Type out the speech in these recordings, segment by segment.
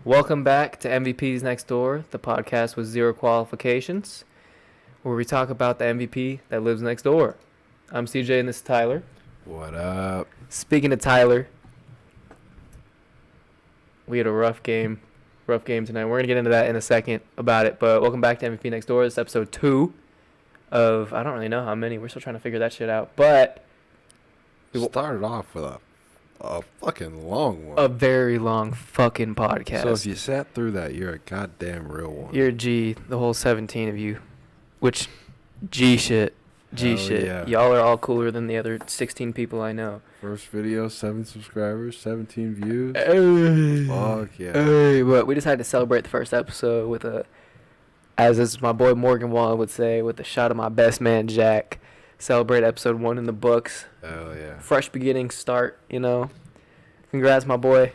Welcome back to MVP's Next Door, the podcast with zero qualifications, where we talk about the MVP that lives next door. I'm CJ and this is Tyler. What up? Speaking of Tyler, we had a rough game tonight. We're going to get into that in a second about it, but welcome back to MVP Next Door. This is episode 2 of, I don't really know how many. We're still trying to figure that shit out, but We started off with a fucking long one. a very long fucking podcast. So if you sat through that, you're a goddamn real one. You're a G, the whole 17 of you, which G shit. G Hell shit. yeah. Y'all are all cooler than the other 16 people I know. First video, 7 subscribers, 17 views. Hey, Fuck yeah. hey, but we decided to celebrate the first episode with as my boy Morgan Wallen would say, with a shot of my best man Jack. Celebrate episode 1 in the books. Hell yeah. Fresh beginning start, you know. Congrats, my boy.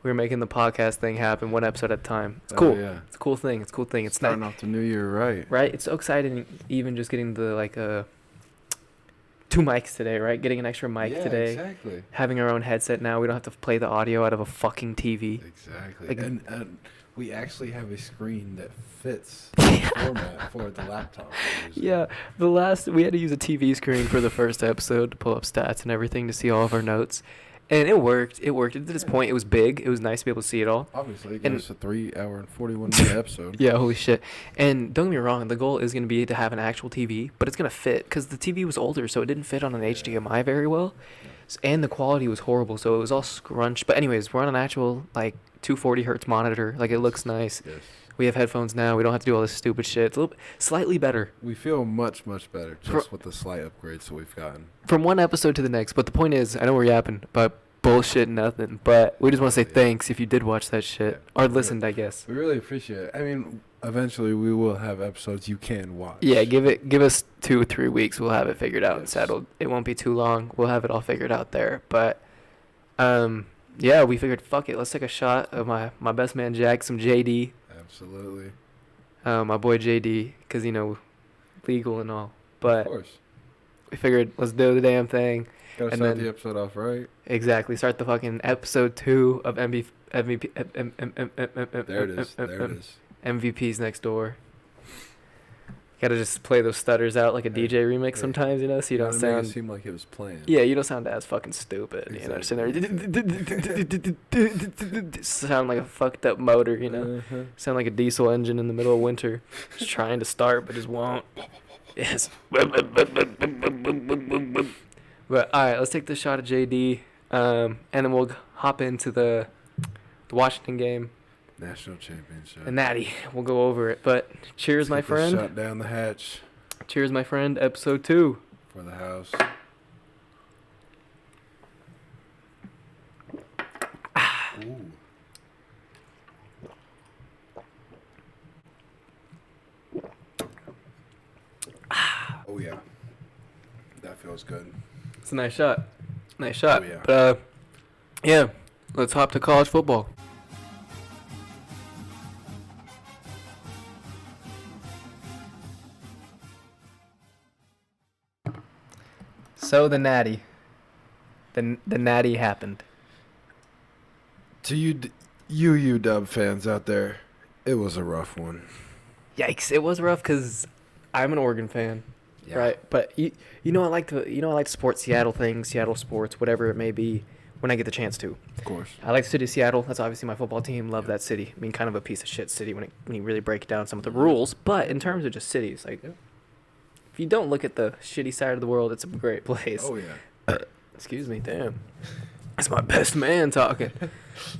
We're making the podcast thing happen one episode at a time. It's cool. Yeah. It's a cool thing. It's Starting off the new year right. Right? It's so exciting, even just getting the 2 mics today, right? Getting an extra mic today. Exactly. Having our own headset now. We don't have to play the audio out of a fucking TV. Exactly. Like- and we actually have a screen that fits the format for the laptop. Yeah, we had to use a TV screen for the first episode to pull up stats and everything to see all of our notes. And it worked. At this point, it was big. It was nice to be able to see it all. Obviously, it And- gives us a 3-hour and 41-minute episode. Yeah, holy shit. And don't get me wrong, the goal is going to be to have an actual TV, but it's going to fit because the TV was older, so it didn't fit on an HDMI very well. And the quality was horrible, so it was all scrunched. But anyways, we're on an actual, 240 hertz monitor. It looks nice. Yes. We have headphones now. We don't have to do all this stupid shit. It's a little slightly better We feel much, much better just with the slight upgrades that we've gotten. from one episode to the next. But the point is, I know we're yapping about bullshit and nothing, but we just want to say Yeah. thanks if you did watch that shit. Yeah. Or listened, I guess. We really appreciate it. I mean, eventually we will have episodes you can watch. Yeah, give us 2 or 3 weeks. We'll have it figured out and Yes. settled. It won't be too long. We'll have it all figured out there. But yeah, we figured, fuck it. Let's take a shot of my best man Jack, some JD. Absolutely. My boy JD, because, legal and all. Of But course. we figured, let's do the damn thing. Gotta and start then- the episode off right. Exactly. Start the fucking episode 2 of MVP. There it is. There it is. MVP's Next Door. Gotta just play those stutters out like a DJ remix hey. sometimes, so you don't Gotta make sound. it seem like it was planned. Yeah, you don't sound as fucking stupid. Exactly. Sound like a fucked up motor, Uh-huh. Sound like a diesel engine in the middle of winter, just trying to start but just won't. Yes. But all right, let's take the shot of JD, and then we'll hop into the Washington game, National championship. the Natty. We'll go over it. But cheers, my Take the friend. Shut down the hatch Cheers, my friend. Episode 2. for the house. Ooh. Oh yeah, that feels good. It's a nice shot. Nice shot. Oh, yeah. But yeah, let's hop to college football. So the Natty. The Natty happened. To you UW fans out there, it was a rough one. Yikes! It was rough because I'm an Oregon fan, right? But I like to support Seattle things, Seattle sports, whatever it may be, when I get the chance to. Of course. I like the city of Seattle. That's obviously my football team. Love Yeah. that city. I mean, kind of a piece of shit city when you really break down some of the rules. But in terms of just cities, Yeah. if you don't look at the shitty side of the world, it's a great place. Oh yeah. Excuse me, damn. That's my best man talking.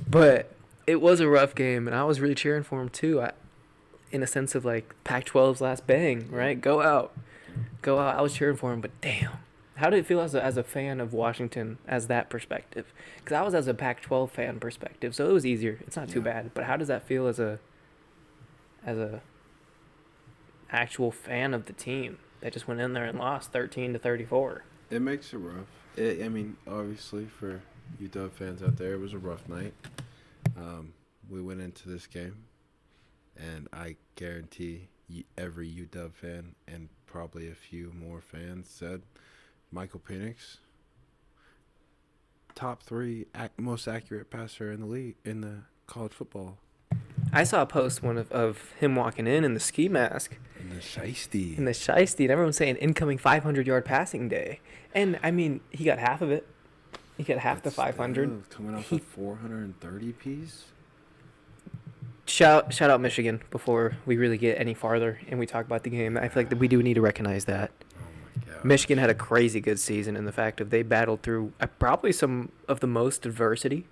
But it was a rough game, and I was really cheering for him too. In a sense of Pac-12's last bang, right? Go out. I was cheering for him, but damn. How did it feel as a fan of Washington as that perspective? Because I was as a Pac-12 fan perspective, so it was easier. It's not too Yeah. bad. But how does that feel as a actual fan of the team that just went in there and lost 13-34? It makes it rough. I mean, obviously, for UW fans out there, it was a rough night. We went into this game, and I guarantee every UW fan and probably a few more fans said Michael Penix top 3 most accurate passer in the league in the college football. I saw a post of him walking in the ski mask. In the shiesty. In the shiesty. And everyone's saying incoming 500-yard passing day. And, I mean, he got half of it. He got half the 500. Coming off a 430 piece. Shout out Michigan before we really get any farther and we talk about the game. I feel like that we do need to recognize that. Oh, my God. Michigan had a crazy good season in the fact of they battled through probably some of the most adversity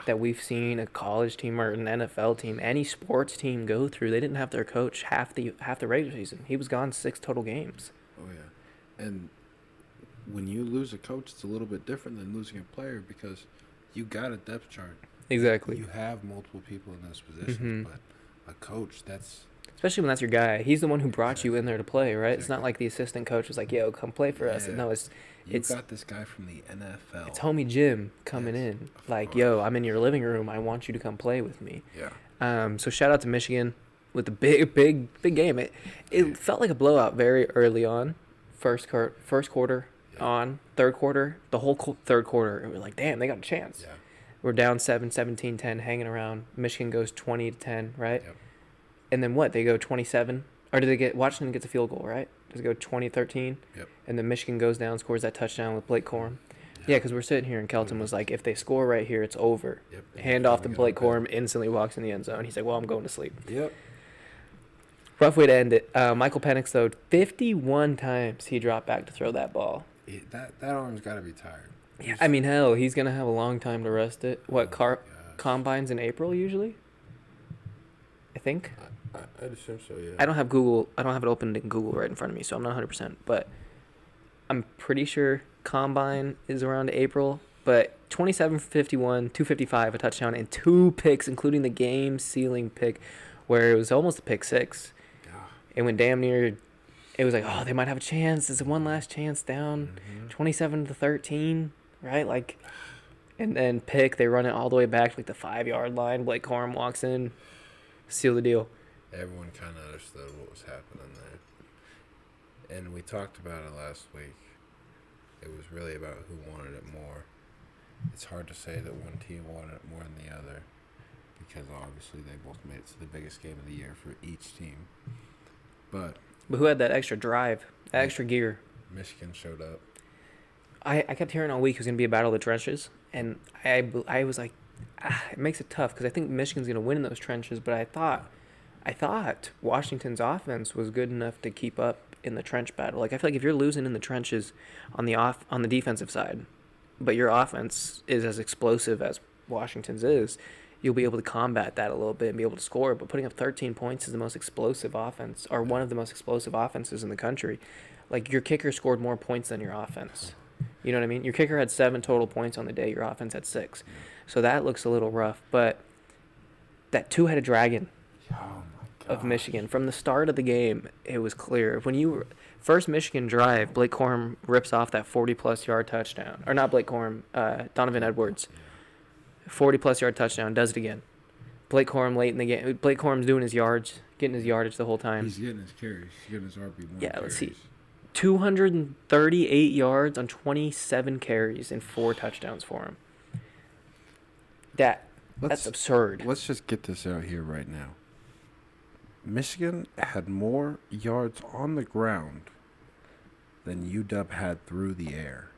that we've seen a college team or an NFL team, any sports team go through. They didn't have their coach half the regular season. He was gone 6 total games. Oh, yeah. And when you lose a coach, it's a little bit different than losing a player because you got a depth chart. Exactly. You have multiple people in those positions, but a coach, that's... Especially when that's your guy. He's the one who brought you in there to play, right? Exactly. It's not like the assistant coach was like, yo, come play for us. No, it's got this guy from the NFL. It's homie Jim coming in. Like, yo, I'm in your living room. I want you to come play with me. Yeah. So shout out to Michigan with the big game. It felt like a blowout very early on. First quarter on. Third quarter, the whole third quarter, we were like, damn, they got a chance. Yeah. We're down 7, 17, 10, hanging around. Michigan goes 20-10, right? Yep. And then what? They go 27? Or do they get... Washington gets a field goal, right? Does it go 20-13? Yep. And then Michigan goes down, scores that touchdown with Blake Corum. Yeah, because we're sitting here and Kelton was like, if they score right here, it's over. Yep. Hand off to Blake Corum, instantly walks in the end zone. He's like, well, I'm going to sleep. Yep. Rough way to end it. Michael Penix, though, 51 times he dropped back to throw that ball. That arm's got to be tired. Yeah, I mean, hell, he's going to have a long time to rest it. What, combines in April usually? I think. I'd assume so, yeah. I don't have it open in Google right in front of me, so I'm not 100%. But I'm pretty sure combine is around April. But 27 for 51, 255, a touchdown, and 2 picks, including the game-sealing pick where it was almost a pick 6. Yeah. It went damn near. It was like, oh, they might have a chance. It's one last chance down, 27-13, right? Like, and then pick. They run it all the way back to like the 5-yard line. Blake Corum walks in, seal the deal. Everyone kind of understood what was happening there. And we talked about it last week. It was really about who wanted it more. It's hard to say that one team wanted it more than the other because obviously they both made it to the biggest game of the year for each team. But who had that extra drive, that extra gear? Michigan showed up. I kept hearing all week it was going to be a battle of the trenches, and I was like, it makes it tough because I think Michigan's going to win in those trenches, but I thought Washington's offense was good enough to keep up in the trench battle. Like, I feel like if you're losing in the trenches on the defensive side, but your offense is as explosive as Washington's is, you'll be able to combat that a little bit and be able to score. But putting up 13 points is the most explosive offense, or one of the most explosive offenses in the country. Like, your kicker scored more points than your offense. You know what I mean? Your kicker had 7 total points on the day. Your offense had 6. So that looks a little rough. But that two-headed dragon of Michigan, from the start of the game, it was clear. When you first Michigan drive, Blake Corum rips off that 40-plus yard touchdown. Or not Blake Corum, Donovan Edwards. 40-plus yard touchdown, does it again. Blake Corum late in the game. Blake Corum's doing his yards, getting his yardage the whole time. He's getting his carries. He's getting his RB1 Yeah, carries. let's see. 238 yards on 27 carries and 4 touchdowns for him. That's absurd. Let's just get this out here right now. Michigan had more yards on the ground than UW had through the air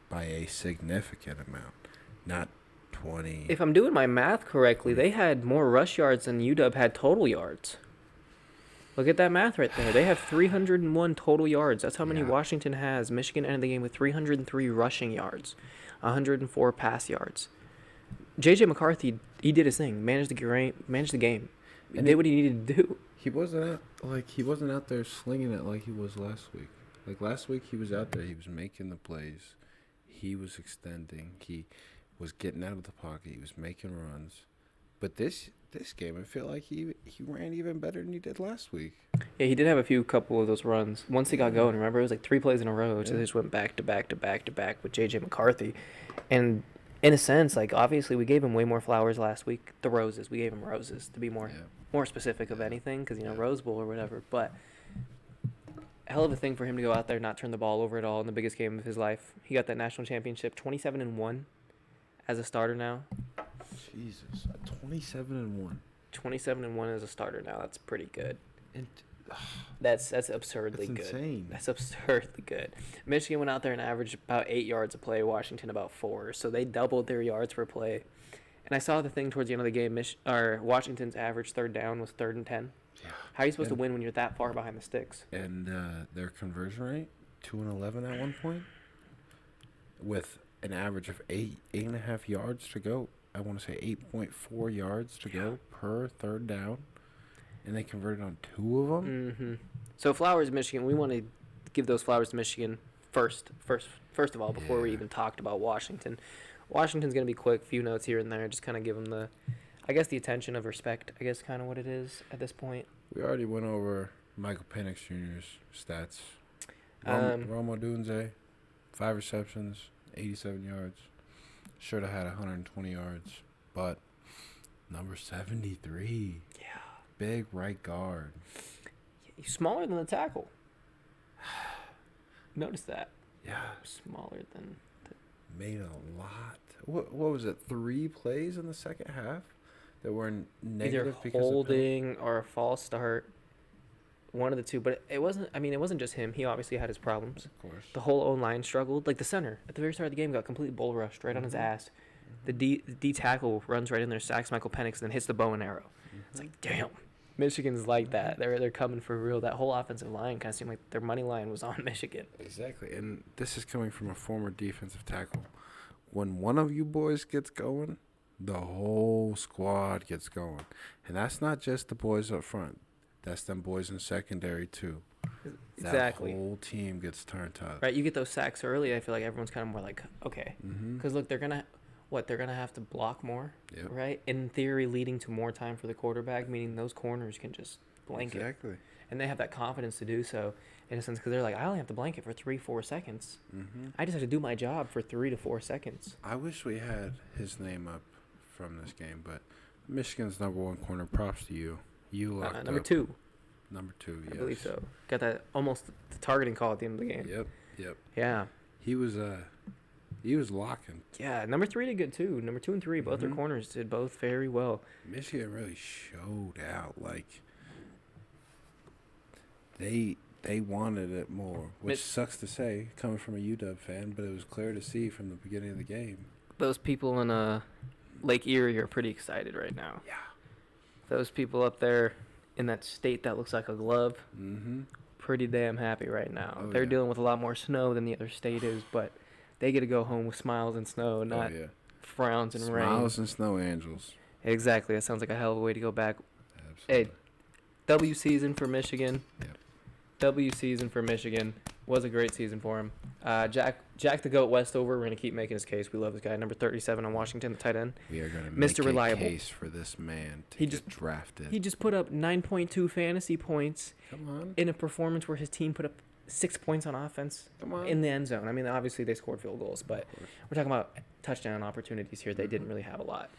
by a significant amount. Not 20. If I'm doing my math correctly, they had more rush yards than UW had total yards. Look at that math right there. They have 301 total yards. That's how many Washington has. Michigan ended the game with 303 rushing yards, 104 pass yards. J.J. McCarthy, he did his thing, managed the game. He did what he needed to do. He wasn't out there slinging it like he was last week. Like last week, he was out there. He was making the plays. He was extending. He was getting out of the pocket. He was making runs. But this game, I feel like he ran even better than he did last week. Yeah, he did have a couple of those runs. Once he got going, remember, it was like 3 plays in a row. So they just went back to back to back to back with J.J. McCarthy. And in a sense, like, obviously we gave him way more flowers last week. The roses. We gave him roses to be more specific of anything because, Rose Bowl or whatever. But hell of a thing for him to go out there and not turn the ball over at all in the biggest game of his life. He got that national championship, 27-1. as a starter now. Jesus, 27-1. 27-1 as a starter now. That's pretty good. And That's absurdly that's good. insane. That's absurdly good. Michigan went out there and averaged about 8 yards a play. Washington about 4. So they doubled their yards per play. And I saw the thing towards the end of the game. Washington's average third down was 3rd and 10. Yeah. How are you supposed to win when you're that far behind the sticks? And their conversion rate, 2-11 at one point, with an average of 8.5 yards to go. I want to say 8.4 yards to go per third down, and they converted on 2 of them. Mm-hmm. So Flowers, Michigan. We want to give those flowers to Michigan first of all before we even talked about Washington. Washington's gonna be quick. Few notes here and there. Just kind of give them the attention of respect. I guess kind of what it is at this point. We already went over Michael Penix Jr.'s stats. Romo Dunze, 5 receptions, 87 yards. Should have had 120 yards, but number 73. Yeah. Big right guard. He's smaller than the tackle. Notice that. Yeah. Smaller than. Made a lot. What was it? 3 plays in the second half that were negative Either because holding or a false start. One of the two, but it wasn't. I mean, it wasn't just him. He obviously had his problems. Of course. The whole O line struggled. Like the center at the very start of the game got completely bull rushed right on his ass. The D tackle runs right in there, sacks Michael Penix, and then hits the bow and arrow. It's like, damn, Michigan's like that. They're coming for real. That whole offensive line kind of seemed like their money line was on Michigan. Exactly, and this is coming from a former defensive tackle. When one of you boys gets going, the whole squad gets going, and that's not just the boys up front. That's them boys in secondary too. Exactly. That whole team gets turned up. Right, you get those sacks early. I feel like everyone's kind of more like, okay, because look, they're gonna have to block more, right? In theory, leading to more time for the quarterback, meaning those corners can just blanket. Exactly. And they have that confidence to do so, in a sense, because they're like, I only have to blanket for 3-4 seconds. I just have to do my job for 3 to 4 seconds. I wish we had his name up from this game, but Michigan's #1 corner. Props to you. You locked number up. 2. Number 2, yes. I believe so. Got that almost the targeting call at the end of the game. Yep. Yeah. He was locking. Yeah, number 3 did good too. Number 2 and 3, both their corners did both very well. Michigan really showed out. Like they wanted it more, which sucks to say coming from a UW fan, but it was clear to see from the beginning of the game. Those people in Lake Erie are pretty excited right now. Yeah. Those people up there in that state that looks like a glove, pretty damn happy right now. Oh, They're dealing with a lot more snow than the other state is, but they get to go home with smiles and snow, not frowns and rain. Smiles and snow angels. Exactly. That sounds like a hell of a way to go back. Absolutely. Hey, W season for Michigan. Yep. W season for Michigan. Was a great season for him. Jack the Goat Westover. We're going to keep making his case. We love this guy. Number 37 on Washington, the tight end. We are going to make Mr. a Reliable. case for this man to get drafted. He just put up 9.2 fantasy points Come on. in a performance where his team put up 6 points on offense in the end zone. I mean, obviously they scored field goals, but we're talking about touchdown opportunities here. They didn't really have a lot.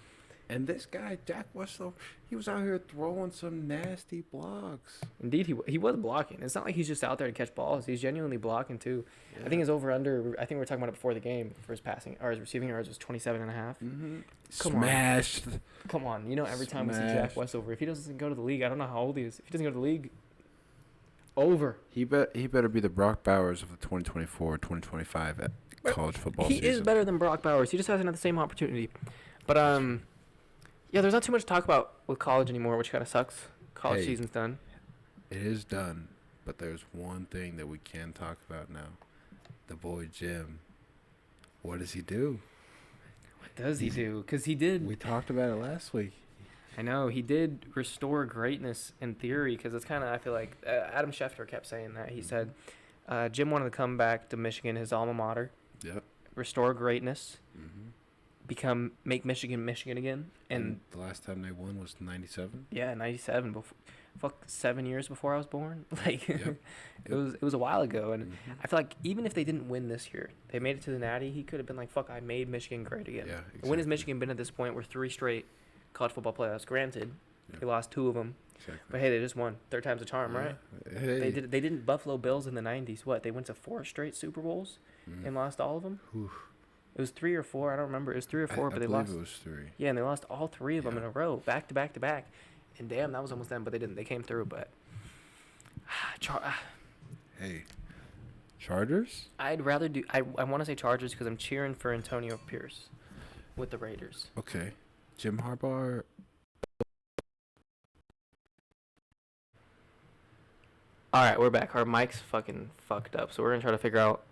And this guy, Jack Westover, he was out here throwing some nasty blocks. Indeed, he was blocking. It's not like he's just out there to catch balls. He's genuinely blocking too. Yeah. I think his over-under, I think we were talking about it before the game, for his passing, or his receiving yards was 27.5. Smashed. Come on. You know, every time we see Jack Westover, if he doesn't go to the league, I don't know how old he is. If he doesn't go to the league, over. He better be the Brock Bowers of the 2024-2025 college football season. He is better than Brock Bowers. He just hasn't had the same opportunity. But, yeah, there's not too much to talk about with college anymore, which kind of sucks. College season's done. It is done, but there's one thing that we can talk about now. The boy Jim. What does he do? What does he do? Because he did. We talked about it last week. I know. He did restore greatness in theory, because it's kind of, I feel like, Adam Schefter kept saying that. He said Jim wanted to come back to Michigan, his alma mater. Yep. Restore greatness. Make Michigan Michigan again. And the last time they won was 97? Yeah, 97. 7 years before I was born. Like, it was a while ago. And I feel like even if they didn't win this year, they made it to the Natty, he could have been like, fuck, I made Michigan great again. Yeah, exactly. When has Michigan been at this point where 3 straight college football playoffs? Granted, they lost 2 of them. Exactly. But hey, they just won. 3rd time's a charm, right? Hey. They didn't Buffalo Bills in the 90s. What? They went to 4 straight Super Bowls and lost all of them? Oof. It was 3 or 4. I don't remember. It was 3 or 4, but I they believe lost. it was 3. Yeah, and they lost all 3 of them Yeah. in a row, back to back to back. And damn, that was almost them, but they didn't. They came through, but Hey, Chargers? I'd rather do. I want to say Chargers because I'm cheering for Antonio Pierce with the Raiders. Okay. Jim Harbaugh. All right, we're back. Our mic's fucking fucked up, so we're gonna try to figure out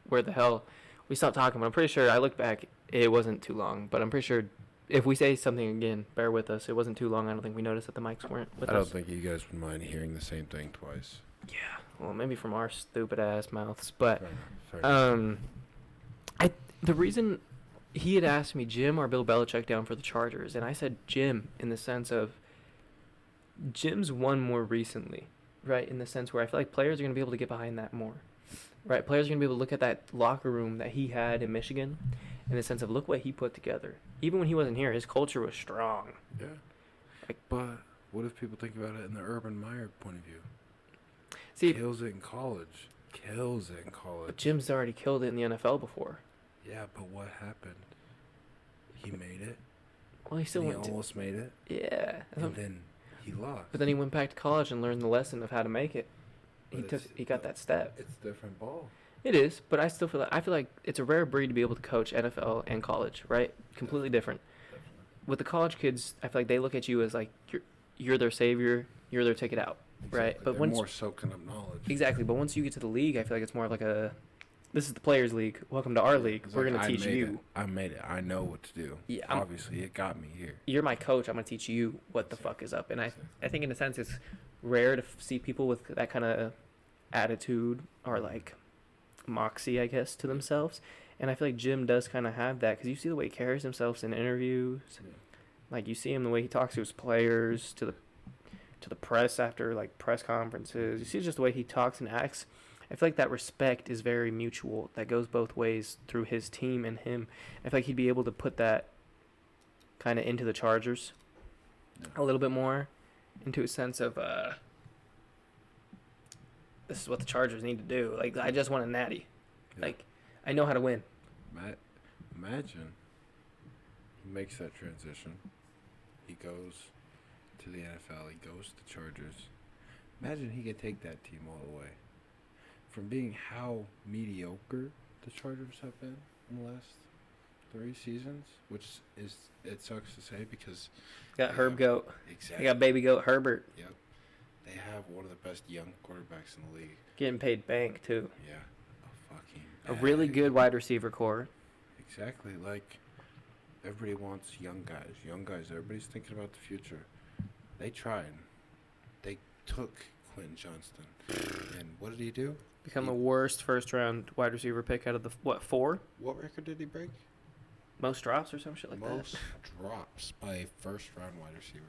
where the hell we stopped talking. But I'm pretty sure I looked back. It wasn't too long, but I'm pretty sure if we say something again, bear with us. It wasn't too long. I don't think we noticed that the mics weren't with I us. don't think you guys would mind hearing the same thing twice. Yeah, well, maybe from our stupid ass mouths, but Fair enough. the reason he had asked me Jim or Bill Belichick down for the Chargers, and I said Jim in the sense of Jim's won more recently, right? In the sense where I feel like players are going to be able to get behind that more, right? Players are going to be able to look at that locker room that he had in Michigan in the sense of look what he put together. Even when he wasn't here, his culture was strong. Yeah. Like, But what if people think about it in the Urban Meyer point of view? see, Kills it in college. Kills it in college. but Jim's already killed it in the NFL before. Yeah, but what happened? He made it. Well, he still And he went to, almost made it. yeah. And then he lost. But then he went back to college and learned the lesson of how to make it. But He got that step. It's a different ball. It is, but I feel like it's a rare breed to be able to coach NFL and college, right? Completely different. Definitely. With the college kids, I feel like they look at you as like you're their savior, you're their ticket out, right? Exactly. But They're once more soaking up knowledge. exactly, but once you get to the league, I feel like it's more of like a this is the players' league. Welcome to our league. It's We're like, gonna teach you. I made it. I know what to do. Yeah, Obviously, it got me here. you're my coach. I'm gonna teach you what the fuck is up. And I think in a sense it's rare to see people with that kind of attitude or like moxie, I guess, to themselves. And I feel like Jim does kind of have that because you see the way he carries himself in interviews. Yeah. Like you see him the way he talks to his players, to the press after like press conferences. You see just the way he talks and acts. I feel like that respect is very mutual. That goes both ways through his team and him. I feel like he'd be able to put that kind of into the Chargers a little bit more, into a sense of this is what the Chargers need to do. Like I just want a natty. Yeah. Like I know how to win. Imagine he makes that transition. He goes to the NFL. He goes to Chargers. Imagine he could take that team all the way from being how mediocre the Chargers have been in the last 3 seasons, which is it sucks to say because Got Herb Goat. exactly. They got baby goat Herbert Yep. They have one of the best young quarterbacks in the league. getting paid bank too. Yeah. A fucking A really bag. good wide receiver core. Exactly. Like everybody wants young guys. Young guys. Everybody's thinking about the future. They tried. They took Quentin Johnston. And what did he do? Become the worst first round wide receiver pick out of the 4 What record did he break? most drops or some shit like Most that. drops by a first round wide receiver.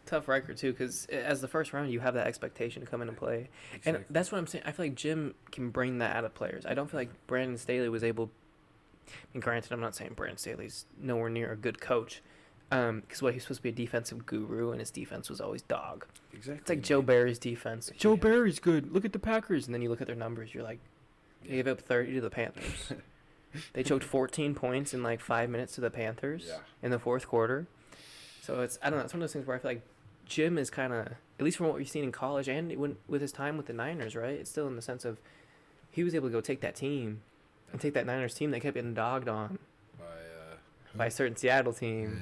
Tough record too, because as the first round you have that expectation to come in and play, and that's what I'm saying. I feel like Jim can bring that out of players. I don't feel like Brandon Staley was able. And granted, I'm not saying Brandon Staley's nowhere near a good coach, because he's supposed to be a defensive guru, and his defense was always dog. Exactly. It's like Joe Barry's defense. Yeah. Joe Barry's good. Look at the Packers, and then you look at their numbers. You're like, they gave up 30 to the Panthers. They choked 14 points in like 5 minutes to the Panthers in the fourth quarter. So it's I don't know. It's one of those things where I feel like Jim is kind of, at least from what we've seen in college and with his time with the Niners, right? It's still in the sense of he was able to go take that team and take that Niners team that kept getting dogged on by a certain Seattle team.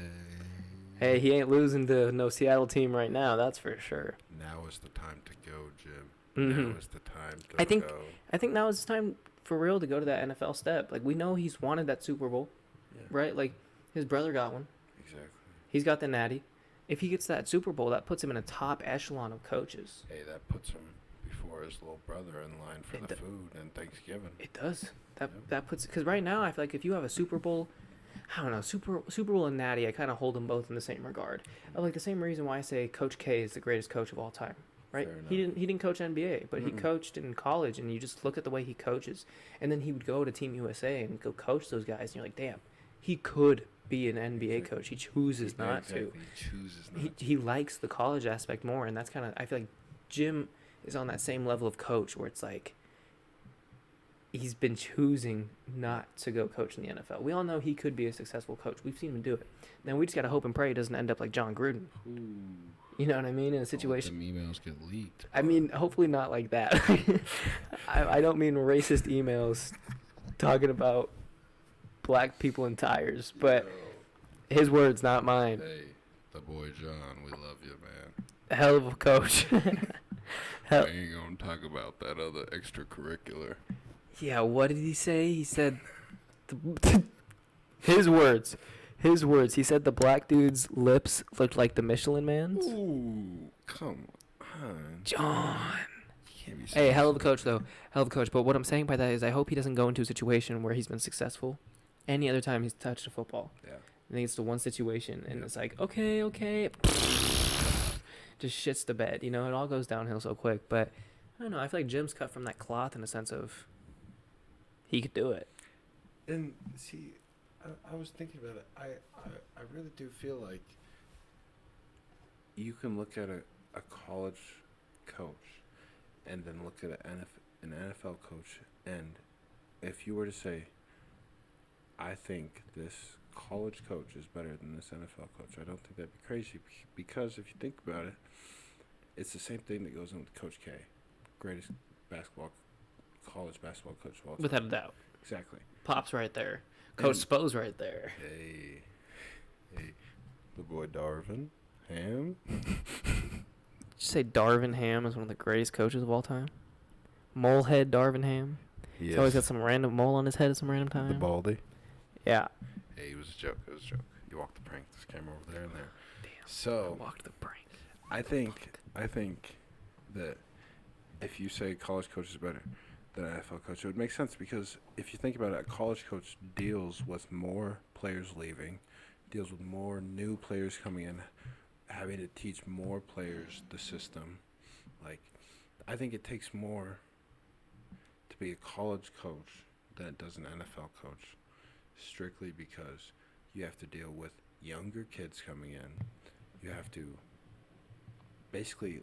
Hey, he ain't losing to no Seattle team right now, that's for sure. Now is the time to go, Jim. Mm-hmm. Now is the time to I think go. I think now is his time for real to go to that NFL step. Like we know he's wanted that Super Bowl, Yeah. right? Like his brother got one. Exactly. He's got the natty. If he gets that Super Bowl, that puts him in a top echelon of coaches. Hey, that puts him before his little brother in line for the food and Thanksgiving. It does. Yep. That puts, because right now I feel like if you have a Super Bowl, I don't know, Super Bowl and natty, I kind of hold them both in the same regard. I like the same reason why I say Coach K is the greatest coach of all time. Right? Fair enough. He didn't coach NBA, but he Mm-mm. coached in college, and you just look at the way he coaches, and then he would go to Team USA and go coach those guys, and you're like, damn, he could be an NBA Exactly. coach. He chooses Yeah, not exactly. to. He chooses not to. He likes the college aspect more, and that's kind of, I feel like Jim is on that same level of coach where it's like he's been choosing not to go coach in the NFL. We all know he could be a successful coach. We've seen him do it. Then we just got to hope and pray he doesn't end up like John Gruden. Ooh. You know what I mean? In a situation. Them emails get leaked. I mean, hopefully not like that. I don't mean racist emails talking about black people in tires, but his words, not mine. Hey, the boy John, we love you, man. Hell of a coach. We ain't gonna talk about that other extracurricular. Yeah, what did he say? He said, his words. His words. He said the black dude's lips looked like the Michelin Man's. Ooh, come on. John. You can't be Hey, saying hell of a stuff coach, like though. Hell of a coach. But what I'm saying by that is I hope he doesn't go into a situation where he's been successful any other time he's touched a football. that. Yeah. And he gets to one situation, and Yeah. it's like, okay. Just shits the bed. You know, it all goes downhill so quick. But, I don't know. I feel like Jim's cut from that cloth in the sense of he could do it. And see, I was thinking about it. I really do feel like you can look at a college coach and then look at an NFL coach, and if you were to say, I think this college coach is better than this NFL coach, I don't think that'd be crazy, because if you think about it, it's the same thing that goes on with Coach K, greatest college basketball coach of all time. Without a doubt. Exactly. Pop's right there. Coach Spo's right there. Hey, the boy Darvin Ham. Did you say Darvin Ham is one of the greatest coaches of all time? Molehead Darvin Ham. Yes. He's always got some random mole on his head at some random time. The baldy. Yeah. Hey, it was a joke. It was a joke. You walked the prank. This camera over there and there. Damn. So I walked the prank. I think that if you say college coach is better than an NFL coach, it would make sense, because if you think about it, a college coach deals with more players leaving, deals with more new players coming in, having to teach more players the system. Like, I think it takes more to be a college coach than it does an NFL coach, strictly because you have to deal with younger kids coming in. You have to basically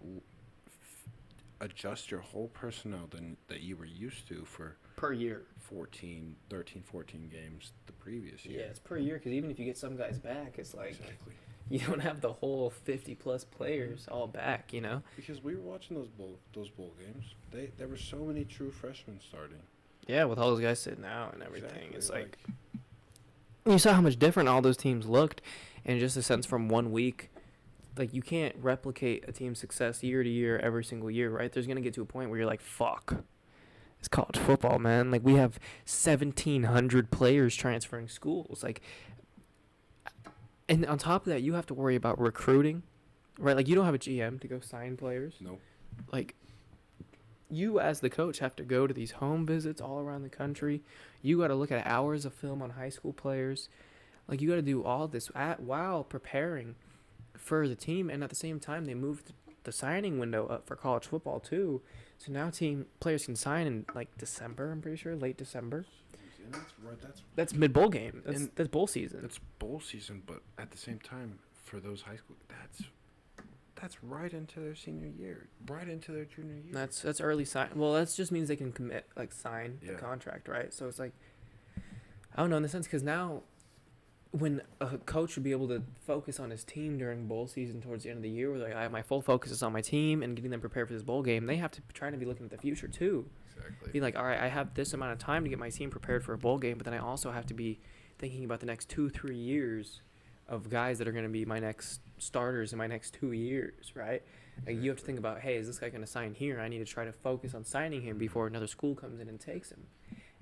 adjust your whole personnel that you were used to for Per year. 13, 14 games the previous year. Yeah, it's per year, because even if you get some guys back, it's like Exactly. you don't have the whole 50-plus players all back, you know? Because we were watching those bowl games. There were so many true freshmen starting. Yeah, with all those guys sitting out and everything. Exactly, It's like you saw how much different all those teams looked in just a sense from 1 week. Like, you can't replicate a team's success year to year every single year, right? There's going to get to a point where you're like, fuck. It's college football, man. Like, we have 1,700 players transferring schools. Like, and on top of that, you have to worry about recruiting, right? Like, you don't have a GM to go sign players. Nope. Like, you as the coach have to go to these home visits all around the country. You got to look at hours of film on high school players. Like, you got to do all this while preparing for the team, and at the same time, they moved the signing window up for college football too. So now players can sign in like December. I'm pretty sure late December. And that's right. That's mid bowl game. That's bowl season. It's bowl season, but at the same time, for those high school, that's right into their senior year, right into their junior year. That's early sign. Well, that just means they can sign the Yeah. contract, right? So it's like, I don't know in the sense, because now when a coach would be able to focus on his team during bowl season towards the end of the year, where like, I have my full focus is on my team and getting them prepared for this bowl game, they have to try to be looking at the future too. Exactly. Be like, all right, I have this amount of time to get my team prepared for a bowl game, but then I also have to be thinking about the next 2-3 years of guys that are going to be my next starters in my next 2 years, right? Like, you have to think about, hey, is this guy going to sign here? I need to try to focus on signing him before another school comes in and takes him.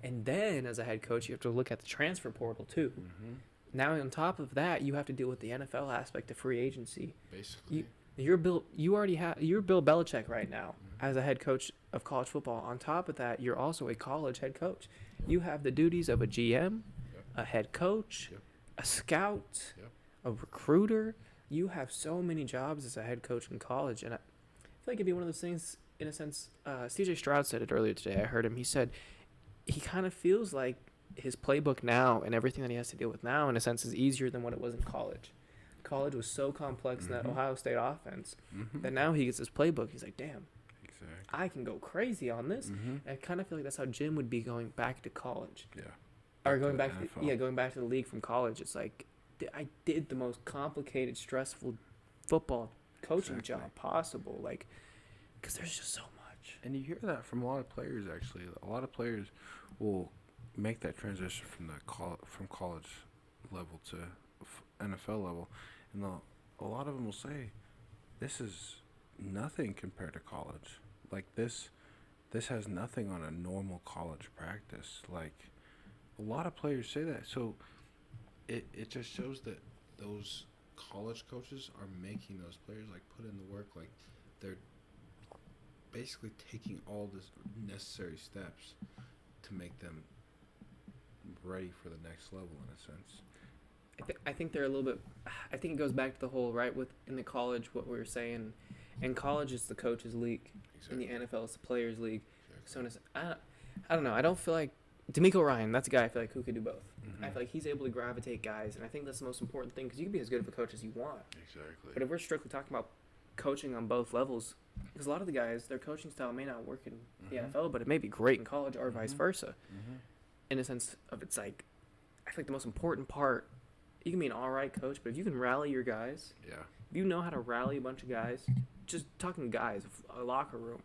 And then, as a head coach, you have to look at the transfer portal too. Mm-hmm. Now, on top of that, you have to deal with the NFL aspect of free agency. Basically. You're Bill Belichick right now as a head coach of college football. On top of that, you're also a college head coach. You have the duties of a GM, a head coach, a scout, a recruiter. You have so many jobs as a head coach in college, and I feel like it'd be one of those things. In a sense, C.J. Stroud said it earlier today. I heard him. He said he kind of feels like his playbook now and everything that he has to deal with now, in a sense, is easier than what it was in college. College was so complex in that Ohio State offense that now he gets his playbook. He's like, damn, Exactly. I can go crazy on this. Mm-hmm. I kind of feel like that's how Jim would be going back to college. Yeah. Or going back to to the NFL. going back to the league from college. It's like I did the most complicated, stressful football coaching job possible. Like, because there's just so much. And you hear that from a lot of players. Actually, a lot of players will make that transition from from college level to NFL level, and a lot of them will say, "This is nothing compared to college. Like this has nothing on a normal college practice." Like a lot of players say that. So it just shows that those college coaches are making those players like put in the work. Like they're basically taking all the necessary steps to make them ready for the next level in a sense. I think they're a little bit. I think it goes back to the whole right with in the college what we were saying. In college, it's the coaches' league. Exactly. In the NFL, it's the players' league. Exactly. So I don't know. I don't feel like D'Amico Ryan. That's a guy I feel like who could do both. Mm-hmm. I feel like he's able to gravitate guys, and I think that's the most important thing because you can be as good of a coach as you want. Exactly. But if we're strictly talking about coaching on both levels, because a lot of the guys, their coaching style may not work in the Mhm. NFL, but it may be great in college or vice Mhm. versa. Mm-hmm. In a sense of it's like, I feel like the most important part, you can be an all right coach, but if you can rally your guys, Yeah. if you know how to rally a bunch of guys, just talking guys, a locker room,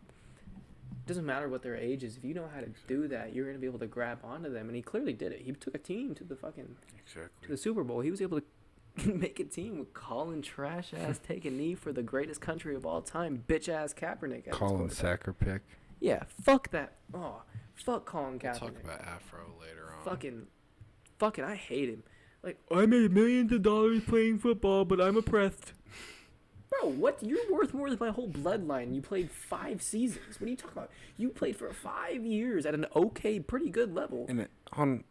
doesn't matter what their age is. If you know how to do that, you're going to be able to grab onto them. And he clearly did it. He took a team to the Exactly. Super Bowl. He was able to make a team with Colin trash ass take a knee for the greatest country of all time, bitch ass Kaepernick. Colin Sackerpick. Yeah, fuck that. Oh, fuck Colin Kaepernick. We'll talk about Afro later on. Fucking, I hate him. Like, I made millions of dollars playing football, but I'm oppressed. Bro, what? You're worth more than my whole bloodline. You played 5 seasons. What are you talking about? You played for 5 years at an okay, pretty good level. And on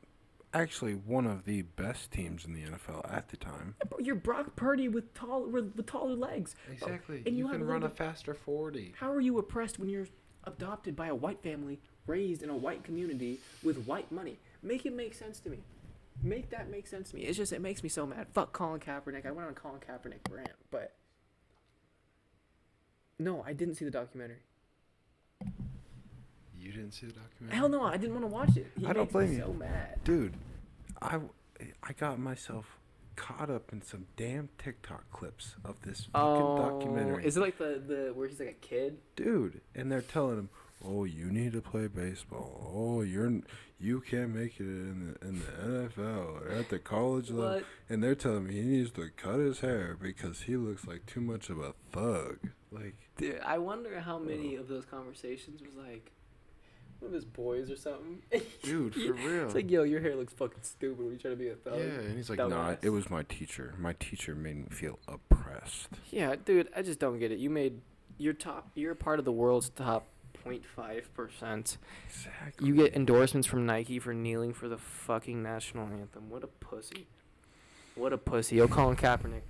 actually one of the best teams in the NFL at the time. Yeah, bro, you're Brock Purdy with taller legs. Exactly. And you have can a run a little bit- faster 40. How are you oppressed when you're adopted by a white family, raised in a white community with white money? Make it make sense to me. Make that make sense to me. It's just, it makes me so mad. Fuck Colin Kaepernick. I went on a Colin Kaepernick rant, but no, I didn't see the documentary. You didn't see the documentary? Hell no, I didn't want to watch it. He I don't makes blame me you. so mad. Dude, I got myself caught up in some damn TikTok clips of this fucking documentary. Is it like the where he's like a kid? Dude, and they're telling him, "Oh, you need to play baseball. Oh, you can't make it in the NFL or at the college level." What? And they're telling me he needs to cut his hair because he looks like too much of a thug. Like, Dude, I wonder how many of those conversations was like one of his boys or something. dude, for real. It's like, yo, your hair looks fucking stupid. What are you trying to be a thug? Yeah, and he's like, Dumbass. "Nah, it was my teacher. My teacher made me feel oppressed." Yeah, dude, I just don't get it. You're part of the world's top 0.5%. Exactly. You get endorsements from Nike for kneeling for the fucking national anthem. What a pussy. What a pussy. Yo, Colin Kaepernick.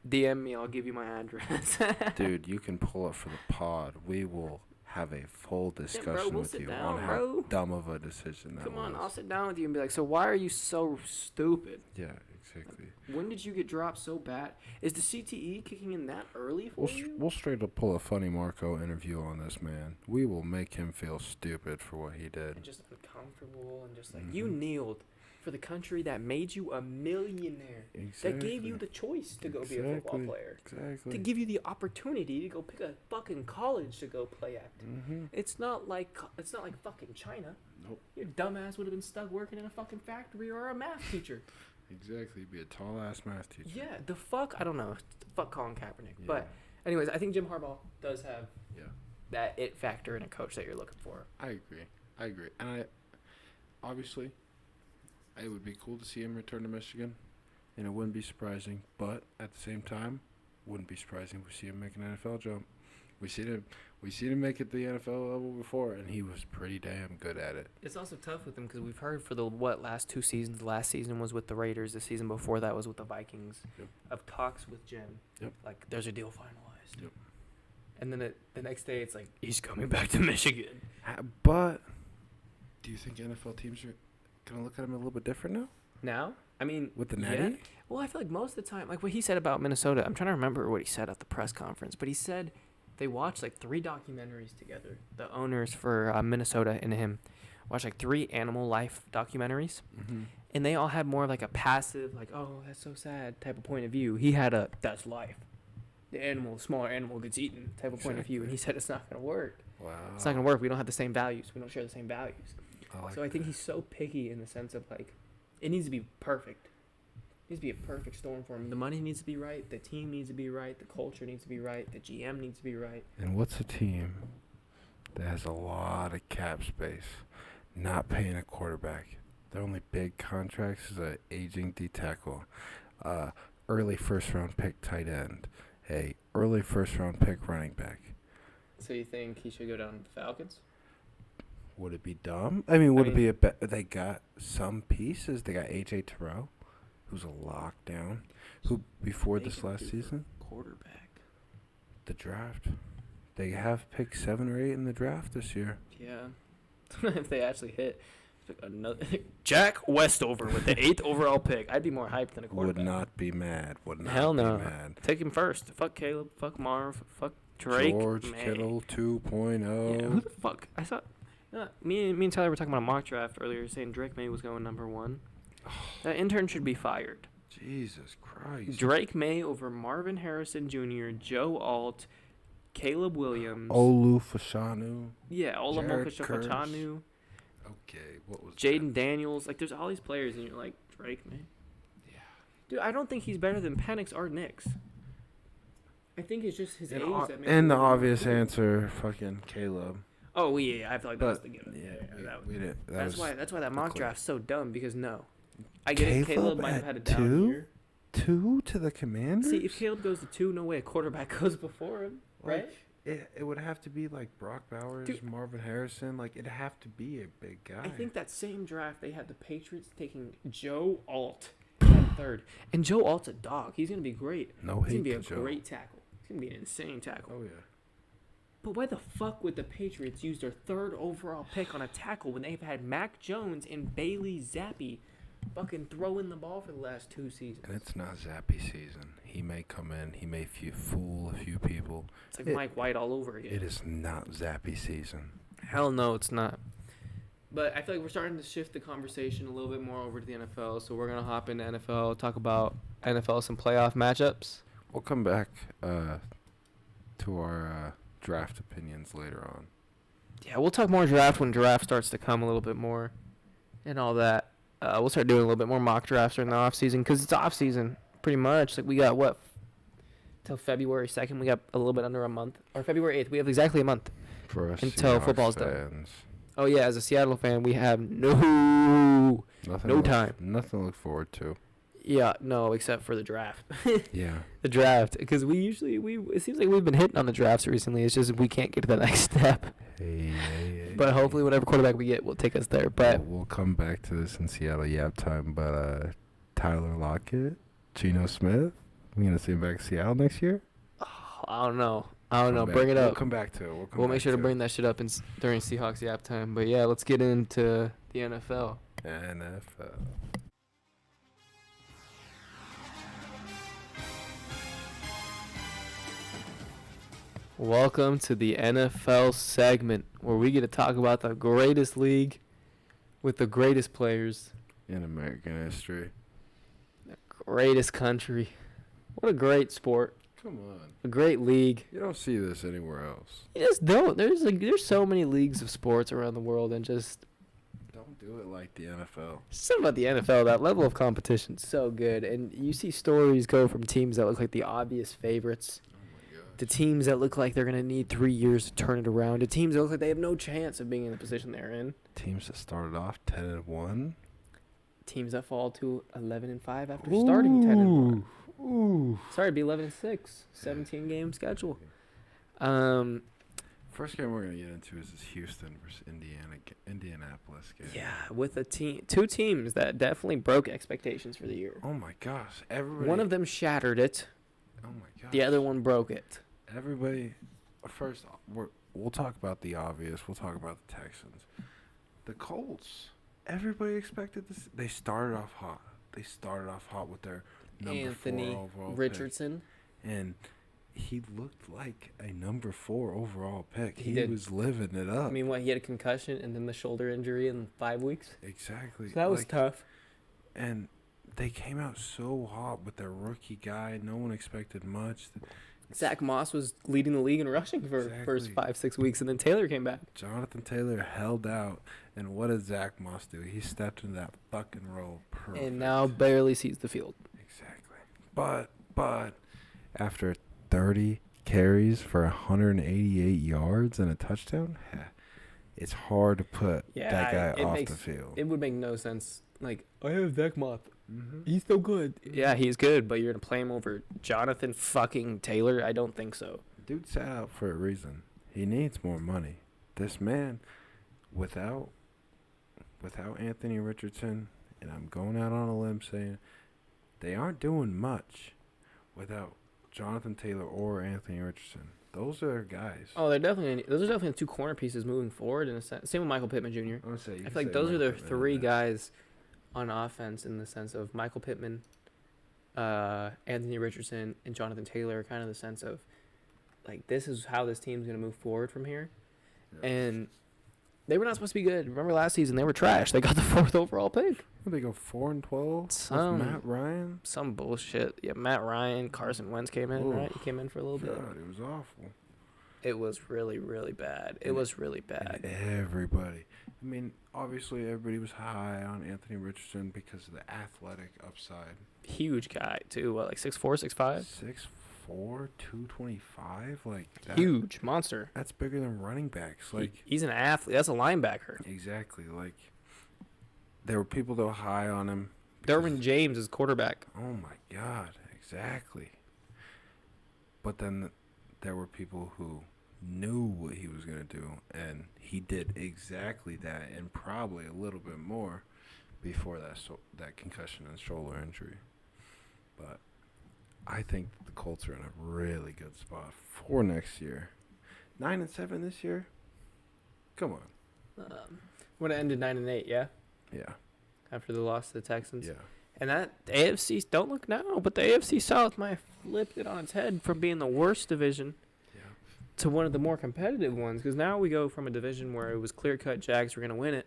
DM me, I'll give you my address. Dude, you can pull up for the pod. We will have a full discussion we'll with sit you down, on bro. how dumb of a decision that Come was. on, I'll sit down with you and be like, so why are you so stupid? Yeah, exactly. When did you get dropped so bad? Is the CTE kicking in that early for you? We'll straight up pull a funny Marco interview on this man. We will make him feel stupid for what he did. And just uncomfortable and just like, Mhm. you kneeled for the country that made you a millionaire. Exactly. That gave you the choice to go be a football player. Exactly. To give you the opportunity to go pick a fucking college to go play at. Mm-hmm. It's not like fucking China. Nope. Your dumbass would have been stuck working in a fucking factory or a math teacher. Exactly. Be a tall ass math teacher. Yeah, the fuck? I don't know. Fuck Colin Kaepernick. Yeah. But anyways, I think Jim Harbaugh does have Yeah. that it factor in a coach that you're looking for. I agree. And obviously, it would be cool to see him return to Michigan, and it wouldn't be surprising. But at the same time, wouldn't be surprising if we see him make an NFL jump. We seen him make it to the NFL level before, and he was pretty damn good at it. It's also tough with him because we've heard for the last 2 seasons. The last season was with the Raiders. The season before that was with the Vikings. Yep. Of talks with Jim. Yep. Like there's a deal finalized. Yep. And then the next day it's like he's coming back to Michigan. But do you think NFL teams are gonna look at him a little bit different now Now, I mean, with the yeah. natty? Well, I feel like most of the time, like what he said about Minnesota. I'm trying to remember what he said at the press conference, but he said they watched like 3 documentaries together. The owners for Minnesota and him watched like 3 animal life documentaries, and they all had more like a passive, like, oh, that's so sad type of point of view. He had a that's life. The smaller animal gets eaten type of point of view, and he said it's not gonna work. Wow. It's not gonna work. We don't have the same values. We don't share the same values. Like I think he's so picky in the sense of like, it needs to be perfect. It needs to be a perfect storm for him. The money needs to be right. The team needs to be right. The culture needs to be right. The GM needs to be right. And what's a team that has a lot of cap space, not paying a quarterback? Their only big contracts is a aging D tackle, early first round pick tight end, a early first round pick running back. So you think he should go down to the Falcons? Would it be dumb? I mean, it be a bet? They got some pieces. They got AJ Terrell, who's a lockdown, who before this last season. Quarterback. The draft. They have picked 7 or 8 in the draft this year. Yeah. If they actually hit another Jack Westover with the 8th overall pick, I'd be more hyped than a quarterback. Would not be mad. Hell no. Be mad. Take him first. Fuck Caleb. Fuck Marv. Fuck Drake. George Kittle 2.0. Yeah, who the fuck? I thought. Me and Tyler were talking about a mock draft earlier, saying Drake May was going number 1. That intern should be fired. Jesus Christ. Drake May over Marvin Harrison Jr., Joe Alt, Caleb Williams. Olu Fashanu. Yeah, Jared Fashanu. Okay, what was Jaden Daniels. Like, there's all these players, and you're like, Drake May? Yeah. Dude, I don't think he's better than Penix or Nix. I think it's just his age that makes And the obvious answer, fucking Caleb. Oh, yeah, I feel like that was the given. Yeah, we did. That's why that mock draft's so dumb, because no. I get it, Caleb might have had a down 2? year. 2 to the Commanders? See, if Caleb goes to 2, no way a quarterback goes before him, right? It would have to be like Brock Bowers, Dude. Marvin Harrison. Like, it'd have to be a big guy. I think that same draft, they had the Patriots taking Joe Alt at 3rd. And Joe Alt's a dog. He's going to be great. No hate He's going to be to a Joe. great tackle. He's going to be an insane tackle. Oh, yeah. But why the fuck would the Patriots use their 3rd overall pick on a tackle when they've had Mac Jones and Bailey Zappi fucking throwing the ball for the last 2 seasons? And it's not Zappy season. He may come in. He may fool a few people. It's like Mike White all over again. It is not Zappy season. Hell no, it's not. But I feel like we're starting to shift the conversation a little bit more over to the NFL. So we're going to hop into NFL, talk about NFL, some playoff matchups. We'll come back to our draft opinions later on. Yeah, we'll talk more draft when draft starts to come a little bit more and all that. We'll start doing a little bit more mock drafts during the off season, because it's off season pretty much. Like, we got what till February 2nd? We got a little bit under a month, or February 8th. We have exactly a month For us until Seahawks football's fans, done. Oh yeah, as a Seattle fan, we have no time. Nothing to look forward to. Yeah, no, except for the draft. Yeah. The draft, because it seems like we've been hitting on the drafts recently. It's just we can't get to the next step. Hey. But hopefully, whatever quarterback we get will take us there. But we'll come back to this in Seattle Yap time. But Tyler Lockett, Geno Smith, we gonna see him back in Seattle next year? I don't know. Bring it We'll up. come back to it. We'll make sure to bring that shit up during Seahawks Yap time. But yeah, let's get into the NFL. NFL. Welcome to the NFL segment, where we get to talk about the greatest league with the greatest players. In American history. The greatest country. What a great sport. Come on. A great league. You don't see this anywhere else. You just don't. There's so many leagues of sports around the world, and just Don't do it like the NFL. something about the NFL. That level of competition's so good, and you see stories go from teams that look like the obvious favorites Oh my god. to teams that look like they're gonna need 3 years to turn it around, to teams that look like they have no chance of being in the position they're in. Teams that started off 10-1. Teams that fall to 11-5 after starting 10-1. Ooh. Sorry, it'd be 11-6. 17 game schedule. First game we're gonna get into is this Houston versus Indianapolis game. Yeah, with two teams that definitely broke expectations for the year. Oh my gosh! Everybody. One of them shattered it. Oh my gosh. The other one broke it. Everybody. First, we'll talk about the obvious. We'll talk about the Texans. The Colts. Everybody expected this. They started off hot. With their number Anthony 4 overall Richardson. pick. And he looked like a number 4 overall pick. He He did. was living it up. I mean, what, he had a concussion and then the shoulder injury in 5 weeks? Exactly. So that was like, tough. And they came out so hot with their rookie guy. No one expected much. Zach Moss was leading the league in rushing for the first Exactly. 5-6 weeks, and then Taylor came back. Jonathan Taylor held out, and what did Zach Moss do? He stepped into that fucking role perfect. And now barely sees the field. Exactly. But after 30 carries for 188 yards and a touchdown, it's hard to put that guy off the field. It would make no sense. Like, I have Zach Moss. Mm-hmm. He's so good. Yeah, he's good, but you're going to play him over Jonathan fucking Taylor? I don't think so. Dude sat out for a reason. He needs more money. This man, without Anthony Richardson, and I'm going out on a limb saying they aren't doing much without Jonathan Taylor or Anthony Richardson. Those are guys. Oh, those are definitely the 2 corner pieces moving forward in a sense. Same with Michael Pittman Jr. I feel like those are the 3 guys on offense in the sense of Michael Pittman, Anthony Richardson, and Jonathan Taylor, kind of the sense of, like, this is how this team's going to move forward from here. Yeah. And they were not supposed to be good. Remember last season, they were trash. They got the 4th overall pick. They go 4-12 with Matt Ryan. Some bullshit. Yeah, Matt Ryan, Carson Wentz came in, right? He came in for a little bit. God, it was awful. It was really, really bad. It was really bad. And everybody. I mean, obviously everybody was high on Anthony Richardson because of the athletic upside. Huge guy, too. What, like 6'4", 6'5"? 6'4", 225. Like that, huge monster. That's bigger than running backs. Like he's an athlete. That's a linebacker. Exactly. Like there were people that were high on him. Derwin James is quarterback. Oh my God! Exactly. But then there were people who knew what he was going to do, and he did exactly that, and probably a little bit more before that concussion and shoulder injury. But I think the Colts are in a really good spot for next year. 9-7 this year. Come on. Would have ended 9-8, yeah. Yeah. After the loss to the Texans. Yeah. And that the AFC, don't look now, but the AFC South might have flipped it on its head from being the worst division to one of the more competitive ones. Because now we go from a division where it was clear-cut Jags were going to win it.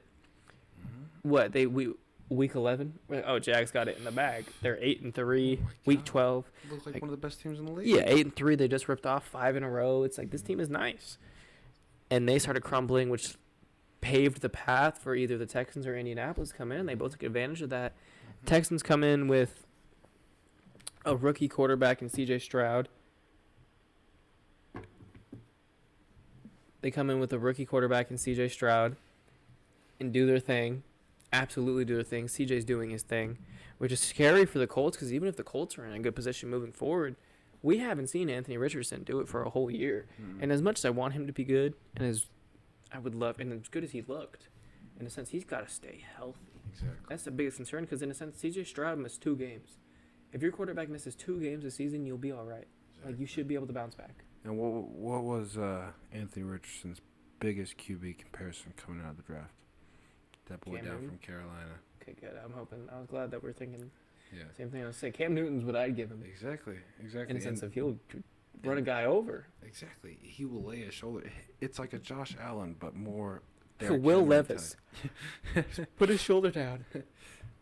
Mm-hmm. Week 11? Oh, Jags got it in the bag. They're 8-3. Week 12. Look like one of the best teams in the league. Yeah, 8-3. They just ripped off 5 in a row. It's like, this team is nice. And they started crumbling, which paved the path for either the Texans or Indianapolis to come in. They both took advantage of that. Mm-hmm. Texans come in with a rookie quarterback in C.J. Stroud. They come in with a rookie quarterback in C.J. Stroud and do their thing. Absolutely do their thing. CJ's doing his thing, which is scary for the Colts because even if the Colts are in a good position moving forward, we haven't seen Anthony Richardson do it for a whole year. Mm-hmm. And as much as I want him to be good, and as I would love, and as good as he looked, in a sense, he's got to stay healthy. Exactly. That's the biggest concern because, in a sense, CJ Stroud missed 2 games. If your quarterback misses 2 games a season, you'll be all right. Exactly. Like, you should be able to bounce back. And what was Anthony Richardson's biggest QB comparison coming out of the draft? That boy Cam down Newton? from Carolina. Okay, good. I was glad that we're thinking Yeah. same thing. I was saying Cam Newton's what I'd give him. Exactly. In a sense of he'll run a guy over. Exactly. He will lay a shoulder. It's like a Josh Allen, but more. Will Levis. Put his shoulder down. Exactly.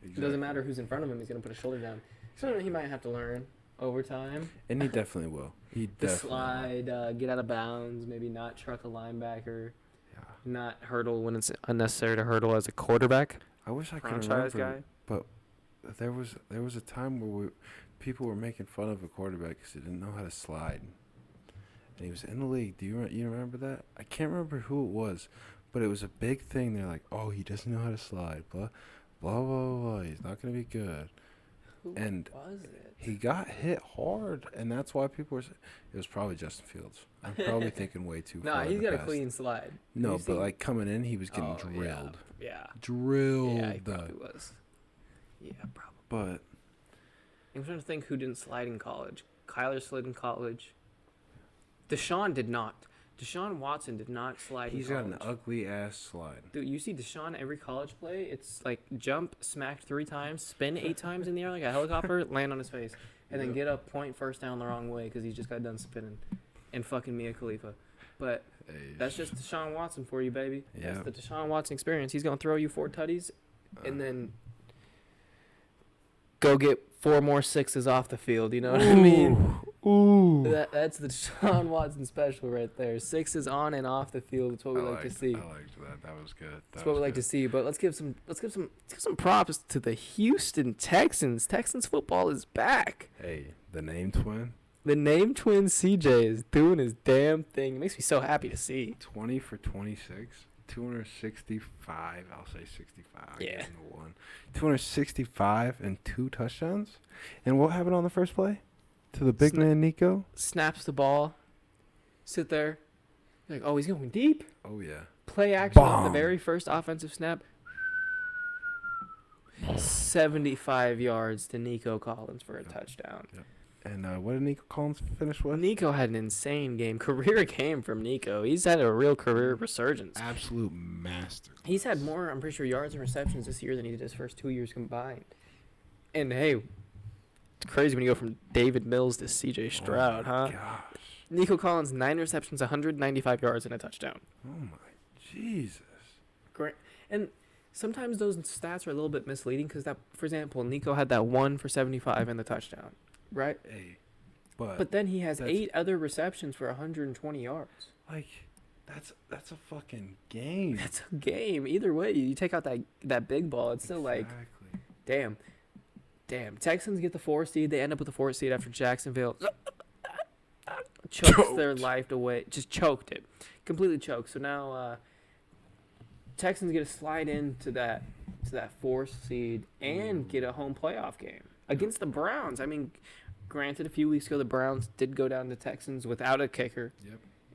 It doesn't matter who's in front of him. He's going to put his shoulder down. So he might have to learn over time. And he definitely will. The slide, get out of bounds, maybe not truck a linebacker. Not hurdle when it's unnecessary to hurdle as a quarterback. I wish I could franchise remember, guy. but there was a time where people were making fun of a quarterback because he didn't know how to slide, and he was in the league. Do you remember that? I can't remember who it was, but it was a big thing. They're like, "Oh, he doesn't know how to slide. Blah, blah, blah, blah. He's not gonna be good." Who and was it? He got hit hard, and that's why people were. It was probably Justin Fields. I'm probably thinking way too far. He's got a clean slide. No, but like coming in, he was getting drilled. Yeah. Drilled. Yeah, he probably was. Yeah, probably. But I'm trying to think who didn't slide in college. Kyler slid in college. Deshaun did not. Deshaun Watson did not slide in college. He's got an ugly ass slide. Dude, you see Deshaun every college play, it's like jump, smack 3 times, spin 8 times in the air like a helicopter, land on his face. and then get a point first down the wrong way because he just got done spinning and fucking Mia Khalifa. But that's just Deshaun Watson for you, baby. Yeah. That's the Deshaun Watson experience. He's going to throw you 4 tutties and then go get 4 more 6s off the field. You know what I mean? Ooh. That's the Deshaun Watson special right there. 6s on and off the field. That's what we like to see. I liked that. That was good. That's what we like to see. But let's give some props to the Houston Texans. Texans football is back. Hey, the name twin. The name twin CJ is doing his damn thing. It makes me so happy to see. 20 for 26, 265. I'll say 65. Yeah. 265 and 2 touchdowns. And what happened on the first play? To the big man Nico? Snaps the ball. Sit there. You're like, oh, he's going deep. Oh, yeah. Play action on the Bomb. very first offensive snap. 75 yards to Nico Collins for a touchdown. Yep. And what did Nico Collins finish with? Nico had an insane game. Career game from Nico. He's had a real career resurgence. Absolute master. He's had more, I'm pretty sure, yards and receptions this year than he did his first 2 years combined. And, hey, it's crazy when you go from David Mills to C.J. Stroud, huh? Gosh. Nico Collins, 9 receptions, 195 yards, and a touchdown. Oh, my Jesus. Great. And sometimes those stats are a little bit misleading because, that, for example, Nico had that 1 for 75 and the touchdown, right? Hey, but then he has 8 other receptions for 120 yards. like, that's a fucking game. That's a game. Either way, you take out that big ball, it's still like, damn. Texans get the 4 seed. They end up with the 4 seed after Jacksonville choked their life away. Just choked it. Completely choked. So now Texans get to slide into that 4 seed and get a home playoff game against the Browns. I mean, granted, a few weeks ago, the Browns did go down to Texans without a kicker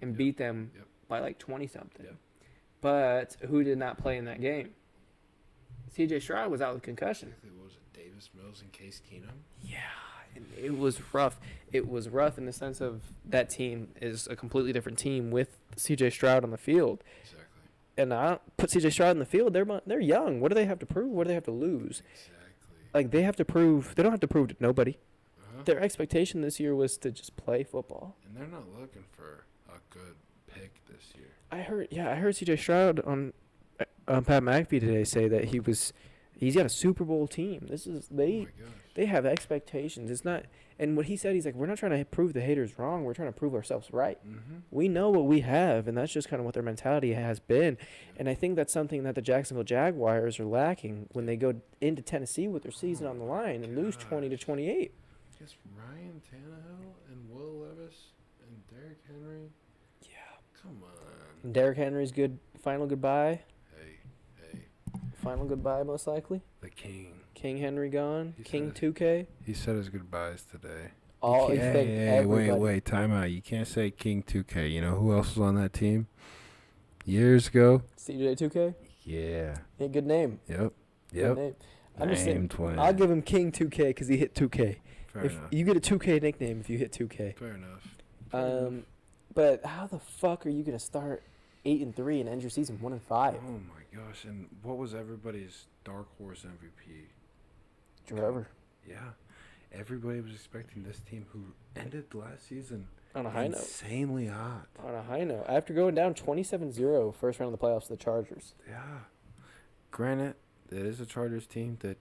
and beat them by like 20-something. Yep. But who did not play in that game? C.J. Stroud was out with concussion. What was it, Davis Mills and Case Keenum? Yeah, and it was rough. It was rough in the sense of that team is a completely different team with C.J. Stroud on the field. Exactly. And I don't put C.J. Stroud in the field. They're young. What do they have to prove? What do they have to lose? Exactly. Like, they have to prove. They don't have to prove to nobody. Uh-huh. Their expectation this year was to just play football. And they're not looking for a good pick this year. I heard C.J. Stroud on Pat McAfee today say that he's got a Super Bowl team. Oh my gosh. They have expectations. It's not, and what he said, he's like, we're not trying to prove the haters wrong. We're trying to prove ourselves right. Mm-hmm. We know what we have, and that's just kind of what their mentality has been. And I think that's something that the Jacksonville Jaguars are lacking when they go into Tennessee with their season on the line and lose 20-28. Just Ryan Tannehill and Will Levis and Derrick Henry. Yeah. Come on. Derrick Henry's good. Final goodbye. Hey. Final goodbye, most likely. The King. King Henry gone. He King said 2K. He said his goodbyes today. All Wait, time out. You can't say King 2K. You know who else was on that team years ago? CJ 2K. Yeah. Yeah, good name. Yep. Good name. I'm just saying, twin. I'll give him King 2K because he hit 2K. Fair If enough. you get a 2K nickname if you hit 2K. Fair enough. But how the fuck are you gonna start 8-3 and end your season 1-5? Oh my gosh! And what was everybody's dark horse MVP? Trevor. Yeah, everybody was expecting this team who ended last season On a high note. insanely hot. On a high note. After going down 27-0 first round of the playoffs to the Chargers. Yeah. Granted, it is a Chargers team that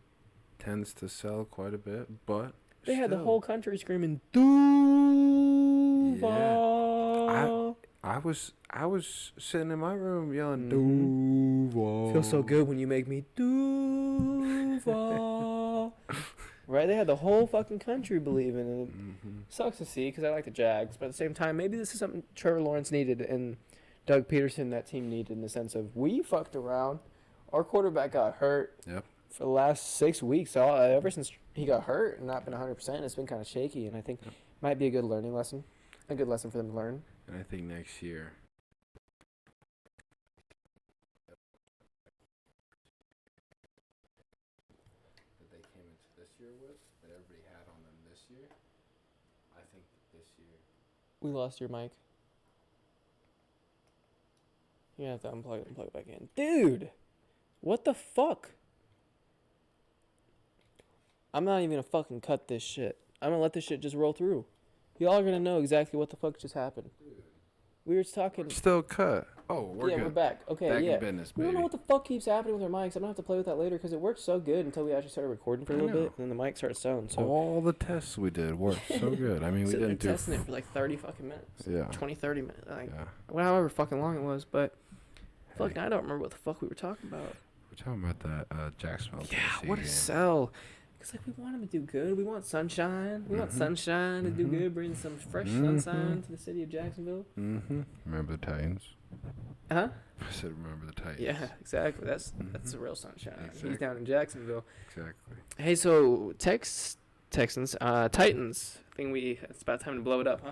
tends to sell quite a bit, but They had the still. whole country screaming Duval. I was sitting in my room yelling Duval. Feels so good when you make me Duval. Right? They had the whole fucking country believing in it. Mm-hmm. Sucks to see because I like the Jags, but at the same time, maybe this is something Trevor Lawrence needed and Doug Peterson, that team, needed in the sense of we fucked around. Our quarterback got hurt. Yep. For the last 6 weeks. Ever since he got hurt and not been 100%, it's been kind of shaky, and I think might be a good learning lesson. A good lesson for them to learn. And I think next year. That they came into this year with, that everybody had on them this year. I think this year. We lost your mic. You have to unplug it and plug it back in. Dude! What the fuck? I'm not even gonna fucking cut this shit. I'm gonna let this shit just roll through. Y'all are gonna know exactly what the fuck just happened. We were talking. Still cut. Oh, we're Yeah, good. we're back. Okay, Back yeah. in business, We don't baby. know what the fuck keeps happening with our mics. I'm gonna have to play with that later because it worked so good until we actually started recording for a I little know. bit, and then the mic started sewing. So All the tests we did worked so good. I mean, we so they're didn't do. testing it for like 30 fucking minutes. Yeah. 20, 30 minutes. Like, Yeah. however fucking long it was, but fuck, Hey. now I don't remember what the fuck we were talking about. We're talking about that Jacksonville. Yeah, Tennessee what a game. sell. Because, like, we want them to do good. We want sunshine. We want sunshine to do good, bring some fresh sunshine to the city of Jacksonville. Remember the Titans? Huh? I said remember the Titans. Yeah, exactly. That's the real sunshine. Exactly. He's down in Jacksonville. Exactly. Hey, so Texans, Titans. I think it's about time to blow it up, huh?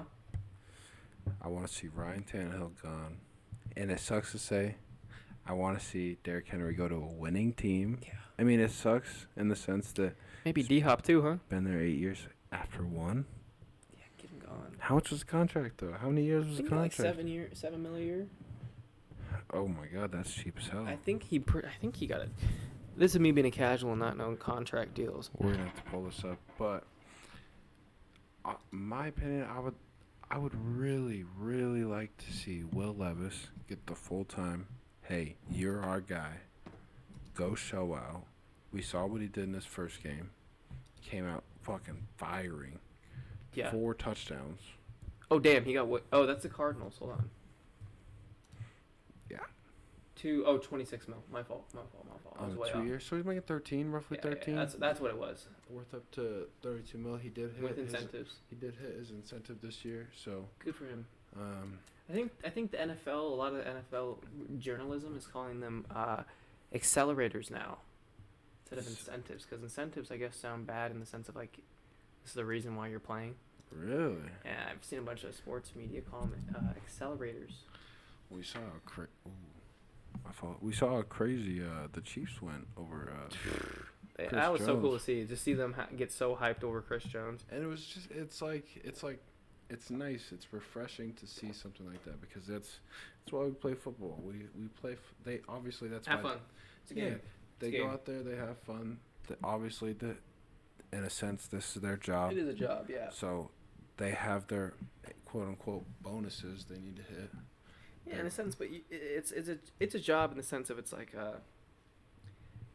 I want to see Ryan Tannehill gone. And it sucks to say, I want to see Derrick Henry go to a winning team. Yeah. I mean, it sucks in the sense that Maybe D-Hop too, huh? been there 8 years after one. Yeah, get him gone. How much was the contract, though? How many years was the Like contract? $7 million a year. Oh, my God, that's cheap as hell. I think he got it. This is me being a casual and not knowing contract deals. We're going to have to pull this up. But, my opinion, I would really, really like to see Will Levis get the full-time, hey, you're our guy. Go show out. We saw what he did in his first game. Came out fucking firing. Yeah. 4 touchdowns. Oh, damn, he got what? Oh, that's the Cardinals. Hold on. Yeah. 26 mil. My fault. I was way 2 off. years. So he's making 13, roughly Yeah, 13. that's what it was. Worth up to 32 mil. He did hit With incentives. He did hit his incentive this year. So Good for him. I think the NFL, a lot of the NFL journalism is calling them accelerators now instead of incentives, because incentives, I guess, sound bad in the sense of like this is the reason why you're playing. Really? Yeah, I've seen a bunch of sports media call them accelerators. We saw we saw how crazy the Chiefs went over. That was so cool to Jones. see. Just see them get so hyped over Chris Jones. And it was just it's nice. It's refreshing to see something like that because that's why we play football. We play. They obviously that's Have why. fun. It's a game. They It's a go game. out there. They have fun. Obviously, in a sense, this is their job. It is a job, yeah. So they have their quote unquote bonuses they need to hit. Yeah, in a sense, but it's a job in the sense of it's like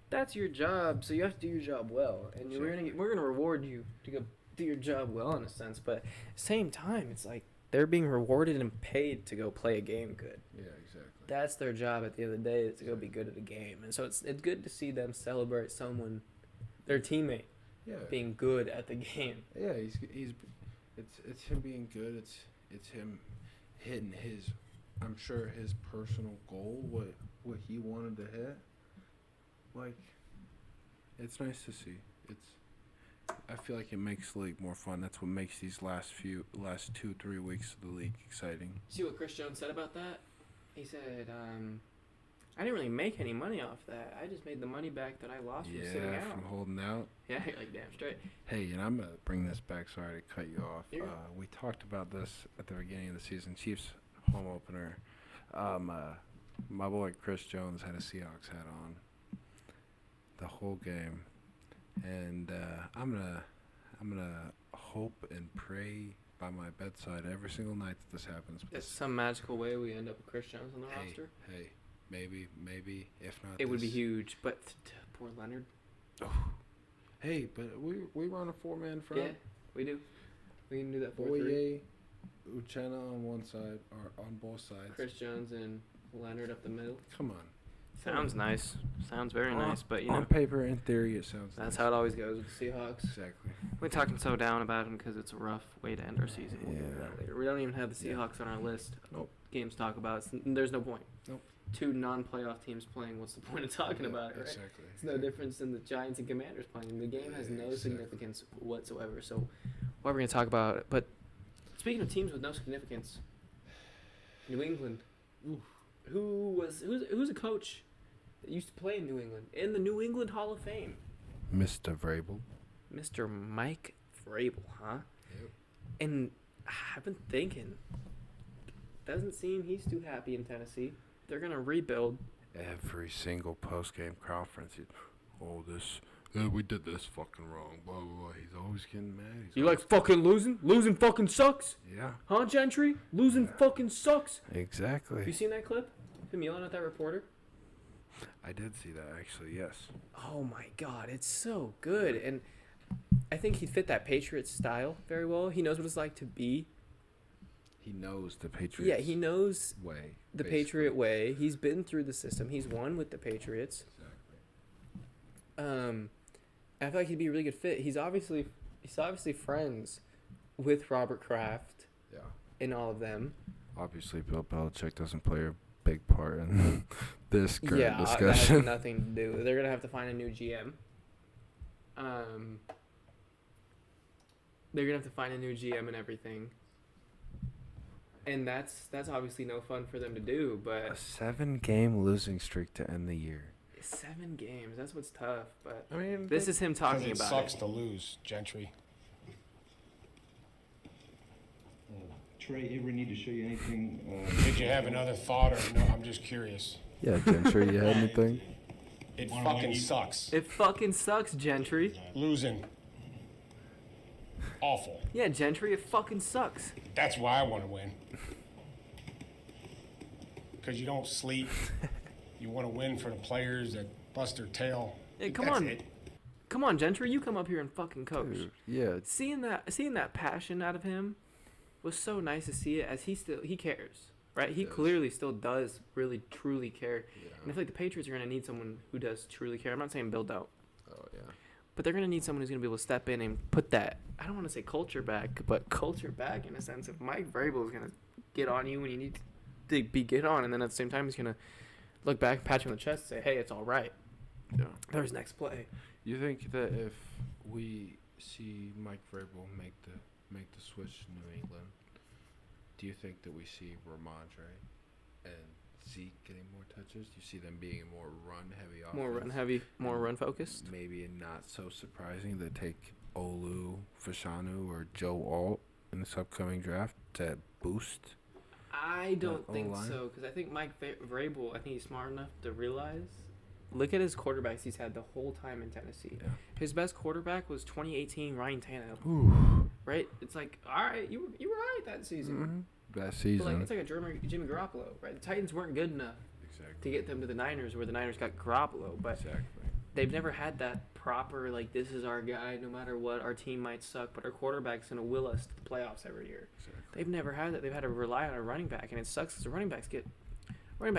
that's your job, so you have to do your job well, and Sure. we're gonna reward you to go do your job well in a sense, but at the same time, it's like they're being rewarded and paid to go play a game good. Yeah, exactly. That's their job at the end of the day, is to go be good at a game, and so it's good to see them celebrate someone, their teammate, Yeah. being good at the game. Yeah, it's him being good. It's him hitting his, I'm sure his personal goal, what he wanted to hit. Like, it's nice to see. I feel like it makes the league more fun. That's what makes these last 2-3 weeks of the league exciting. See what Chris Jones said about that? He said, I didn't really make any money off that. I just made the money back that I lost from sitting out. From holding out. Yeah, you're like damn straight. Hey, and I'm gonna bring this back. Sorry to cut you off. Yeah. We talked about this at the beginning of the season. Chiefs home opener. My boy Chris Jones had a Seahawks hat on the whole game, and I'm gonna hope and pray by my bedside every single night that this happens. If some magical way we end up with Chris Jones on the roster, Hey, maybe if not, it would be huge. But poor Leonard. Hey, but we run a 4-man front. Yeah, we do. We can do that 4-3. Boye, Uchenna on one side or on both sides. Chris Jones and Leonard up the middle. Come on. Sounds nice. Sounds very nice. But you know, on paper, in theory, it sounds. that's nice. how it always goes with the Seahawks. Exactly. We're talking so down about him because it's a rough way to end our season. We'll get to Yeah. that later. We don't even have the Seahawks on our list. Nope. Games to talk about. There's no point. Nope. 2 non-playoff teams playing. What's the point of talking about it, right? Exactly. It's no difference than the Giants and Commanders playing. The game has no significance whatsoever. So, what we're going to talk about? But speaking of teams with no significance, New England. Oof. Who's a coach that used to play in New England in the New England Hall of Fame? Mr. Vrabel. Mr. Mike Vrabel, huh? Yep. And I've been thinking, doesn't seem he's too happy in Tennessee. They're gonna rebuild. Every single post-game conference, this we did this fucking wrong. Blah, blah, blah. He's always getting mad. You like fucking losing? Losing fucking sucks? Yeah. Huh, Gentry? Losing fucking sucks? Exactly. Have you seen that clip? Him yelling at that reporter? I did see that, actually, yes. Oh my god, it's so good. And I think he'd fit that Patriots style very well. He knows what it's like to be. He knows the Patriots. Yeah, he knows way. the basically. Patriot way. He's been through the system. He's won with the Patriots. Exactly. I feel like he'd be a really good fit. He's obviously friends with Robert Kraft Yeah. and all of them. Obviously, Bill Belichick doesn't play a big part in this current Yeah, that discussion. has nothing to do. They're gonna have to find a new GM. They're gonna have to find a new GM and everything. And that's obviously no fun for them to do. But A 7-game losing streak to end the year. 7 games, that's what's tough. But I mean, this is him talking Because it about sucks it. to lose, Gentry. Trey, ever need to show you anything? Did you have another thought, or no? I'm just curious. Yeah, Gentry, you had anything? It fucking sucks. It fucking sucks, Gentry. Losing. Awful. Yeah, Gentry, it fucking sucks. That's why I want to win. Because you don't sleep. You want to win for the players that bust their tail. Hey, come That's on. it. Come on, Gentry, you come up here and fucking coach. Dude, yeah. Seeing that passion out of him was so nice to see it, as he cares, right? He does. clearly still does really truly care. Yeah. And I feel like the Patriots are gonna need someone who does truly care. I'm not saying Bill don't, Oh, yeah. but they're gonna need someone who's gonna be able to step in and put that, I don't want to say culture back, but culture back in a sense. If Mike Vrabel is gonna get on you when you need to be get on, and then at the same time he's gonna look back, pat you on the chest, and say, "Hey, it's all right." Yeah. There's next play. You think that if we see Mike Vrabel make the switch to New England, do you think that we see Ramondre and Zeke getting more touches? Do you see them being a more run-heavy offense? More run heavy, more run focused. Maybe not so surprising to take Olu, Fashanu, or Joe Alt in this upcoming draft to boost. I don't think O-line? so, because I think Mike Vrabel, I think he's smart enough to realize. Look at his quarterbacks he's had the whole time in Tennessee. Yeah. His best quarterback was 2018 Ryan Tannehill, Ooh. right? It's like, all right, you were right that season. Mm-hmm. That But season. like, it's like a Jimmy Garoppolo, right? The Titans weren't good enough Exactly. to get them to the Niners, where the Niners got Garoppolo, but Exactly. they've never had that proper, like, this is our guy, no matter what, our team might suck, but our quarterback's going to will us to the playoffs every year. Exactly. They've never had that. They've had to rely on a running back, and it sucks because the running back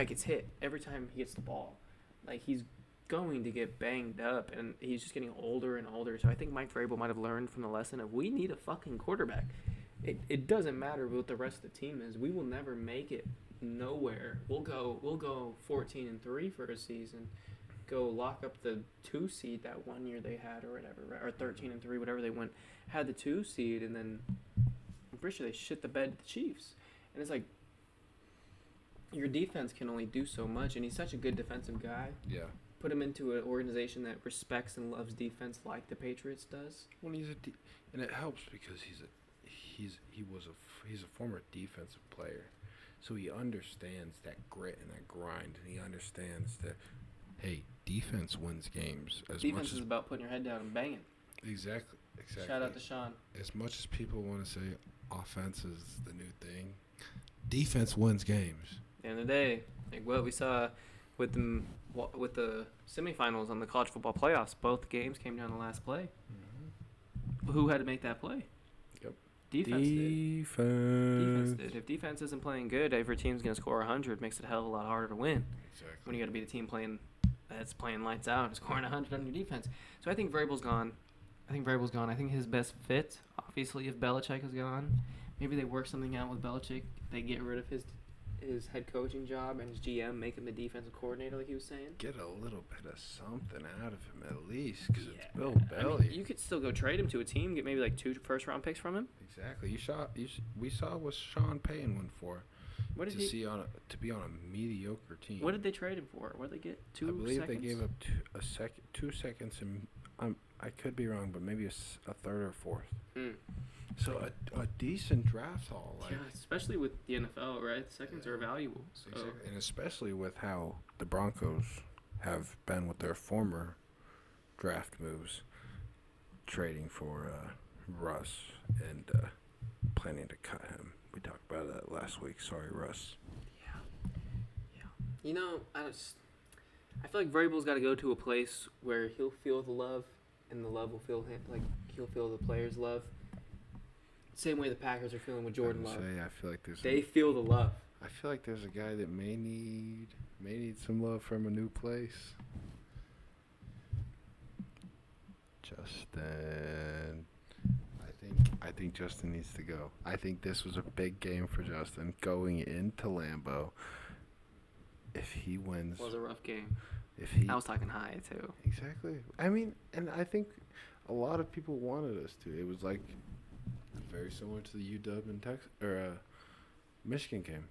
gets hit every time he gets the ball. Like, he's going to get banged up, and he's just getting older and older. So I think Mike Vrabel might have learned from the lesson of, we need a fucking quarterback. It doesn't matter what the rest of the team is. We will never make it nowhere. We'll go 14-3 for a season. Go lock up the 2 seed that one year they had, or whatever, right? Or 13-3, whatever they went, had the 2 seed, and then I'm pretty sure they shit the bed to the Chiefs. And it's like, your defense can only do so much, and he's such a good defensive guy. Yeah. Put him into an organization that respects and loves defense like the Patriots does. Well, and it helps because he's a former defensive player, so he understands that grit and that grind, and he understands that, hey, defense wins games as Defense much is as about putting your head down and banging. exactly. Shout out to Sean. As much as people want to say offense is the new thing, defense wins games. At the end of the day, like what we saw with the semifinals on the college football playoffs, both games came down to the last play. Who had to make that play? Yep. Defense did. If defense isn't playing good, every team's going to score 100. It makes it a hell of a lot harder to win. Exactly. When you got to beat a team that's playing lights out and scoring 100 on your defense. So I think Vrabel's gone. I think his best fit, obviously, if Belichick is gone, maybe they work something out with Belichick. They get rid of his head coaching job and his GM, make him the defensive coordinator, like he was saying. Get a little bit of something out of him at least, because it's Bill I Belly. mean, you could still go trade him to a team, get maybe like 2 first-round picks from him. Exactly. We saw what Sean Payton went for. What did To be on a mediocre team. What did they trade him for? What did they get? 2 seconds? I believe they gave up 2 seconds, and I could be wrong, but maybe a third or fourth. So a decent draft haul, like, Yeah, especially with the NFL, right? Seconds are valuable. So. exactly. And especially with how the Broncos have been with their former draft moves, trading for Russ and planning to cut him. We talked about that last week. Sorry, Russ. You know, I feel like Vrabel's got to go to a place where he'll feel the love, and the love will feel him. Like he'll feel the players' love. Same way the Packers are feeling with Jordan Love. I feel like They feel the love. I feel like there's a guy that may need some love from a new place. Justin. I think Justin needs to go. I think this was a big game for Justin going into Lambeau. If he wins, It was a rough game. I was talking high too. Exactly. I mean, and I think a lot of people wanted us to. It was like very similar to the UW and Michigan game.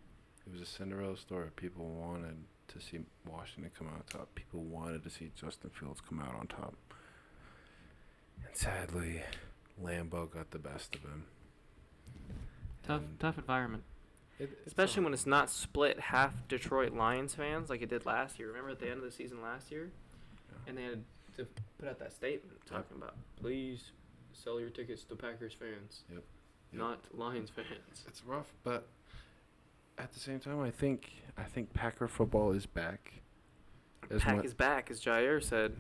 It was a Cinderella story. People wanted to see Washington come out on top. People wanted to see Justin Fields come out on top. And sadly, Lambeau got the best of him. Tough environment. It's Especially when it's not split half Detroit Lions fans like it did last year. Remember at the end of the season last year? Yeah. And they had to put out that statement talking about, please sell your tickets to Packers fans, Yep. not Lions fans. It's rough, but at the same time, I think Packer football is back. Pack is back, as Jair said.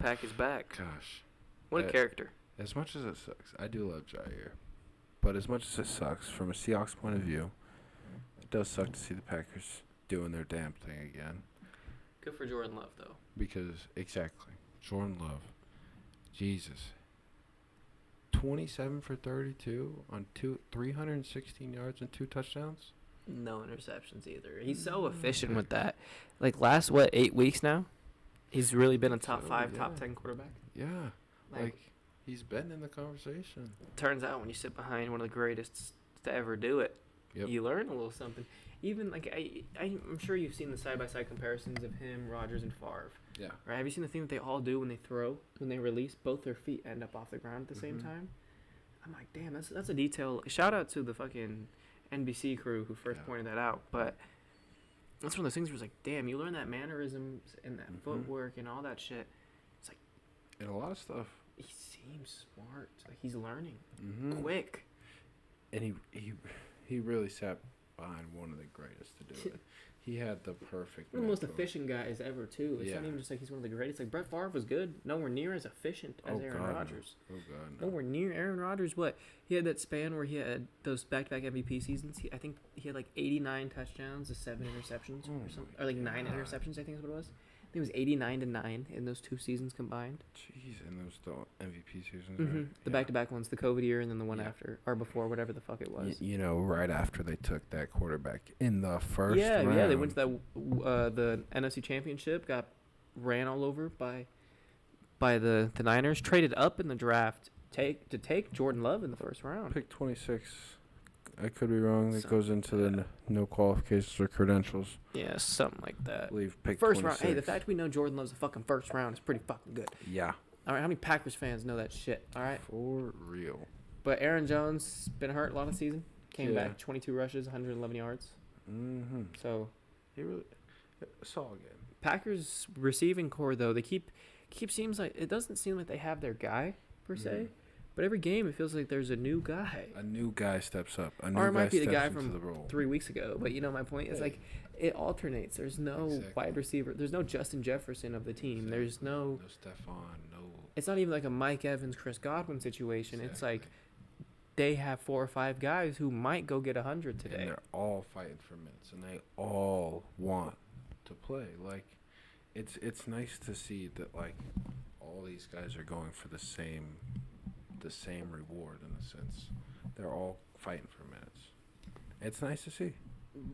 Pack is back. Gosh. What a character. As much as it sucks, I do love Jair. But as much as it sucks, from a Seahawks point of view, it does suck to see the Packers doing their damn thing again. Good for Jordan Love, though. Because, exactly, Jordan Love, Jesus, 27 for 32 on 316 yards and 2 touchdowns? No interceptions either. He's so efficient with that. Like, last, 8 weeks now? He's really been a top 5, top 10 quarterback. Yeah. Like, he's been in the conversation. turns out when you sit behind one of the greatest to ever do it, you learn a little something. Even, like, I'm sure you've seen the side-by-side comparisons of him, Rodgers, and Favre. Yeah. Right? Have you seen the thing that they all do when they throw, when they release? Both their feet end up off the ground at the same time. I'm like, damn, that's a detail. Shout out to the fucking NBC crew who first pointed that out. But that's one of those things where it's like, damn, you learn that mannerisms and that footwork and all that shit. It's like, and a lot of stuff. He seems smart. Like, he's learning quick. And he really sat behind one of the greatest to do it. He had the perfect. One of the most efficient guys ever, too. It's not even just like he's one of the greatest. Like, Brett Favre was good. Nowhere near as efficient as Aaron Rodgers. Oh, God, no. Nowhere near. Aaron Rodgers, what? He had that span where he had those back-to-back MVP seasons. I think he had like 89 touchdowns to 7 interceptions or something. Or like 9 interceptions, I think is what it was. I think it was 89-9 in those 2 seasons combined. Jeez, and those the MVP seasons. Right? The back-to-back ones, the COVID year and then the one after, or before, whatever the fuck it was. Right after they took that quarterback in the first round. Yeah, they went to that the NFC Championship, got ran all over by the Niners, traded up in the draft to take Jordan Love in the first round. Pick 26. I could be wrong. That goes into the no qualifications or credentials. Yeah, something like that. I believe pick first 26. round. Hey, the fact we know Jordan Love's a fucking first round is pretty fucking good. Yeah. All right, how many Packers fans know that shit? All right. For real. But Aaron Jones been hurt a lot of the season. Came back 22 rushes, 111 yards. So he really solid game. Packers receiving core though, they keep seems like it doesn't seem like they have their guy per se. But every game, it feels like there's a new guy. A new guy steps up. Or it might be the guy from 3 weeks ago. But you know my point? It's like it alternates. There's no wide receiver. There's no Justin Jefferson of the team. There's no Stephon. No. It's not even like a Mike Evans, Chris Godwin situation. It's like they have 4 or 5 guys who might go get 100 today. And they're all fighting for minutes, and they all want to play. Like, it's nice to see that like all these guys are going for the same reward in a sense. They're all fighting for minutes. It's nice to see.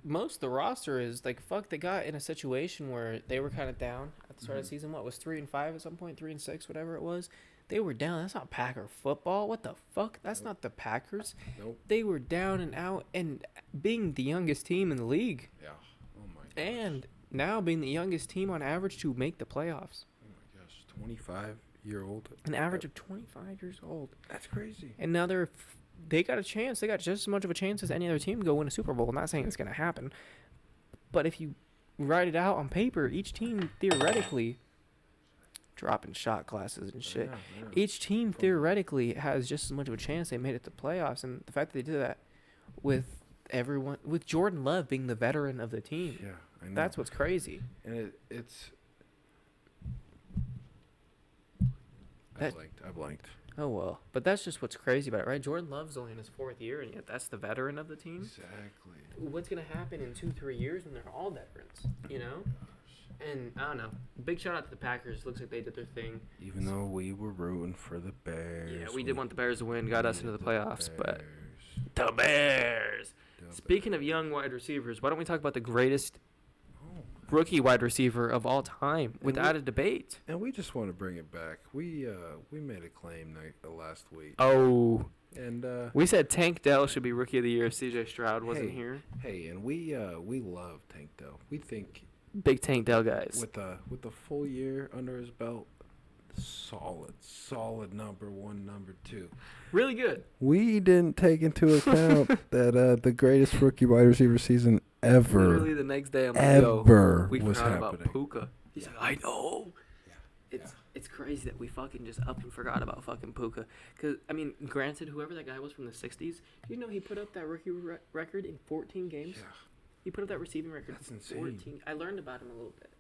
Most of the roster is like they got in a situation where they were kind of down at the start of the season. What was 3-5 at some point, 3-6, whatever it was. They were down. That's not Packer football. What the fuck? That's not the Packers. Nope. They were down and out, and being the youngest team in the league. Yeah. Oh my gosh. And now being the youngest team on average to make the playoffs. Oh my gosh, 25-year-old. An average of 25 years old. That's crazy. And now they got a chance. They got just as much of a chance as any other team to go win a Super Bowl. I'm not saying it's going to happen. But if you write it out on paper, each team theoretically dropping shot glasses and shit. I know. Each team theoretically has just as much of a chance they made it to playoffs, and the fact that they did that with everyone, with Jordan Love being the veteran of the team, Yeah, I know. that's what's crazy. And it's. That- I blanked. Oh well, but that's just what's crazy about it, right? Jordan Love's only in his 4th year, and yet that's the veteran of the team. Exactly. What's gonna happen in 2-3 years when they're all veterans? You know. And I don't know. Big shout out to the Packers. Looks like they did their thing. Even though we were rooting for the Bears. Yeah, we did want the Bears to win, got us into the playoffs, but Bears. the Bears. The Speaking of young wide receivers, why don't we talk about the greatest Oh. rookie wide receiver of all time without a debate? And we just want to bring it back. We made a claim last week. Oh, And we said Tank Dell should be rookie of the year if CJ Stroud wasn't Hey. here. hey, and we love Tank Dell. We think Big Tank Dell guys. with the full year under his belt, solid number 1, number 2. Really good. We didn't take into account that the greatest rookie wide receiver season Literally ever the next day I'm like, yo, we was forgot happening. about Puka. He's like, I know. Yeah. It's crazy that we fucking just up and forgot about fucking Puka. Because, I mean, granted, whoever that guy was from the 60s, do you know he put up that rookie record in 14 games? Yeah. He put up that receiving record That's in insane. 14. I learned about him a little bit.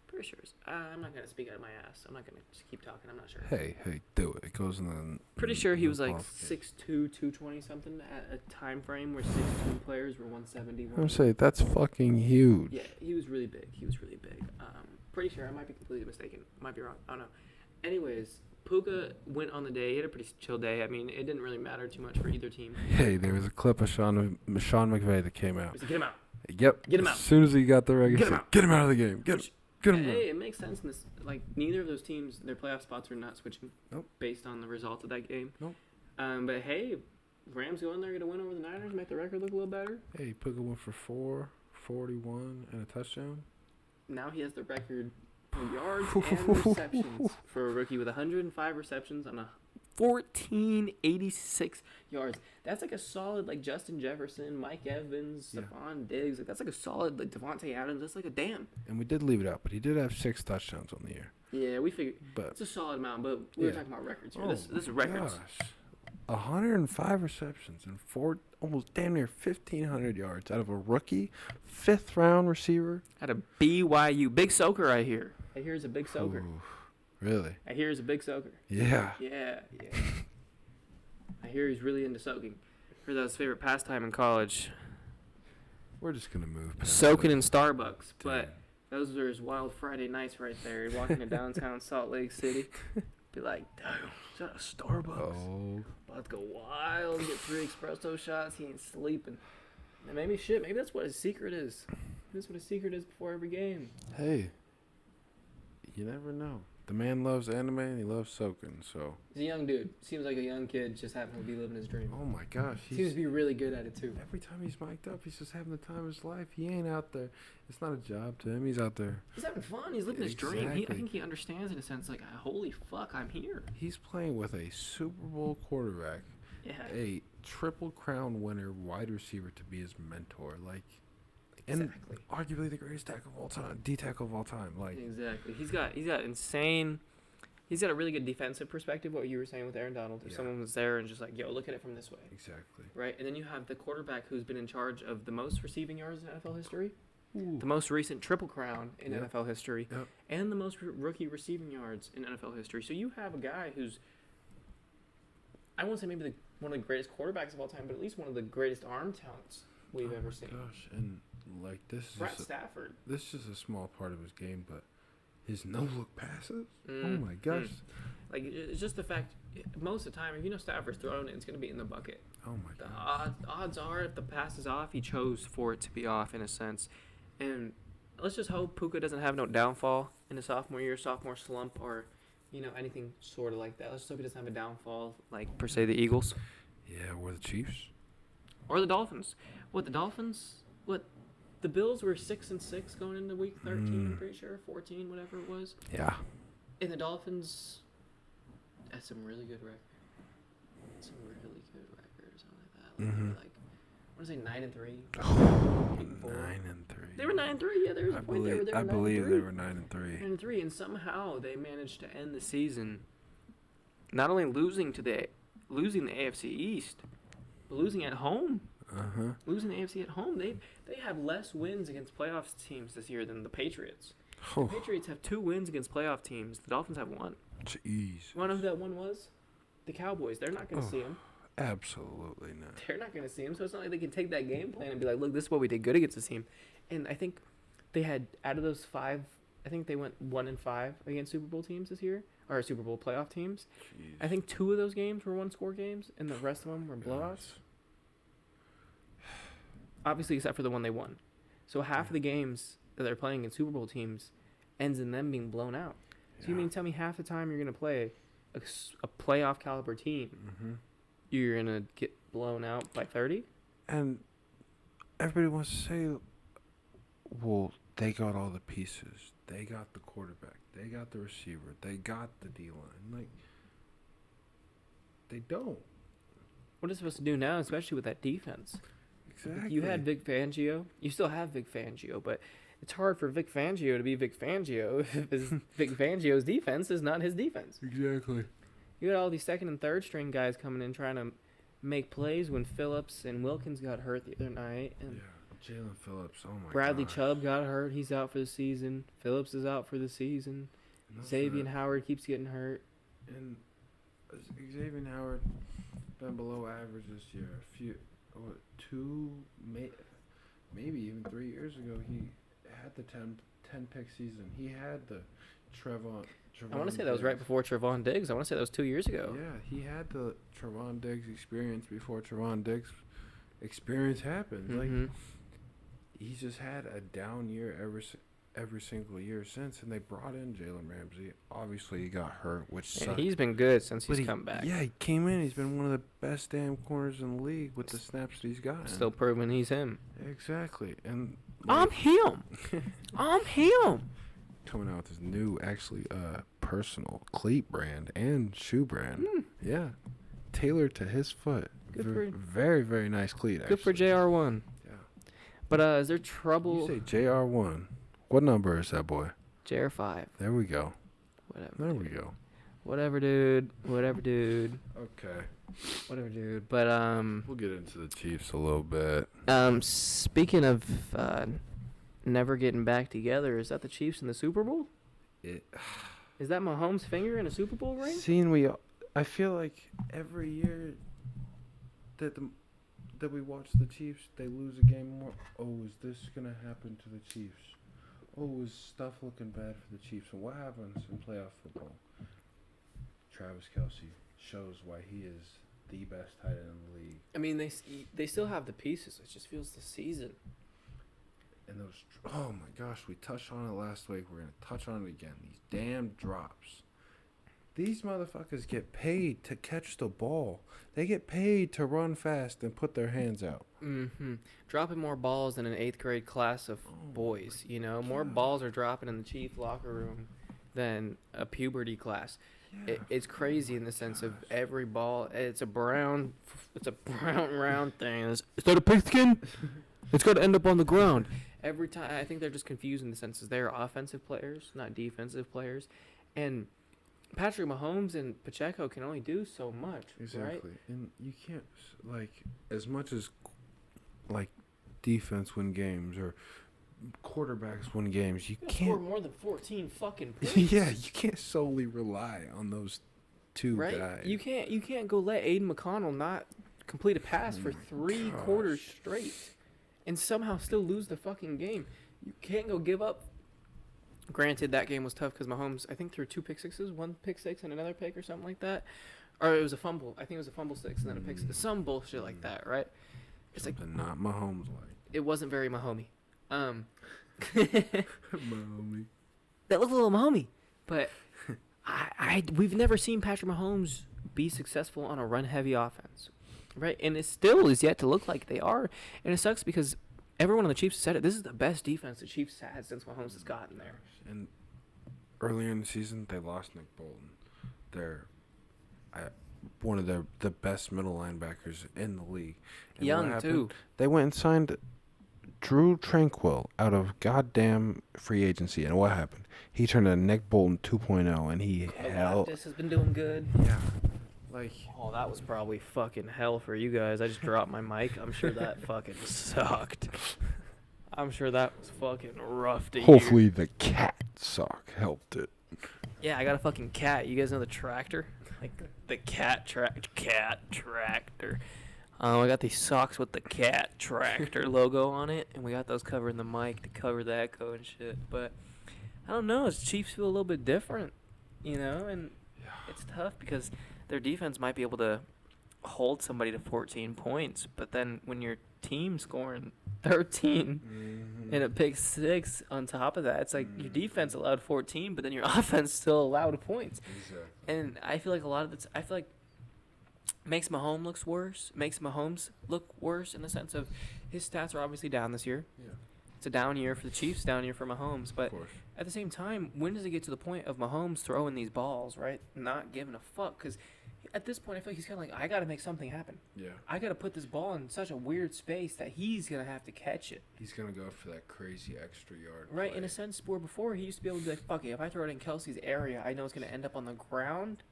Pretty sure. I'm not going to speak out of my ass. I'm not going to just keep talking. I'm not sure. Hey, do it. It goes in the. Pretty sure he no was like qualification. 6'2", 220 something at a time frame where 6'2" players were 170. I'm saying that's fucking huge. Yeah, he was really big. Pretty sure. I might be completely mistaken. Might be wrong. I don't know. Anyways, Puka went on the day. He had a pretty chill day. I mean, it didn't really matter too much for either team. Hey, there was a clip of Sean McVay that came out. He said, get him out. Yep. Get him as out. soon as he got the regular, Get him season, out. Get him out of the game. Get him. Hey, it makes sense in this. Like, neither of those teams, their playoff spots are not switching Nope. based on the result of that game. Nope. But hey, Rams go in there, get a win over the Niners, make the record look a little better. Hey, Puka went for 441 and a touchdown. Now he has the record for yards and receptions for a rookie with 105 receptions on a 1,486 yards. That's like a solid, like, Justin Jefferson, Mike Evans, Yeah. Stephon Diggs. Like, that's like a solid, like, Devontae Adams. That's like a damn. And we did leave it out, but he did have 6 touchdowns on the year. Yeah, we figured But it's a solid amount, but we were Yeah. talking about records here. oh This is my records. gosh. 105 receptions and almost damn near 1,500 yards out of a rookie, 5th round receiver. At a BYU. Big soaker, I hear. I hear he's a big soaker. Ooh, really? I hear he's a big soaker. Yeah. Yeah. I hear he's really into soaking. Heard that was his favorite pastime in college. We're just gonna move. past Soaking that. in Starbucks. Dude. But those are his wild Friday nights right there. Walking to downtown Salt Lake City. Be like, damn, is that a Starbucks? Oh, About to go wild, get 3 espresso shots. He ain't sleeping. And maybe that's what his secret is. That's what his secret is before every game. hey. You never know. The man loves anime and he loves soaking. So. He's a young dude. Seems like a young kid just happening to be living his dream. Oh my gosh. Seems to be really good at it too. Every time he's mic'd up, he's just having the time of his life. He ain't out there. It's not a job to him. He's out there. He's having fun. He's living his dream. I Exactly. think he understands in a sense, like, holy fuck, I'm here. He's playing with a Super Bowl quarterback, Yeah. a Triple Crown winner wide receiver to be his mentor. Like, and Exactly. arguably the greatest tackle of all time, D tackle of all time. Like, Exactly. He's got insane. He's got a really good defensive perspective. What you were saying with Aaron Donald, if Yeah. someone was there and just like, yo, look at it from this way, exactly. right? And then you have the quarterback who's been in charge of the most receiving yards in NFL history, Ooh. the most recent Triple Crown in Yep. NFL history, Yep. and the most rookie receiving yards in NFL history. So you have a guy who's, I won't say maybe one of the greatest quarterbacks of all time, but at least one of the greatest arm talents we've ever seen. Gosh, and like this is Brett just Stafford. this is a small part of his game, but his no look passes. Oh Mm, my gosh. Like, it's just the fact, most of the time, if you know Stafford's throwing it, it's going to be in the bucket. Oh my The gosh. odds are, if the pass is off, he chose for it to be off in a sense. And let's just hope Puka doesn't have no downfall in his sophomore year, sophomore slump, or, anything sort of like that. Let's just hope he doesn't have a downfall, like, per se, the Eagles. Yeah, we're the Chiefs. Or the Dolphins. The Dolphins? The Bills were 6-6 going into week 13, I'm pretty sure. 14, whatever it was. Yeah. And the Dolphins had some really good records. Some really good records. Something like that. Mhm. Like want to say 9-3. 9-3. They were 9-3. Yeah, there was a point there. I believe they were 9-3. 9-3, and somehow they managed to end the season not only losing the AFC East, but losing at home. Losing the AFC at home. They have less wins against playoffs teams this year than the Patriots. The Patriots have 2 wins against playoff teams. The Dolphins have 1. Jeez. You want to know who that one was? The Cowboys. They're not going to see him. Absolutely not. They're not going to see him, so it's not like they can take that game plan and be like, look, this is what we did good against this team. And I think they had, out of those 5, I think they went 1-5 against Super Bowl teams this year, or Super Bowl playoff teams. Jeez. I think 2 of those games were 1-score games, and the rest of them were blowouts. Obviously, except for the one they won. So half of the games that they're playing in Super Bowl teams ends in them being blown out. So you mean tell me half the time you're going to play a playoff caliber team, you're going to get blown out by 30? And everybody wants to say, well, they got all the pieces. They got the quarterback. They got the receiver. They got the D-line. Like, they don't. What is it supposed to do now, especially with that defense? Exactly. You had Vic Fangio. You still have Vic Fangio, but it's hard for Vic Fangio to be Vic Fangio if Vic Fangio's defense is not his defense. Exactly. You had all these second and third string guys coming in trying to make plays when Phillips and Wilkins got hurt the other night. And yeah, Jalen Phillips. Oh my. Bradley gosh. Chubb got hurt. He's out for the season. Phillips is out for the season. Xavier Howard keeps getting hurt. And Xavier Howard been below average this year. Maybe even 3 years ago, he had the 10 pick season. He had the Trevon I want to say that was right before Trevon Diggs. I want to say that was 2 years ago. Yeah, he had the Trevon Diggs experience before Trevon Diggs experience happened. Like, he's just had a down year every single year since, and they brought in Jalen Ramsey. Obviously, he got hurt, which sucked. He's been good since he's come back. Yeah, he came in. He's been one of the best damn corners in the league with the snaps that he's gotten. Still proving he's him. Exactly. And I'm him. I'm him. Coming out with his new, actually, personal cleat brand and shoe brand. Yeah. Tailored to his foot. Good for him. Very, very nice cleat, Good for JR1. Yeah. But is there trouble? You say JR1. What number is that, boy? JR5. There we go. Whatever. There we go. Whatever, dude. Whatever, dude. Okay. Whatever, dude. But we'll get into the Chiefs a little bit. Speaking of never getting back together, is that the Chiefs in the Super Bowl? Is that Mahomes' finger in a Super Bowl ring? I feel like every year that we watch the Chiefs, they lose a game more. Oh, is this gonna happen to the Chiefs? Oh, is stuff looking bad for the Chiefs? And what happens in playoff football? Travis Kelce shows why he is the best tight end in the league. I mean, they still have the pieces. It just feels the season. And oh my gosh, we touched on it last week. We're going to touch on it again. These damn drops. These motherfuckers get paid to catch the ball. They get paid to run fast and put their hands out. Dropping more balls than an 8th grade class of boys, you know? More balls are dropping in the Chief locker room than a puberty class. Yeah. It's crazy in the sense of every ball. It's a brown round thing. Is that a pigskin? It's got to end up on the ground. Every time, I think they're just confused in the sense they're offensive players, not defensive players. And Patrick Mahomes and Pacheco can only do so much, exactly. Right? And you can't, like, as much as, like, defense win games or quarterbacks win games, you can't score more than 14 fucking points. Yeah, you can't solely rely on those two guys. You can't go let Aiden McConnell not complete a pass for 3 quarters straight and somehow still lose the fucking game. You can't go give up. Granted, that game was tough because Mahomes, I think, threw 2 pick sixes, 1 pick six and another pick or something like that. Or it was a fumble. I think it was a fumble 6 and then a pick six. Some bullshit like that, right? It's something like not Mahomes-like. It wasn't very Mahomey. Mahomey. That looked a little Mahomey. But we've never seen Patrick Mahomes be successful on a run-heavy offense, right? And it still is yet to look like they are. And it sucks because everyone on the Chiefs said it. This is the best defense the Chiefs had since Mahomes has gotten there. And earlier in the season, they lost Nick Bolton. one of the best middle linebackers in the league. And what Young, happened? too. They went and signed Drew Tranquil out of goddamn free agency. And what happened? He turned into Nick Bolton 2.0, and he held. This has been doing good. Yeah. Like, Oh, that was probably fucking hell for you guys. I just dropped my mic. I'm sure that fucking sucked. I'm sure that was fucking rough to hear. hopefully the cat sock helped it. Yeah, I got a fucking cat. You guys know the tractor? Like the cat tractor. I got these socks with the cat tractor logo on it, and we got those covering the mic to cover the echo and shit. But I don't know. His Chiefs feel a little bit different, you know, and it's tough because their defense might be able to hold somebody to 14 points, but then when your team scoring 13 and a pick 6 on top of that, it's like your defense allowed 14, but then your offense still allowed points. Exactly. And I feel like a lot of it's, I feel like makes Mahomes look worse in the sense of his stats are obviously down this year. Yeah. It's a down year for the Chiefs, down year for Mahomes, but Of course. at the same time, when does it get to the point of Mahomes throwing these balls, right? Not giving a fuck, because at this point, I feel like he's kind of like, I got to make something happen. Yeah. I got to put this ball in such a weird space that he's going to have to catch it. He's going to go for that crazy extra yard. Right, play. in a sense, where before he used to be able to be like, fuck it, if I throw it in Kelsey's area, I know it's going to end up on the ground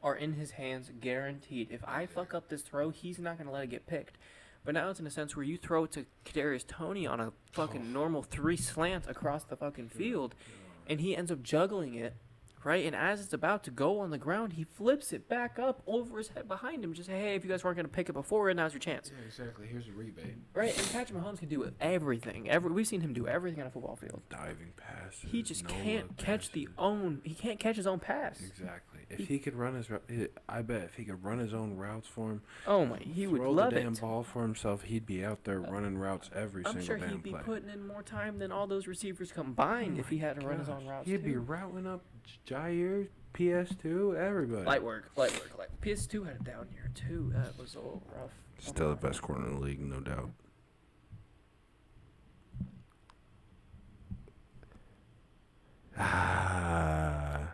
or in his hands, guaranteed. If I fuck up this throw, he's not going to let it get picked. But now it's in a sense where you throw it to Kadarius Toney on a fucking normal 3 slant across the fucking field, and he ends up juggling it, right? And as it's about to go on the ground, he flips it back up over his head behind him. Just, hey, if you guys weren't going to pick it before, now's your chance. Yeah, exactly. Here's a rebate. Right, and Patrick Mahomes can do everything. We've seen him do everything on a football field. Diving passes. He just no can't look catch passes. he can't catch his own pass. Exactly. If he could run I bet if he could run his own routes for him, Oh my, he would throw love the damn it. ball for himself, he'd be out there running routes every I'm single sure damn he'd be play. putting in more time than all those receivers combined if he had to run his own routes He'd be too. routing up Jair, PS2, everybody. Light work. PS2 had a down year too. That was a little rough. Still the best corner in the league, no doubt.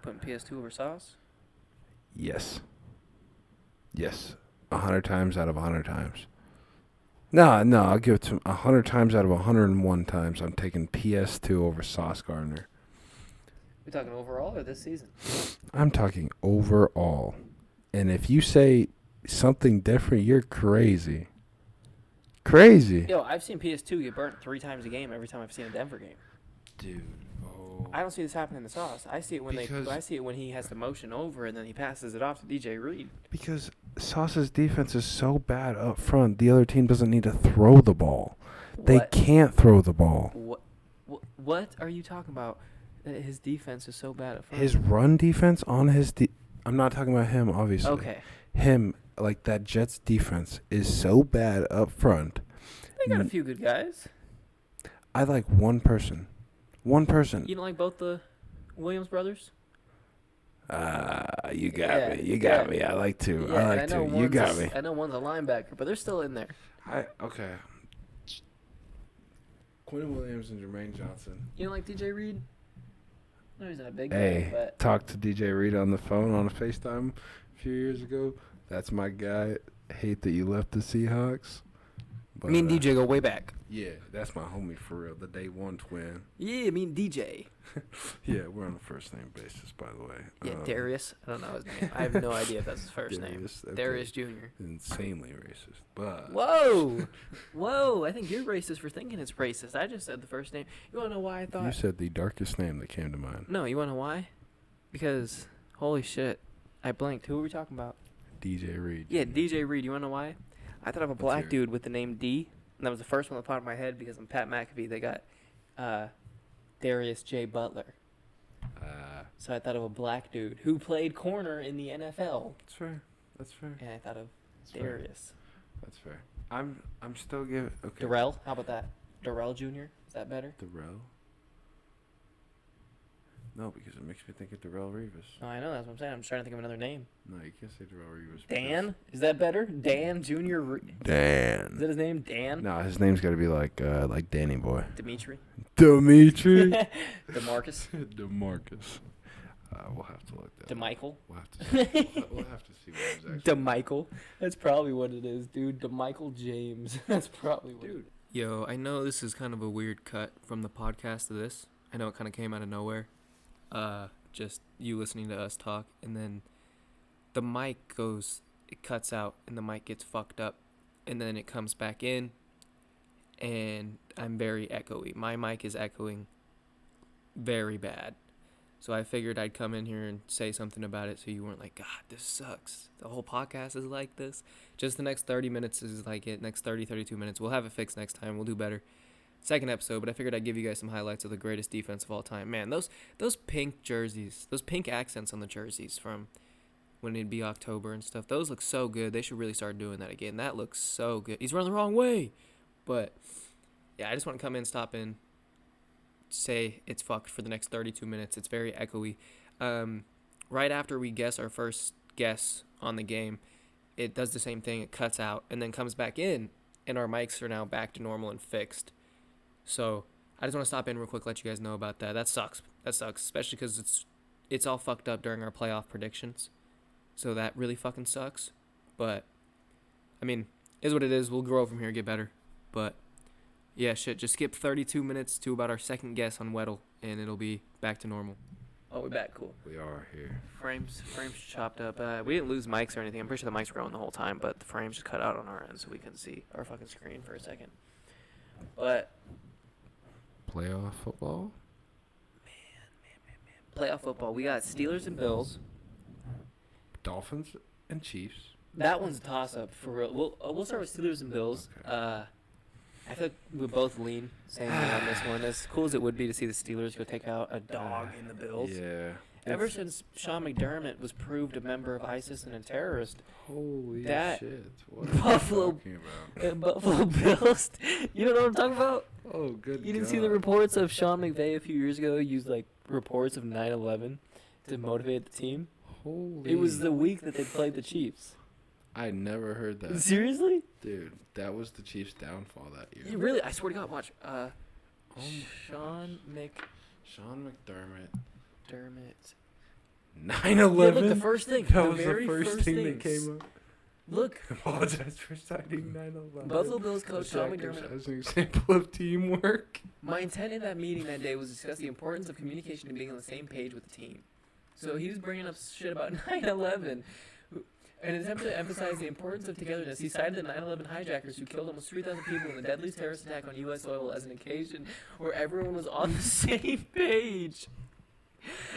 Putting PS2 over Sauce. Yes. Yes. 100 times out of 100 times. No, I'll give it to him 100 times out of 101 times. I'm taking PS2 over Sauce Gardner. We talking overall or this season? I'm talking overall. And if you say something different, you're crazy. Crazy. Yo, I've seen PS2 get burnt 3 times a game every time I've seen a Denver game. Dude. Oh. I don't see this happening to Sauce. I see it when Because- I see it when he has the motion over and then he passes it off to DJ Reed. Because Sauce's defense is so bad up front, the other team doesn't need to throw the ball. They What? can't throw the ball. What are you talking about? That his defense is so bad at front. His run defense on his I'm not talking about him, obviously. Okay. Him, like that Jets defense, is so bad up front. They got a few good guys. I like one person. One person. You don't like both the Williams brothers? You got Yeah, me. You got yeah. me. I like to. Yeah, I and like know to. You one's got me. I know one's a linebacker, but they're still in there. Okay. Quinn Williams and Jermaine Johnson. You don't like DJ Reed? No, he's not a big guy, Hey, but talked to DJ Reed on the phone on a FaceTime a few years ago. That's my guy. Hate that you left the Seahawks. But, me and DJ go way back. Yeah, that's my homie for real. The day one twin. Yeah, me and DJ. Yeah, we're on the first name basis, by the way. Yeah, Darius. I don't know his name. I have no idea if that's his first name. Darius, okay. Darius Jr. Insanely racist, but Whoa. I think you're racist for thinking it's racist. I just said the first name. You want to know why I thought? you said the darkest name that came to mind. No, you want to know why? Because, holy shit, I blanked. Who are we talking about? DJ Reed. Yeah, DJ Reed. You want to know why? I thought of a Let's black hear it. dude with the name D, and that was the first one that popped in my head because I'm Pat McAfee. They got Darius J. Butler. So I thought of a black dude who played corner in the NFL, That's fair. That's fair. and I thought of That's fair. Darius. That's fair. I'm still giving. Okay. Darrell, how about that? Darrell Jr. Is that better? Darrell? No, because it makes me think of Darrell Revis. Oh, I know, that's what I'm saying. I'm just trying to think of another name. No, you can't say Darrell Revis. Dan? Is that better? Dan Jr. Is Dan. that his name? Dan? No, his name's got to be like Danny Boy. Dimitri? Dimitri. DeMarcus? DeMarcus. We'll have to look that. DeMichael. We'll have to see. We'll have to see what it was actually. DeMichael. That's probably what it is, dude. DeMichael James. That's probably what. Dude. Yo, I know this is kind of a weird cut from the podcast to this. I know it kind of came out of nowhere. Just you listening to us talk, and then the mic it cuts out, and the mic gets fucked up, and then it comes back in, and I'm very echoey. My mic is echoing very bad. So I figured I'd come in here and say something about it so you weren't like, God, this sucks. The whole podcast is like this. Just the next 30 minutes is like it. Next 30, 32 minutes. We'll have it fixed next time. We'll do better. Second episode, but I figured I'd give you guys some highlights of the greatest defense of all time. Man, those pink jerseys, those pink accents on the jerseys from when it'd be October and stuff, those look so good. They should really start doing that again. That looks so good. He's running the wrong way. But, yeah, I just want to come in, stop in, say it's fucked for the next 32 minutes. It's very echoey. Right after we guess our first guess on the game, it does the same thing. It cuts out and then comes back in, and our mics are now back to normal and fixed. So I just want to stop in real quick, let you guys know about that. That sucks, especially because it's all fucked up during our playoff predictions. So that really fucking sucks. But, I mean, is what it is. We'll grow from here, get better. But, yeah, shit, just skip 32 minutes to about our second guess on Weddle, and it'll be back to normal. Oh, we're back. Cool. We are here. Frames chopped up. We didn't lose mics or anything. I'm pretty sure the mics were going the whole time, but the frames just cut out on our end so we couldn't see our fucking screen for a second. But Playoff football? Man. Playoff football. We got Steelers and Bills. Dolphins and Chiefs. That one's a toss-up, for real. We'll start with Steelers and Bills. Okay. I feel like we both lean same way on this one. As cool as it would be to see the Steelers go take out a dog in the Bills. Yeah. Ever since Sean McDermott was proved a member of ISIS and a terrorist, Holy that shit. What Buffalo, are you talking about? Buffalo Bills, you don't know what I'm talking about? Oh, good You didn't see God. the reports of Sean McVay a few years ago used like reports of 9/11 to motivate the team? Holy. It was the week that they played the Chiefs. I never heard that. Seriously? Dude, that was the Chiefs' downfall that year. You really? I swear to God, watch. Oh my Sean McDermott. 9/11. Yeah, look, the first thing. That the was the very first thing that came up. Look. Apologize for citing 9/11. Buffalo Bills coach Sean McDermott. As an example of teamwork. My intent in that meeting that day was to discuss the importance of communication and being on the same page with the team. So he was bringing up shit about 9/11. In an attempt to emphasize the importance of togetherness, he cited the 9/11 hijackers who killed almost 3,000 people in the deadly terrorist attack on U.S. soil as an occasion where everyone was on the same page.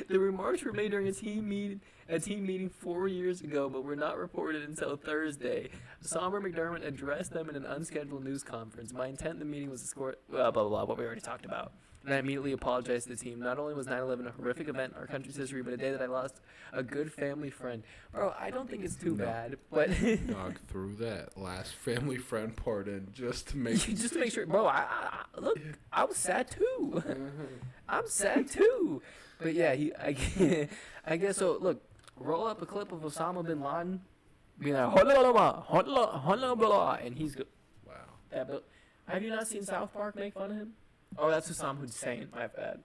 The remarks were made during a team meeting 4 years ago, but were not reported until Thursday. Somber McDermott addressed them in an unscheduled news conference. My intent in the meeting was to score blah, blah, blah, what we already talked about. And I immediately apologized to the team. Not only was 9/11 a horrific event in our country's history, but a day that I lost a good family friend. Bro, I don't think it's too bad, but Dog threw that last family friend part in just to make sure. Bro, look, I was sad too. I'm sad too. But yeah, I guess so. Look, roll up a clip of Osama bin Laden being like, and he's good. Wow. Yeah, but have you not seen South Park make fun of him? Oh, that's Osama Hussein. My bad.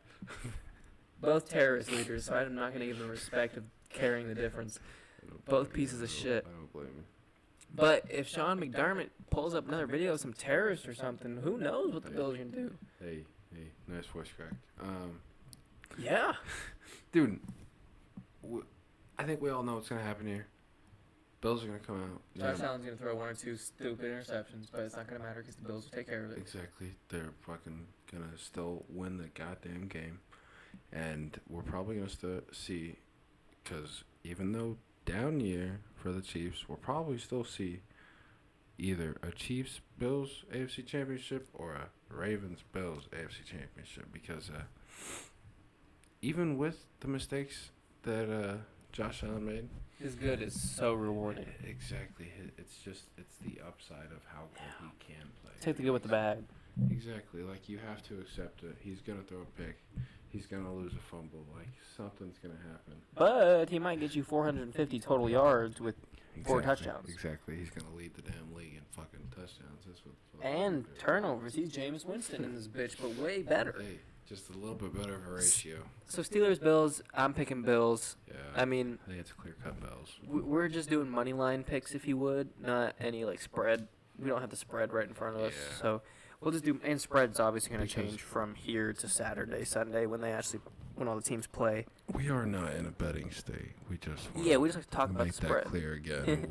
Both terrorist leaders, so I'm not going to give them respect of carrying the difference. Both pieces of shit. I don't blame you. But if Sean McDermott pulls up another video of some terrorist or something, who knows what the Bills are going to do? Hey, nice voice crack. Yeah. Dude, I think we all know what's going to happen here. Bills are going to come out. Josh Allen's going to throw one or two stupid interceptions, but it's not going to matter because the Bills will take care of it. Exactly. They're fucking going to still win the goddamn game. And we're probably going to see, because even though down year for the Chiefs, we'll probably still see either a Chiefs-Bills AFC Championship or a Ravens-Bills AFC Championship. Because even with the mistakes that Josh Allen made, His good is so rewarding. Exactly. It's the upside of how good he can play. Take the good with the bad. Exactly. Like, you have to accept it. He's going to throw a pick. He's going to lose a fumble. Like, something's going to happen. But he might get you 450 total yards with 4 Exactly. touchdowns. Exactly. He's going to lead the damn league in fucking touchdowns. That's what And turnovers. He's Jameis Winston in this bitch, but way better. Hey, Just a little bit better of a ratio. So Steelers, Bills, I'm picking Bills. Yeah. I mean, I think it's clear cut Bills. we're just doing money line picks, if you would, not any like spread. We don't have the spread right in front of us, Yeah. so we'll just do. And spread's obviously going to Because- change from here to Saturday, Sunday when all the teams play. We are not in a betting state. We just want Yeah, we just like to talk about the make that spread. clear again.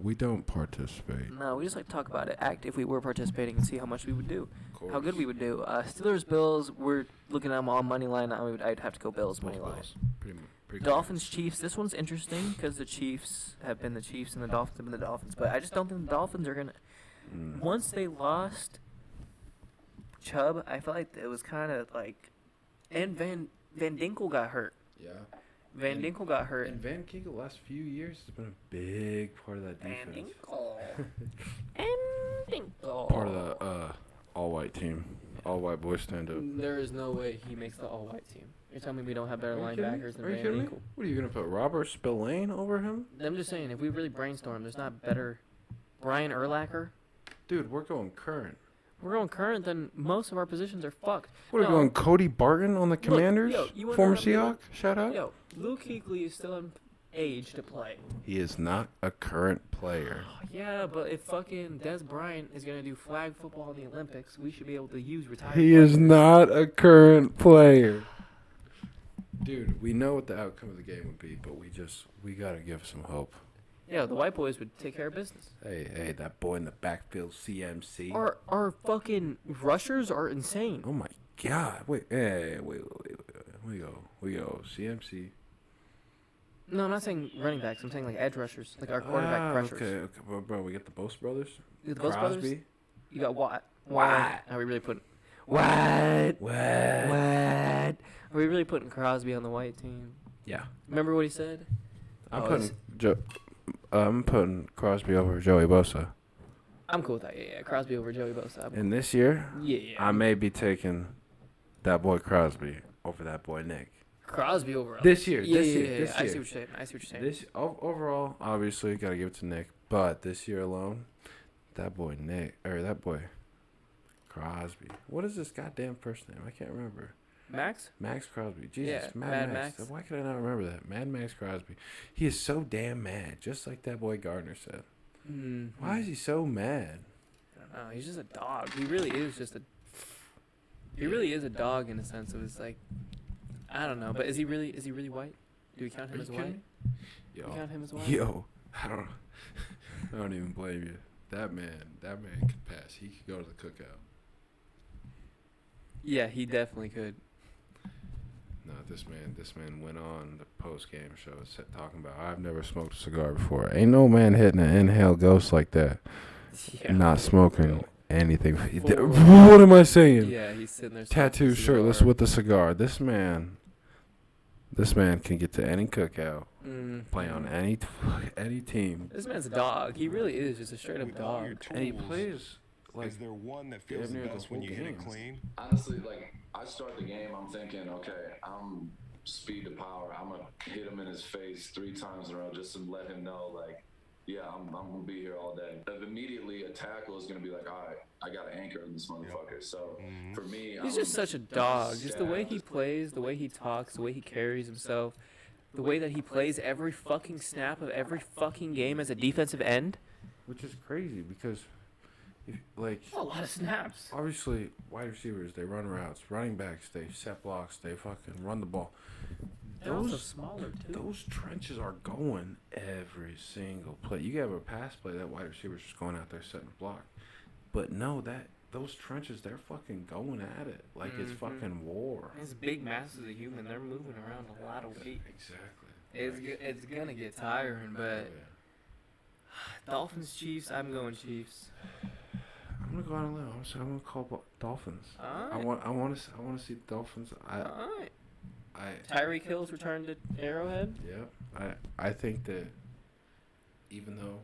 we don't participate. No, we just like to talk about it, act if we were participating, and see how much we would do, Of how good course. we would do. Steelers, Bills, we're looking at them all money line. I'd have to go Bills Both money line. Bills. Pretty Dolphins, Chiefs. This one's interesting because the Chiefs have been the Chiefs and the Dolphins have been the Dolphins. But I just don't think the Dolphins are gonna. Mm. Once they lost Chubb, I felt like it was kind of like, and Van Dinkel got hurt. Yeah. Van Dinkel got hurt. And Van Ginkel, the last few years, has been a big part of that Van defense. Dinkel. Van Dinkel. Part of the all-white team. All-white boys stand up. There is no way he makes the all-white team. You're telling me we don't have better Are you kidding me? linebackers than Are you Van kidding me? Dinkel? What are you going to put, Robert Spillane over him? I'm just saying, if we really brainstorm, there's not better. Brian Urlacher. Dude, we're going current. We're going current, then most of our positions are fucked. What are we going, Cody Barton on the Commanders? yo, you wanna Former know what Seahawk? Shout out. Yo, Luke Kuechly is still in age to play. He is not a current player. Yeah, but if fucking Des Bryant is going to do flag football in the Olympics, we should be able to use retired He players. is not a current player. Dude, we know what the outcome of the game would be, but we got to give some hope. Yeah, the white boys would take care of business. Hey, that boy in the backfield, CMC. Our fucking rushers are insane. Oh my God! Wait. We go. CMC. No, I'm not saying running backs. I'm saying like edge rushers, like our quarterback pressures. Okay, bro. We got the Boast brothers. The Boast Crosby. brothers. You got Watt. Watt. Are we really putting Watt? What? Are we really putting Crosby on the white team? Yeah. Remember what he said? I'm putting Crosby over Joey Bosa. I'm cool with that. Yeah. Crosby over Joey Bosa. And this year, Yeah. I may be taking that boy Crosby over that boy Nick. Crosby over This year. Yeah, this yeah, year. yeah, This I year. see what you're saying. This overall, obviously, gotta give it to Nick. But this year alone, that boy Crosby. What is this goddamn first name? I can't remember. Max? Max Crosby. Jesus, Yeah, Mad Mad Max. Max. Why could I not remember that? Mad Max Crosby. He is so damn mad, just like that boy Gardner said. Why is he so mad? I don't know. He's just a dog. He really is just a. He really is a dog in a sense of it's like, I don't know. But is he really white? Do we count him as white? Yo, Do we count him as white? yo, I don't even blame you. That man could pass. He could go to the cookout. Yeah, he definitely could. No, this man went on the post game show talking about I've never smoked a cigar before. Ain't no man hitting an inhale ghost like that. Yeah. Not smoking anything. Full- What am I saying? Yeah, he's sitting there. Tattoo, smoking a shirtless cigar. with a cigar. This man can get to any cookout, play on any team, This man's a dog. He really is just a straight up With all your dog. and he tools, plays like is there one that feels damn the near the best when whole you hit it game. clean? Honestly, like, I start the game, I'm thinking, okay, I'm speed to power. I'm going to hit him in his face 3 times in a row just to let him know, like, yeah, I'm going to be here all day. Immediately, a tackle is going to be like, all right, I got to anchor in this motherfucker. So, for me, He's just such a dog. Just the way he plays, the way he talks, the way he carries himself, the way that he plays every fucking snap of every fucking game as a defensive end. which is crazy because if, like That's a lot of snaps. obviously wide receivers they run routes, running backs they set blocks, they fucking run the ball. They're also Those smaller too. those trenches are going every single play. You have a pass play that wide receiver's just going out there setting a block, but no, those trenches they're fucking going at it like it's fucking war. His big masses of human, they're moving around a lot of weight. Exactly. It's gonna get tiring, but Dolphins, Chiefs. I'm going Chiefs. I'm gonna go out on a limb. I'm gonna call Dolphins. I Alright. want to see the Dolphins. Alright. I Tyreek Hill's return to Arrowhead. yeah. I think that even though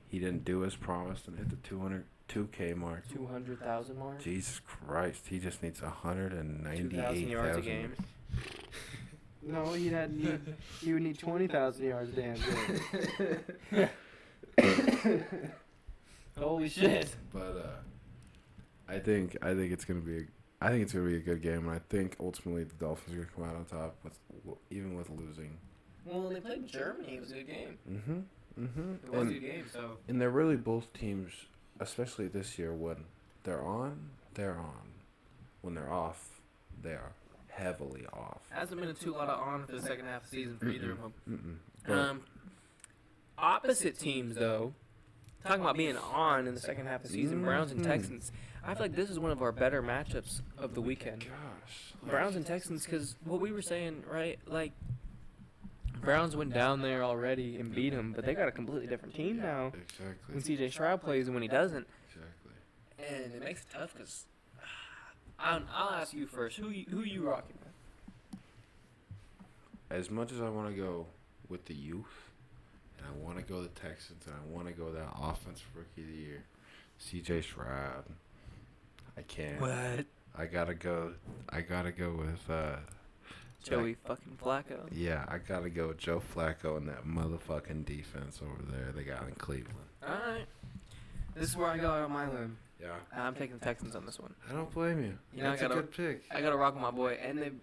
he didn't do as promised and hit the 202K mark, 200,000 mark. Jesus Christ, he just needs 2,000 yards a 198,000 game. No, he would need 20,000 yards damn good. Holy shit. But I think it's gonna be I think it's gonna be a good game, and I think ultimately the Dolphins are gonna come out on top, even with losing. Well, when they played Germany, it was a good game. It It was a good game, so. And they're really both teams, especially this year, when they're on, they're on. When they're off, they are heavily off. Hasn't been a lot of on for the second half of the season for either of them. But Opposite teams, though, talking about being on in the second half of the season, Browns and Texans. I feel like this is one of our better matchups of the weekend. gosh, Browns and Texans, because what we were saying, right? Like, Browns went down there already and beat them, but they got a completely different team now. exactly, When C.J. Stroud plays and when he doesn't. exactly. And it makes it tough because I'll ask you first. Who you rocking with? As much as I want to go with the youth, and I want to go the Texans, and I want to go that offensive rookie of the year, C.J. Stroud. I can't. What? I gotta go with Joey fucking Flacco. Yeah, I gotta go with Joe Flacco and that motherfucking defense over there they got in Cleveland. All right. This is where I go out on my limb. Yeah. I'm taking the Texans on this one. I don't blame you. You know, That's a good pick. I gotta rock with my boy, and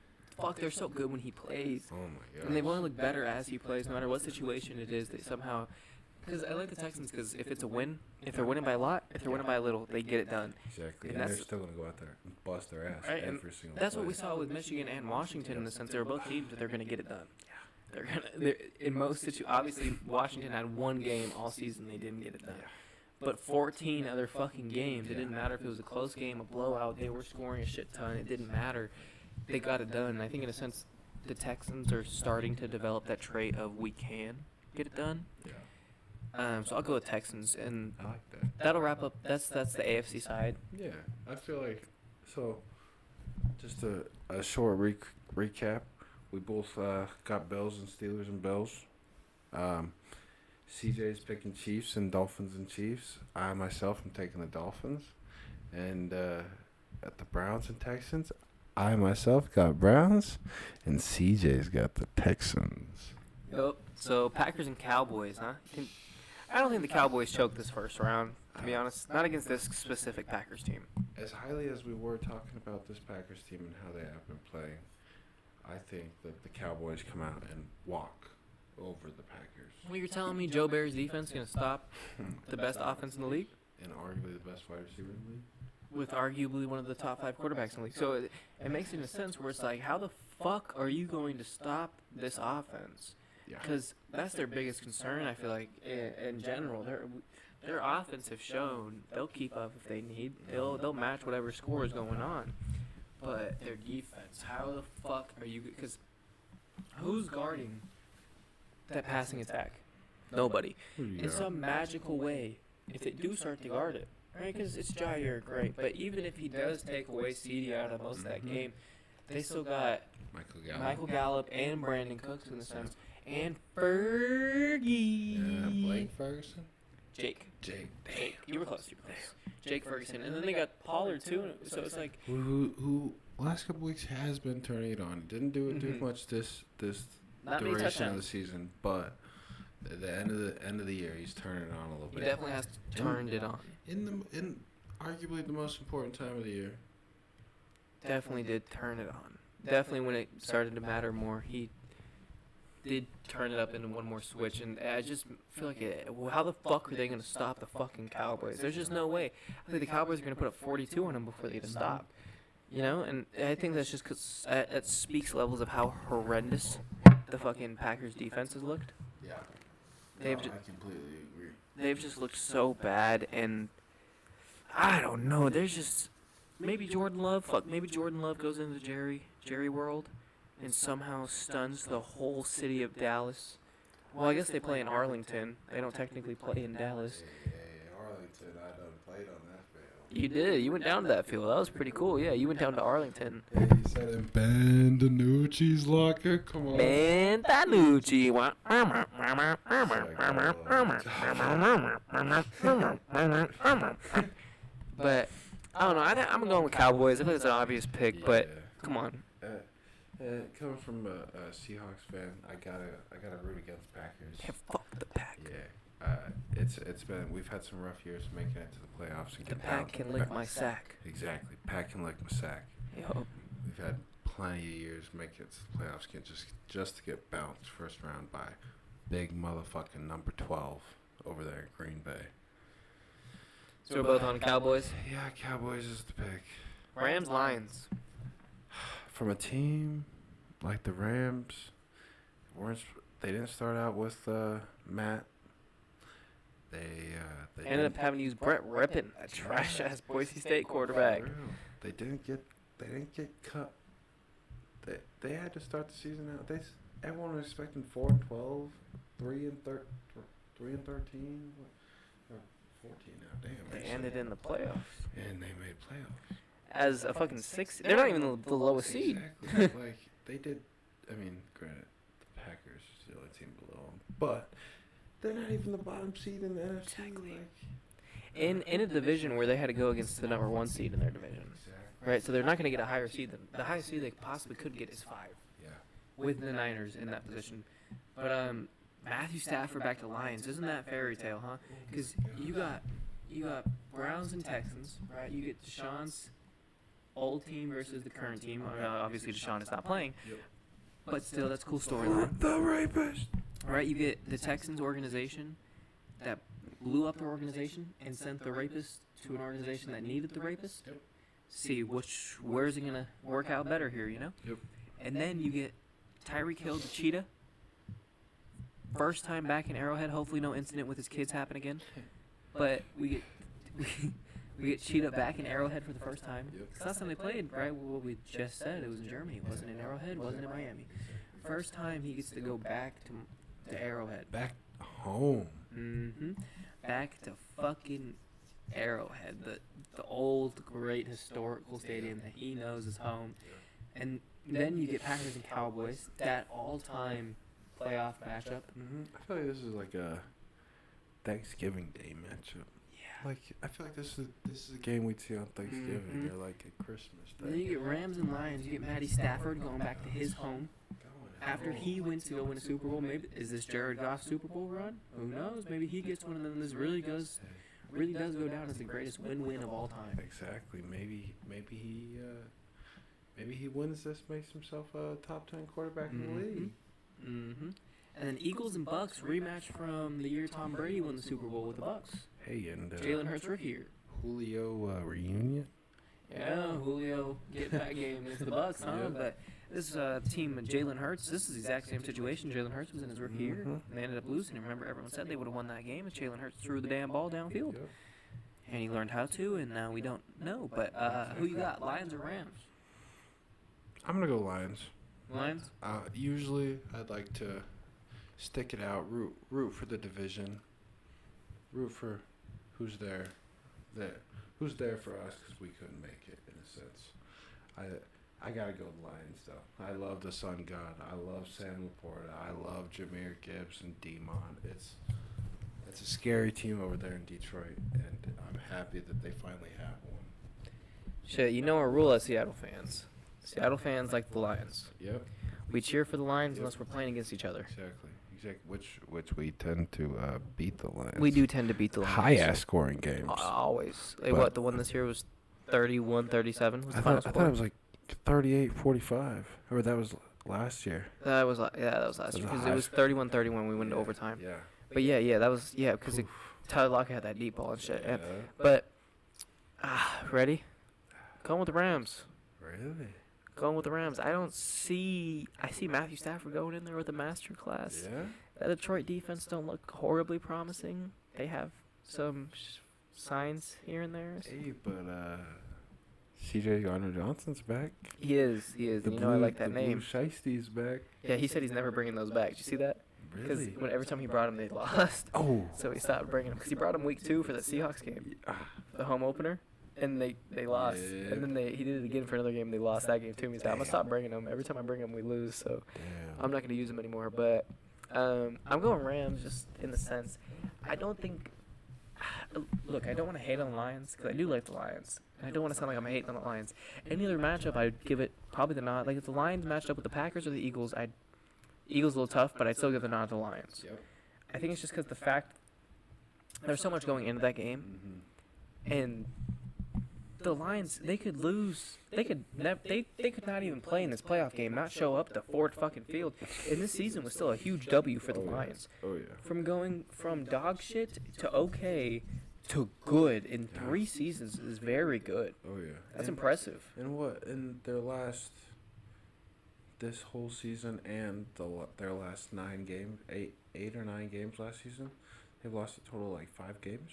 they're so good when he plays. Oh my god. And they've only looked better as he plays, no matter what situation it is. They somehow, because I like the Texans, because if it's a win, if they're winning by a lot, if they're winning by a little, they get it done. Exactly. And And they're that's- still gonna go out there and bust their ass Right, and every single That's play. what we saw with Michigan and Washington in the sense they're both teams that they're gonna get it done. They're in most situations. Obviously, Washington had one game all season they didn't get it done. But 14 other fucking games, it didn't matter if it was a close game, a blowout. They were scoring a shit ton. It didn't matter. They got it done. And I think in a sense, the Texans are starting to develop that trait of we can get it done. Yeah. So I'll go with Texans, and I like that. that'll wrap up. That's the AFC side. Yeah. I feel like so just a short recap. We both got Bills and Steelers and Bills. CJ's picking Chiefs and Dolphins and Chiefs. I myself am taking the Dolphins. And at the Browns and Texans, I myself got Browns, and CJ's got the Texans. Yep. So Packers and Cowboys, huh? I don't think the Cowboys choked this first round, to be honest. Not against this specific Packers team. As highly as we were talking about this Packers team and how they have been playing, I think that the Cowboys come out and walk over the Packers. Well, you're telling me Joe Barry's defense is going to stop the best offense in the league? And arguably the best wide receiver in the league. With arguably one of the top 5 quarterbacks in the league. So it makes it in a sense where it's like, how the fuck are you going to stop this offense? Yeah. Because that's their biggest concern, I feel like, in general. Their offense have shown they'll keep up if they need. They'll match whatever score is going on. But their defense, how the fuck are you? Because who's guarding that passing attack? Nobody. In some magical way, if they do start to guard it, right? Because it's Jair, great. But even if he does take away CD out of most of that game, they still got Michael Gallup and Brandon Cooks in the sense. And Fergie. Blake Ferguson? Jake. Jake. You were close. Jake Ferguson. And then they got Pollard, too. So it's like. Who last couple weeks has been turning it on. Didn't do much this Not many duration of the touchdowns. season, but at the end of the year, he's turning it on a little He bit. definitely has turned it on. In arguably the most important time of the year. Definitely did turn it on. Definitely when it started to matter more, he did turn it up into one more switch. And I just feel like, how the fuck are they going to stop the fucking Cowboys? There's just no way. I think the Cowboys are going to put up 42 on them before they get stopped. You know? And I think that's just because that speaks levels of how horrendous the fucking Packers defense has looked. Yeah. I completely agree. They've just looked so bad, and I don't know. There's just maybe Jordan Love goes into Jerry world and somehow stuns the whole city of Dallas. Well, I guess they play in Arlington. They don't technically play in Dallas. Hey, Arlington, I done played on that field. You did. You went down to that field. That was pretty cool. Yeah, you went down to Arlington. Hey, he said in Ben DiNucci's locker. Come on. Man, Danucci. But I don't know. I'm going with Cowboys. I think it's an obvious pick, but come on. Coming from a Seahawks fan, I gotta root against Packers. Yeah, fuck the Pack. Yeah, it's been we've had some rough years making it to the playoffs and The getting Pack out. can lick my sack. Exactly, Pack can lick my sack. Yo. We've had plenty of years make it to the playoffs, just to get bounced first round by big motherfucking number 12 over there in Green Bay. So we're both on Cowboys. Yeah, Cowboys is the pick. Rams, Lions. From a team like the Rams, they didn't start out with Matt. They Ended up having to use Brett Rippon, a trash ass Boise State quarterback. They didn't get cut. They had to start the season out. Everyone was expecting 4-12, 3-13, or 14 now. Damn. They ended in the playoffs. And they made playoffs. As a fucking 6. They're not even the lowest seed. Exactly. Like, they did. I mean, granted, the Packers are the only team below them, but they're not even the bottom seed in the NFC. Exactly. Like, In a division where they had to go against the number 1 seed in their division. exactly. Right, so they're not going to get a higher seed than the highest seed they possibly could get is 5 Yeah. with the Niners in that position. But Matthew Stafford back to Lions, isn't that fairy tale, huh? Because you got Browns and Texans, right? You get Deshaun's old team versus the current team. Obviously, Deshaun is not playing, but still, that's a cool storyline. The rapist. Right, you get the Texans organization that blew up their organization and sent the rapist to an organization that needed the rapist. Yep. See where's it gonna work out better here, you know? Yep. And then you get Tyreek Hill, the cheetah. First time back in Arrowhead. Hopefully, no incident with his kids happen again. But we get Cheetah back in Arrowhead for the first time. Yep. It's last time they played, right? What we just said, it was in Germany. It wasn't in Arrowhead. Wasn't in Miami. First time he gets to go back to Arrowhead. Back home. Back to fucking Arrowhead, the old, great, historical stadium that he knows is home. And then you get Packers and Cowboys, that all-time playoff matchup. I feel like this is like a Thanksgiving Day matchup. Yeah. Like, I feel like this is a game we'd see on Thanksgiving or like a Christmas Day. And then you get Rams and Lions. You get Matty Stafford going back to his home. After he went to go win a Super Bowl, maybe is this Jared Goff's Super Bowl run? Who knows? Maybe he gets one, and then this really does go down as the greatest win-win of all time. Exactly. Maybe he wins this, makes himself a top 10 quarterback in the league. And then Eagles and Bucks rematch from the year Tom Brady won the Super Bowl with the Bucks. Hey, and Jalen Hurts rookie year. Julio reunion. Yeah, Julio getting that game against the Bucks, huh? Yeah. But this team of Jalen Hurts, this is the exact same situation. Jalen Hurts was in his rookie year, and they ended up losing. And remember, everyone said they would have won that game if Jalen Hurts threw the damn ball downfield. Yep. And he learned how to, and now we don't know. But who you got, Lions or Rams? I'm gonna go Lions. Lions? Usually, I'd like to stick it out, root for the division, root for who's there for us because we couldn't make it in a sense. I gotta go Lions though. I love the Sun God. I love Sam Laporta. I love Jahmyr Gibbs and Demon. It's a scary team over there in Detroit, and I'm happy that they finally have one. Shit, you know our rule as Seattle fans. Seattle fans like the Lions. Yep. We cheer for the Lions unless we're playing against each other. Exactly. Which we tend to beat the Lions. We do tend to beat the Lions. High-ass scoring games. Always. But- What, the one this year was 31-37? Was the I final thought score? it was like 38-45, or that was last year. That was last That year was because a it was 31-31 we went to overtime. Yeah. But yeah, that was because Tyler Lockett had that deep ball and shit. Yeah. But ready? Going with the Rams. Really? Going with the Rams. I see Matthew Stafford going in there with a master class. Yeah. That Detroit defense don't look horribly promising. They have some signs here and there. Hey, but C.J. Gardner-Johnson's back. He is. And I like that name. Blue Shiesty's back. Yeah, he said he's never bringing those back. Did you see that? Because Really? every time he brought them, they lost. Oh. So he stopped bringing them. Because he brought them week 2 for the Seahawks game, the home opener, and they lost. Yeah. And then he did it again for another game. They lost that game too. He said, I'm gonna stop bringing them. Every time I bring them, we lose. So Damn. I'm not gonna use them anymore. But I'm going Rams just in the sense. I don't think. Look, I don't want to hate on the Lions because I do like the Lions. And I don't want to sound like I'm hating on the Lions. Any other matchup, I'd give it probably the nod. Like if the Lions matched up with the Packers or the Eagles, Eagles a little tough, but I'd still give the nod to the Lions. Yep. I think it's just because the fact there's so much going into that game, and the Lions, they could lose. They could not even play in this playoff game, not show up to Ford fucking Field. And this season was still a huge W for the Lions. Oh, yeah. From going from dog shit to okay to good in 3 seasons is very good. Oh, yeah. That's impressive. And what? In this whole season and their last 9 games, 8 or 9 games last season, they've lost a total of like 5 games.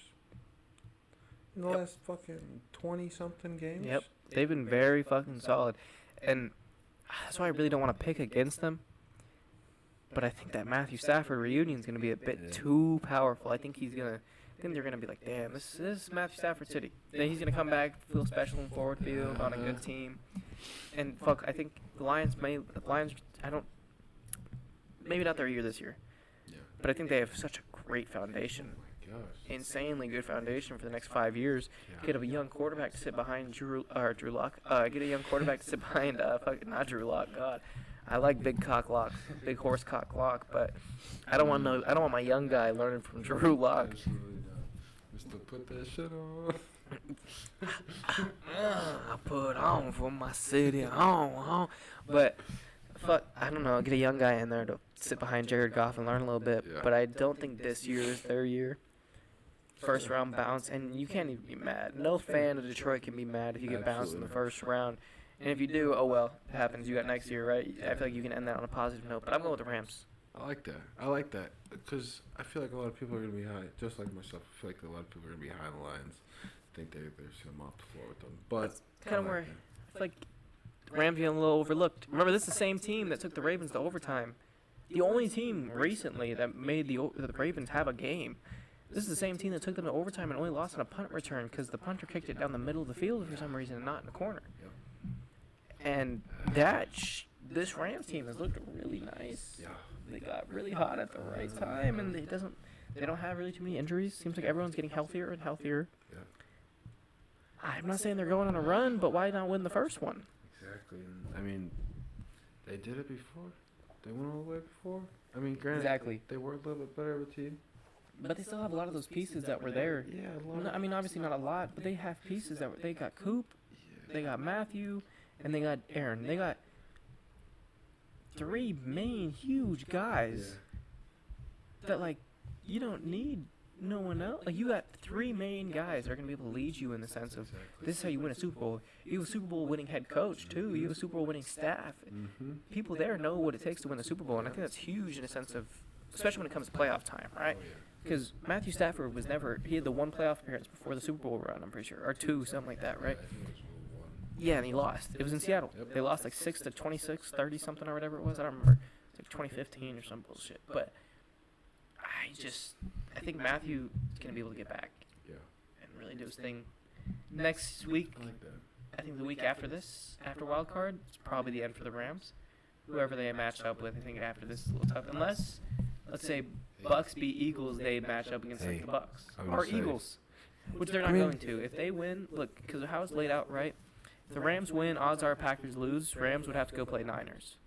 In the last fucking 20-something games? Yep. They've been very fucking solid. And that's why I really don't want to pick against them. But I think that Matthew Stafford reunion is going to be a bit too powerful. I think they're going to be like, damn, this is Matthew Stafford City. Then he's going to come back, feel special in Forward Field on a good team. And fuck, I think the Lions, maybe not their year this year. Yeah. But I think they have such a great foundation. Gosh. Insanely good foundation for the next 5 years. Yeah. Get a young quarterback to sit behind Drew Lock. Get a young quarterback to sit behind not Drew Lock. God, I like big cock Lock, big horse cock Lock, but I don't want my young guy learning from Drew Lock. Absolutely not. Mister, put that shit on. I put on for my city, but fuck, I don't know. Get a young guy in there to sit behind Jared Goff and learn a little bit. Yeah. But I don't think this year is their year. First round bounce, and you can't even be mad. No fan of Detroit can be mad if you get bounced in the first round. And if you do, oh well, it happens. You got next year, right? I feel like you can end that on a positive note. But I'm going with the Rams. I like that. Because I feel like a lot of people are going to be high, just like myself. I feel like a lot of people are going to be high on the Lions. I think they're just going to mop the floor with them. But that's kind of where I feel like the Rams getting a little overlooked. Remember, this is the same team that took the Ravens to overtime. The only team recently that made the Ravens have a game. This is the same team that took them to overtime and only lost on a punt return because the punter kicked it down the middle of the field for some reason and not in the corner. Yep. And this Rams team has looked really nice. Yeah. They got really hot at the right time, and they don't have really too many injuries. Seems like everyone's getting healthier and healthier. Yeah. I'm not saying they're going on a run, but why not win the first one? Exactly. I mean, they did it before. They went all the way before. I mean, granted, Exactly. they were a little bit better of a team. But they still have a lot of those pieces that were there. Yeah, I mean, obviously not a lot, but they have pieces they got Coop, they got Matthew, and they got Aaron. They got 3 main huge guys that, like, you don't need no one else. Like, you got 3 main guys that are going to be able to lead you in the sense of this is how you win a Super Bowl. You have a Super Bowl winning head coach, too. You have a Super Bowl winning staff. Mm-hmm. People there know what it takes to win a Super Bowl, and I think that's huge in a sense of, especially when it comes to playoff time, right? Because Matthew Stafford he had the 1 playoff appearance before the Super Bowl run, I'm pretty sure, or 2, something like that, right? Yeah, and he lost. It was in Seattle. Yep. They lost like 6-26, 30 something or whatever it was. I don't remember. It's like 2015 or some bullshit. But I think Matthew is gonna be able to get back. Yeah. And really do his thing. Next week, I like that. I think the week after this, after wild card, it's probably the end for the Rams. Whoever they match up with, I think after this is a little tough. Unless, let's say, Bucks beat Eagles, they match up against like the Bucks or Eagles, which they're not going to. If they win, look, because of how it's laid out, right? If the Rams win, odds are Packers lose. Rams would have to go play Niners.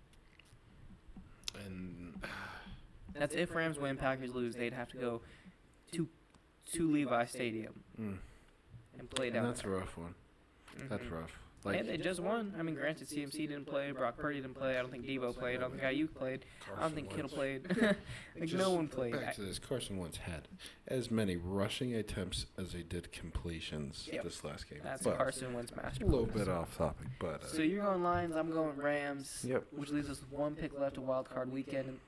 And That's if Rams win, Packers lose. They'd have to go to Levi Stadium and play down. and that's a rough one. That's rough. Like, And they just won. I mean, granted, CMC didn't play, Brock Purdy didn't play. I don't think Devo played. I don't think Ayuk played. I don't think Kittle played. Like, no one played. Back to this, Carson Wentz had as many rushing attempts as he did completions this last game. That's But Carson Wentz master. a little bit off topic, but So you're going Lions, I'm going Rams. Yep. Which leaves us with 1 pick left to wild card weekend.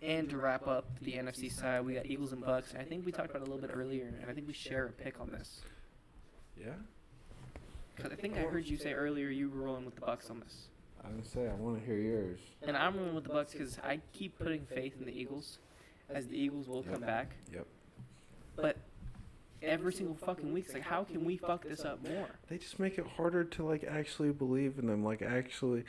And to wrap up the NFC side, we got Eagles and Bucks. And I think we talked about it a little bit earlier, and I think we share a pick on this. yeah. Because I think I heard you say earlier you were rolling with the Bucks on this. I would say I want to hear yours. And I'm rolling with the Bucks because I keep putting faith in the Eagles, as the Eagles will come back. Yep. But every single fucking week, it's like, how can we fuck this up more? They just make it harder to like actually believe in them, like actually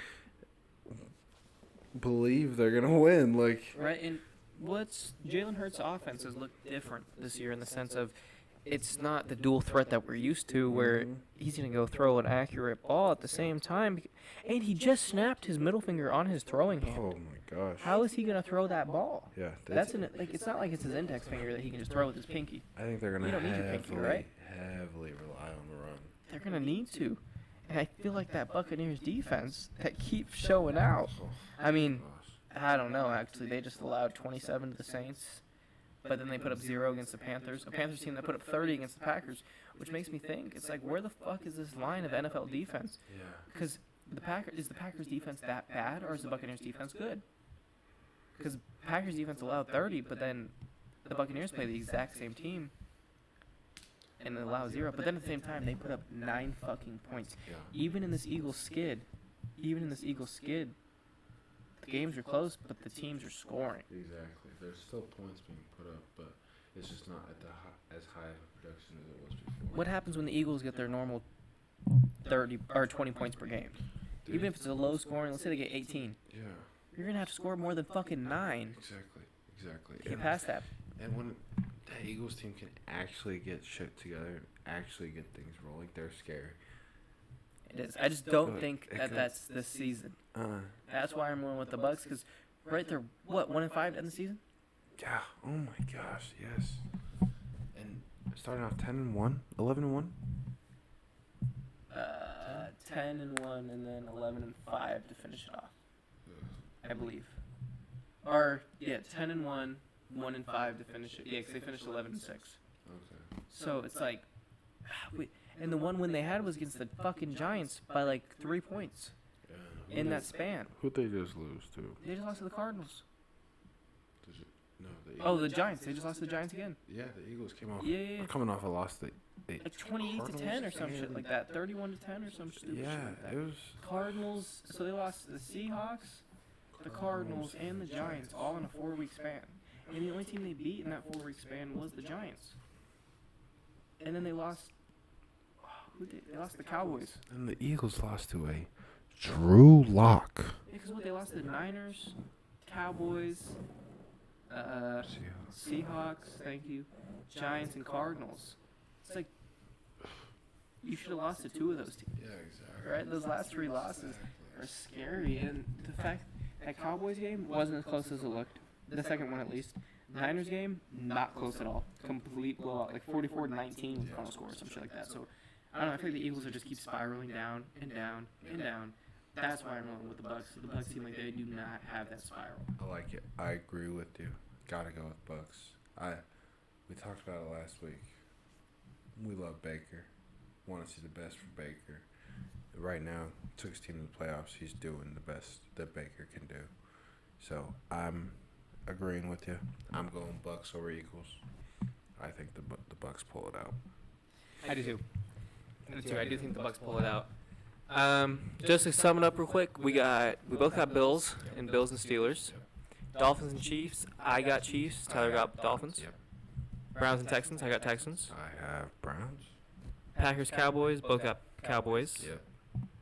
believe they're gonna win. Like, Right, and Jalen Hurts' offense has looked different this year in the sense of it's not the dual threat that we're used to where he's going to go throw an accurate ball at the same time. And he just snapped his middle finger on his throwing hand. oh my gosh. How is he going to throw that ball? Yeah. It's not like it's his index finger that he can just throw with his pinky. I think they're gonna You don't need your pinky, right? heavily rely on the run. they're going to need to. And I feel like that Buccaneers defense that keeps showing out. I mean, I don't know, actually. They just allowed 27 to the Saints, but then they put up 0 against the Panthers. A Panthers team that put up 30 against the Packers, which makes me think, it's like, where the fuck is this line of NFL defense? Yeah. Because is the Packers defense that bad, or is the Buccaneers defense good? Because Packers defense allowed 30, but then the Buccaneers play the exact same team and allow 0. But then at the same time, they put up 9 fucking points. Yeah. Even in this Eagles skid, the games are close, but the teams are scoring. Exactly. There's still points being put up, but it's just not at as high of a production as it was before. What happens when the Eagles get their normal 30 or 20 points per game? Dude. Even if it's a low scoring, let's say they get 18. Yeah. You're going to have to score more than fucking 9 Exactly. to get past that. And when the Eagles team can actually get shit together and actually get things rolling, they're scary. It is. I just don't But think it that could- that's this season. That's why I'm going with the Bucks, because right there, 1-5 to end the season? Yeah. Oh my gosh. Yes. And starting off 10-1, 11-1. 10-1, and then 11-5 to finish it off, I believe. Or 10-1, 1-5 to finish it. Yeah, because they finished 11-6. Okay. So it's like, and the one win they had was against the fucking Giants by like 3 points Yeah. in that span. Who'd they just lose to? They just lost to the Cardinals. No, the Eagles. Oh, the Giants. They just lost to the Giants again. Yeah, the Eagles came off. Yeah. Coming off a loss, they Like 28-10 or some shit like that. 31-10 or some stupid shit like that. it was. Cardinals. So they lost the Seahawks, the Cardinals, and the Giants all in a 4-week span. And the only team they beat in that 4-week span was the Giants. And then they lost. They lost the Cowboys. And the Eagles lost to a Drew Lock. Because they lost the Niners, Cowboys, Seahawks, thank you, Giants, and Cardinals. It's like, you should have lost to 2 of those teams. Yeah, exactly. Right? Those last 3 losses are scary. And the fact that Cowboys game wasn't as close as it looked. The second one, at least. Niners game, not close at all. Complete blowout. Like 44-19 was the final score or some shit like that. So, I don't know. I feel like the Eagles are just keep spiraling down and down and down. That's why I'm rolling with the Bucks. The Bucks seem like they do not have that spiral. I like it. I agree with you. Gotta go with Bucks. We talked about it last week. We love Baker. Want to see the best for Baker. Right now, took his team to the playoffs. He's doing the best that Baker can do. So I'm agreeing with you. I'm going Bucks over Eagles. I think the Bucks pull it out. I do too. I do think the Bucks pull it out. Just to sum it up real quick, we both got Bills and Steelers. Dolphins and Chiefs. I got Chiefs. Tyler got Dolphins. Yep. Browns and Texans. I got Texans. I have Browns. Packers, Cowboys. Both got Cowboys. Yep.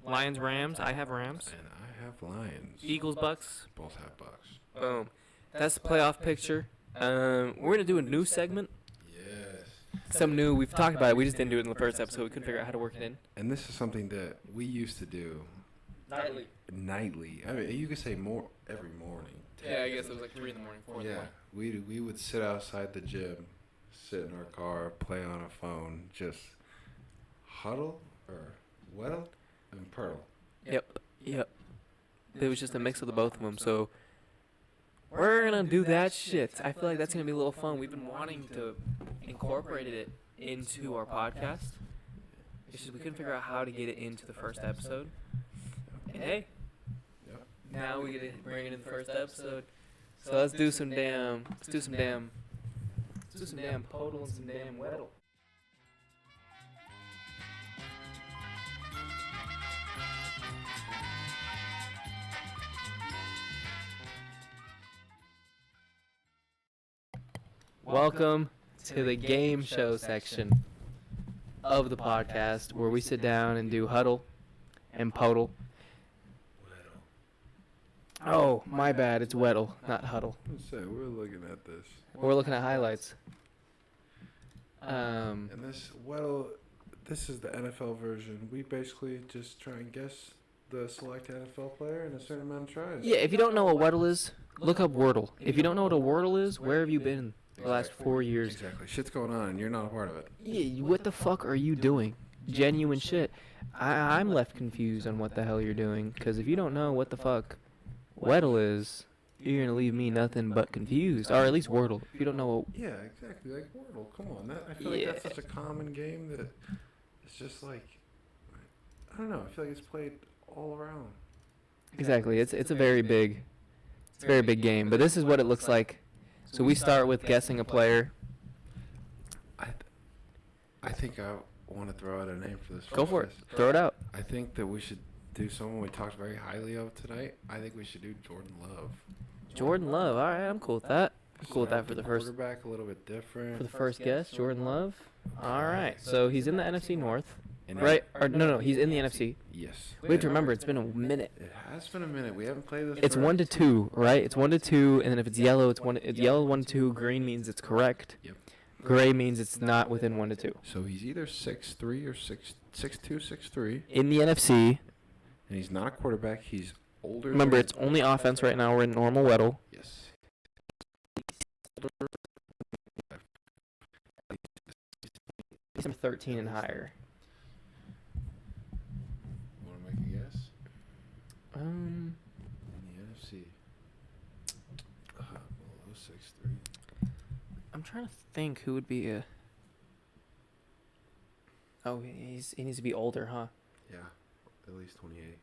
Lions, Rams. I have Rams. And I have Lions. Eagles, Bucks. Both have Bucks. Boom. That's the playoff picture. We're gonna do a new segment. Yes. Some new. We've talked about it. We just didn't do it in the first episode. We couldn't figure out how to work it in. And this is something that we used to do nightly. I mean, you could say more every morning. Yeah, I guess it was like 3 in the morning, 4 in the morning. We would sit outside the gym, sit in our car, play on a phone, just huddle or weddle and pearl. Yep. It was just a mix of the both of them. So we're gonna do that shit. I feel like that's gonna be a little fun. We've been wanting to incorporate it into our podcast. It's just we couldn't figure out how to get it into the first episode. And hey, Yep. now we get to bring it in the first episode. So let's do some damn podal and some damn weddle. Welcome to the game show section of the podcast where we sit down and do huddle and podal. Oh, my bad. It's weddle, not huddle. Let's say we're looking at this. We're looking at highlights. And this is the NFL version. We basically just try and guess the select NFL player in a certain amount of tries. Yeah, if you don't know what Weddle is, look up Wordle. If you don't know what a Wordle is, where have you been the last 4 years? Exactly. Shit's going on and you're not a part of it. Yeah, what the fuck are you doing? genuine shit. I'm left confused on what the hell you're doing, because if you don't know what the fuck Weddle is, you're gonna leave me nothing but confused, or at least Wordle. If you don't know what, Yeah, exactly. Like Wordle. Come on, I feel like that's such a common game that it's just like, I don't know. I feel like it's played all around. exactly, it's a very big, game. But this is what it looks like. So we start with guessing a player. I think I want to throw out a name for this. Go for it. Throw it out. I think that we should do someone we talked very highly of tonight. I think we should do Jordan Love. Jordan Love. All right, I'm cool with that. I'm cool with that for the first. Quarterback, a little bit different. For the first guess, Jordan Love. All right. So he's in the NFC North, And right? Or no, he's in the NFC. Yes. We have to remember it's been a minute. It has been a minute. We haven't played this. It's 1-2, right? It's 1-2, and then if it's yellow, it's yellow 1-2. Green means it's correct. Yep. Gray means it's not within 1-2. So he's either 6'3" or 6'2", 6'3", In the NFC, and he's not a quarterback. He's older. remember than- it's only offense right now. We're in normal Weddle. Yes. He's number 13 and higher. Want to make a guess? Um, In the NFC. Below 6'3". I'm trying to think who would be a. Oh, he needs to be older, huh? Yeah, at least 28.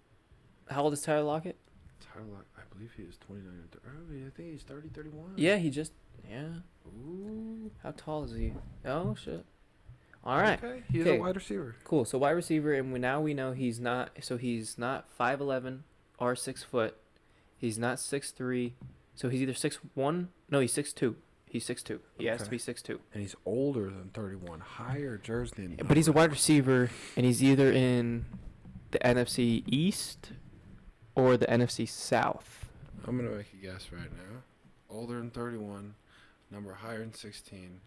How old is Tyler Lockett? Tyler, I believe he is 29 or 30. I think he's 30, 31. Yeah, he just. Yeah. Ooh. How tall is he? Oh shit. All right. Okay. He's Okay. a wide receiver. Cool. So wide receiver, and now we know he's not. So he's not 5'11" or 6 foot. He's not 6'3". So he's either 6'1". No, he's 6'2". He's 6'2". He has to Okay. be 6'2". And he's older than 31. Higher jersey than. But he's a wide receiver, and he's either in the NFC East or the NFC South. I'm gonna make a guess right now. Older than 31, number higher than 16,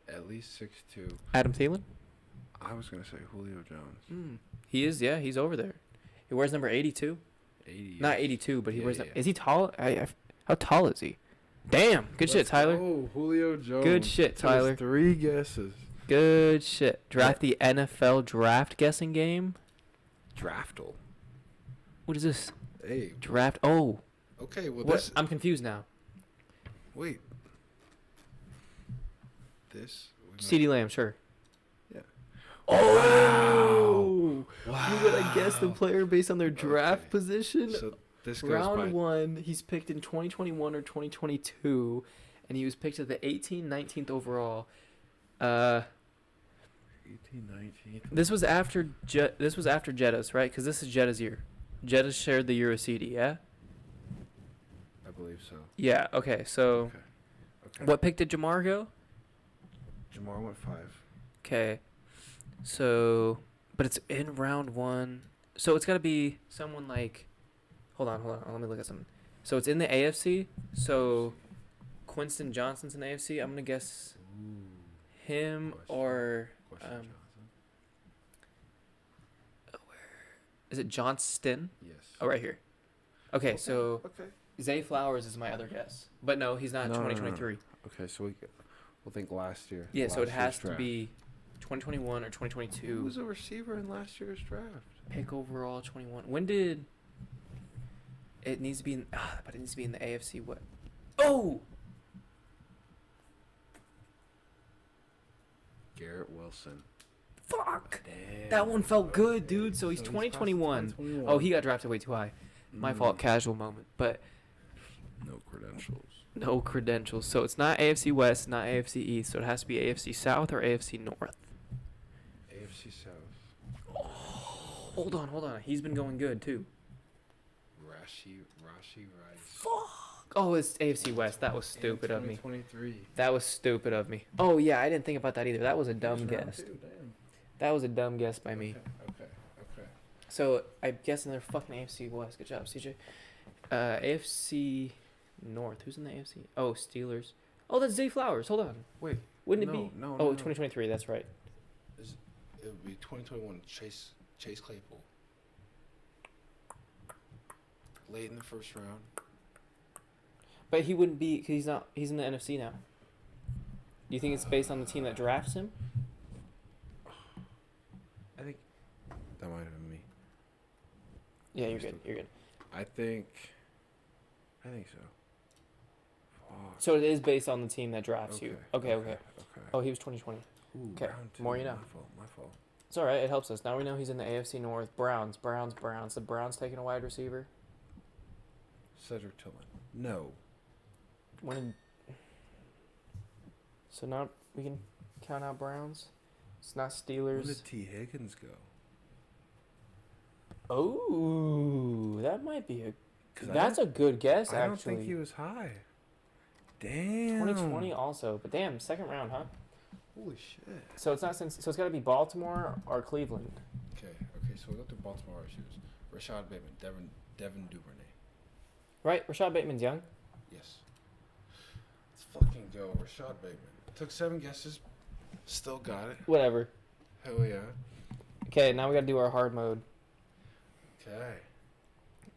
at least 6'2". Adam Thielen? I was gonna say Julio Jones. He is. Yeah, he's over there. He wears number 82. 80. Not 82, but he Yeah, wears. yeah. Is he tall? How tall is he? Damn. Good shit, Tyler. Oh, Julio Jones. Good shit, That was Tyler. 3 guesses. Good shit. Draft the NFL draft guessing game. Draftle. What is this? Hey. Draft. Oh. Okay. Well, What? this. I'm confused now. Wait. This. CeeDee Lamb, sure. Yeah. Oh. Wow. You gotta guess the player based on their draft Okay. position. So this goes Round by 1, he's picked in 2021 or 2022, and he was picked at the 19th overall. 18, 19. This was after Jetta's, right? Because this is Jetta's year. Jetta shared the year with CD, yeah? I believe so. Yeah, okay. So, Okay. what pick did Jamar go? Jamar went 5. Okay. So, but it's in round 1. So it's got to be someone like. Hold on. Let me look at something. So it's in the AFC. So Quinston Johnson's in the AFC. I'm going to guess him or. Question Johnson. Is it Johnston? Yes. Oh, right here. Okay, so Okay. Zay Flowers is my other guess. But no, he's not No, no, no, no. 2023. Okay, so we'll think last year. Yeah, so it Last has year's to draft. be 2021 or Who 2022. was a receiver in last year's draft? Pick overall 21. When did it needs to be in but it needs to be in the AFC what? Oh! Garrett Wilson. Fuck. Damn. That one felt good, dude. So he's So 2021. 2021. Oh, he got drafted way too high. My fault, casual moment. But No credentials. no credentials. So it's not AFC West, not AFC East. So it has to be AFC South or AFC North. AFC South. Hold on. He's been going good too. Rashi Rice. Fuck. Oh, it's AFC West. That was stupid of me. 2023. That was stupid of me. Oh yeah, I didn't think about that either. That was a dumb First round guess. too, damn. That was a dumb guess by me. Okay. So I'm guessing they're fucking AFC West. Good job, CJ. AFC North. Who's in the AFC? Oh, Steelers. Oh, that's Zay Flowers. Hold on. Wait. Wouldn't no, it be? No, Oh, no, 2023. That's right. It would be 2021. Chase Claypool. Late in the first round. But he wouldn't be because he's not. He's in the NFC now. Do you think it's based on the team that drafts him? Yeah, you're good. You're good. I think so. Fuck. So it is based on the team that drafts you. Okay. Okay. Oh, he was 2020. Ooh, Okay, round two. more you know. My fault. It's all right. It helps us. Now we know he's in the AFC North. Browns. The Browns taking a wide receiver. Cedric Tillman. No. So now we can count out Browns. It's not Where Steelers. did T. Higgins go? Oh, that might be a. 'Cause That's a good guess, I don't actually. think he was high. Damn. 2020 also, but damn, second round, huh? Holy shit. So it's not so it's got to be Baltimore or Cleveland. Okay. So we got the Baltimore receivers. Rashad Bateman, Devin Duvernay. Right, Rashad Bateman's young. Yes. Let's fucking go, Rashad Bateman. Took 7 guesses, still got it. Whatever. Hell yeah. Okay, now we got to do our hard mode. Okay.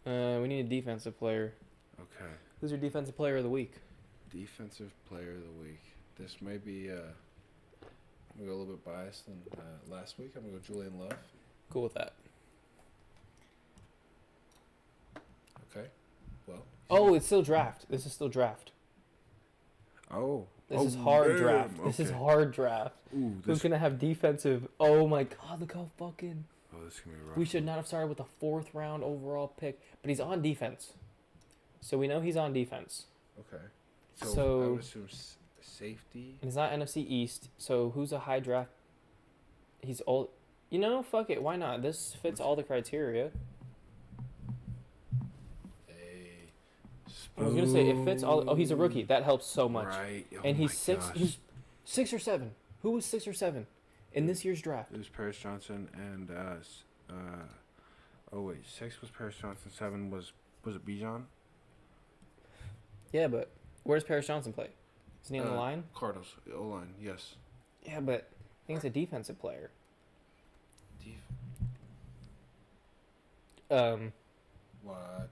We need a defensive player. Okay. Who's your defensive player of the week? Defensive player of the week. This may be. I'm gonna go a little bit biased than last week. I'm gonna go Julian Love. Cool with that. Okay. Well. Oh, it's still draft. This is still draft. Oh. This is hard damn, draft. This is okay. hard draft. Ooh, Who's this. gonna have defensive? Oh my God! Look how fucking. Oh, this is gonna be rough. We should not have started with a 4th round overall pick, but he's on defense, so we know he's on defense. Okay. So- So I would assume safety. And he's not NFC East, so who's a high draft? He's old. You know, fuck it. Why not? This fits all the criteria. I was gonna say it fits all. Oh, he's a rookie. That helps so much. Right. Oh And he's my 6. gosh. He's 6 or 7. Who was 6 or 7 in this year's draft? It was Paris Johnson and oh wait, 6 was Paris Johnson. 7 was it Bijan? Yeah, but where does Paris Johnson play? Isn't he on the line? Cardinals O line. Yes. Yeah, but I think it's a defensive player. What?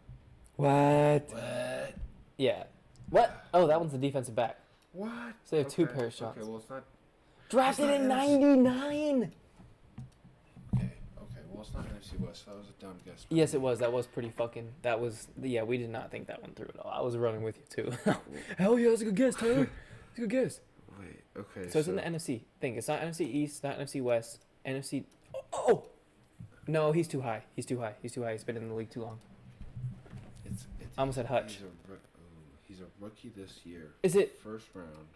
What? What? Yeah. What? Oh, that one's the defensive back. What? So they have 2 Paris Okay, Johnsons. well it's not. Drafted It's in not 99. Okay, well it's not NFC West. That was a dumb guess. Yes, it was. That was pretty fucking. That was. Yeah, we did not think that one through at all. I was running with you too. Hell yeah, that's a good guess, Tyler. It's a good guess. Wait. Okay. So it's in the NFC. Think it's not NFC East, not NFC West, NFC. Oh. No, he's too high. He's too high. He's been in the league too long. I almost said Hutch. He's a rookie this year. Is it? First round?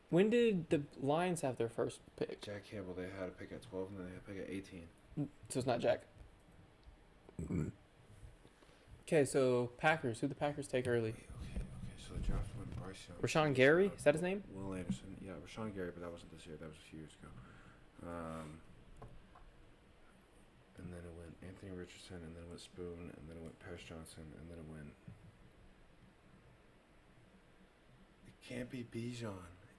When did the Lions have their first pick? Jack Campbell. They had a pick at 12 and then they had a pick at 18. So it's not Jack. Okay, so Packers. Who the Packers take early? Okay. So the draft went Bryce Young. Rashawn Gary? Is that his name? Will Anderson. Yeah, Rashawn Gary, but that wasn't this year. That was a few years ago. And then it went Anthony Richardson, and then it went Spoon, and then it went Paris Johnson, and then it went. It can't be Bijan.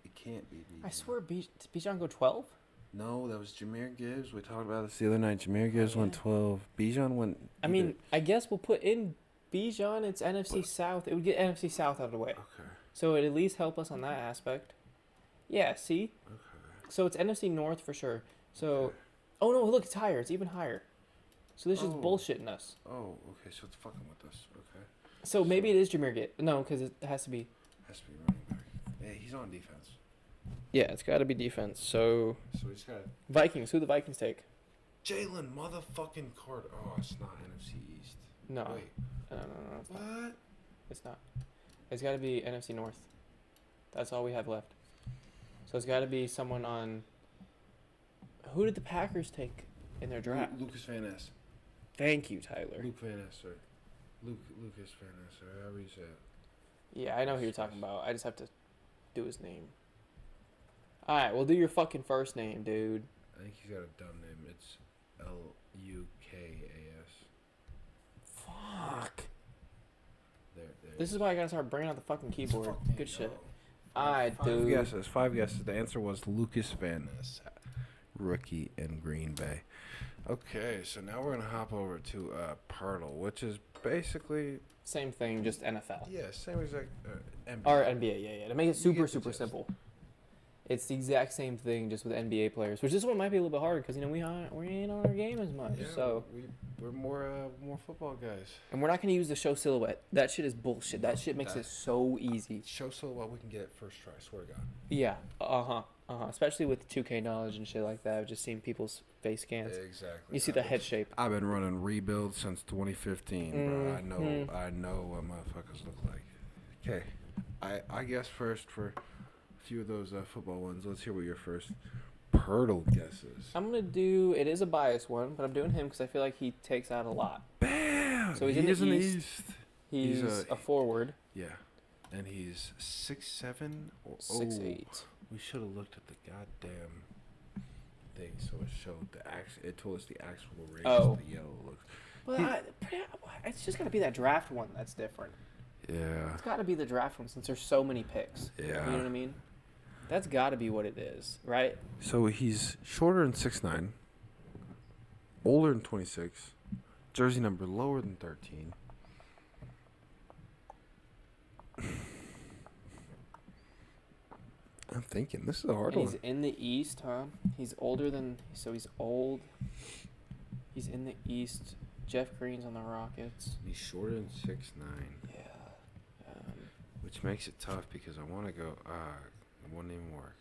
It can't be Bijan. I swear, did Bijan go 12? No, that was Jahmyr Gibbs. We talked about this the other night. Jahmyr Gibbs went 12. Bijan went. I mean, I guess we'll put in Bijan. It's NFC South. It would get NFC South out of the way. Okay. So it at least help us on that aspect. Yeah, see? Okay. So it's NFC North for sure. So, oh no, look, it's higher. It's even higher. So this is Oh. bullshitting us. Oh, okay. So it's fucking with us. Okay. So maybe it is Jahmyr Gibbs. No, because it has to be. Has to be running back. Yeah, he's on defense. Yeah, it's got to be defense. So So he's got Vikings. Who the Vikings take? Jalen motherfucking Carter. Oh, it's not NFC East. No. Wait. No, it's not. What? It's not. It's got to be NFC North. That's all we have left. So it's got to be someone on. Who did the Packers take in their draft? Lucas Van Ness. Thank you, Tyler. Luke Van Ness, sir. Lucas Van Ness, sir. However you say it. Yeah, I know who you're talking about. I just have to do his name. Alright, we'll do your fucking first name, dude. I think he's got a dumb name. It's Lukas. Fuck. There. This is why I gotta start bringing out the fucking keyboard. Fucking Good shit. go. Alright, dude. Five guesses. The answer was Lucas Van Ness, rookie in Green Bay. Okay, so now we're gonna hop over to Partle, which is basically Same thing, just NFL. same exact NBA. Or NBA, yeah. To make it super get the gist. simple. It's the exact same thing, just with NBA players, which this one might be a little bit harder because we ain't on our game as much. Yeah, So we're more football guys. and we're not gonna use the show silhouette. That shit is bullshit. That shit makes it so easy. Show silhouette we can get it first try. Swear to God. Yeah. Especially with 2K knowledge and shit like that. I've just seen people's face scans. Exactly. You see the head shape. I've been running rebuild since 2015, bro. I know what motherfuckers look like. Okay, I guess first for a few of those football ones. Let's hear what your first Pirtle guesses. I'm gonna do. It is a biased one, but I'm doing him because I feel like he takes out a lot. Bam! So he's in the East. He's a forward. Yeah, and he's 6'7" or 6'8". We should have looked at the goddamn thing, so it showed the it told us the actual range. Oh. The yellow looks. Well, it's just gotta be that draft one that's different. Yeah. It's gotta be the draft one since there's so many picks. Yeah. You know what I mean? That's gotta be what it is, right? So he's shorter than 6'9", older than 26, jersey number lower than 13. I'm thinking this is a hard And one. he's in the East, huh? He's older than, so he's old. He's in the East. Jeff Green's on the Rockets. He's shorter than 6'9", Yeah. which makes it tough because I want to go. It wouldn't even work.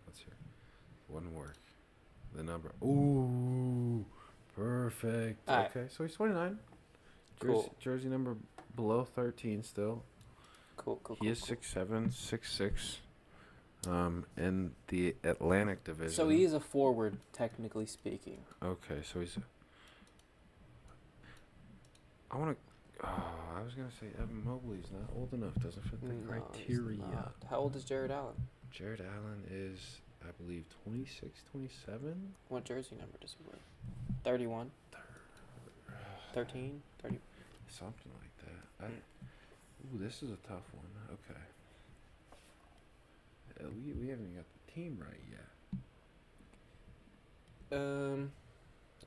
Let's hear. It wouldn't work. The number. Ooh, perfect. All right. Okay, so he's 29. Cool. Jersey number below 13 still. Cool. He is 6'7", 6'6". In the Atlantic Division. So he is a forward, technically speaking. Okay, so he's. I want to. I was gonna say Evan Mobley's not old enough. Doesn't fit the No, he's criteria. not. How old is Jared Allen? Jared Allen is, I believe, 26, 27. What jersey number does he wear? 31? 13? 30? Something like that. Ooh, this is a tough one. Okay. We haven't even got the team right yet.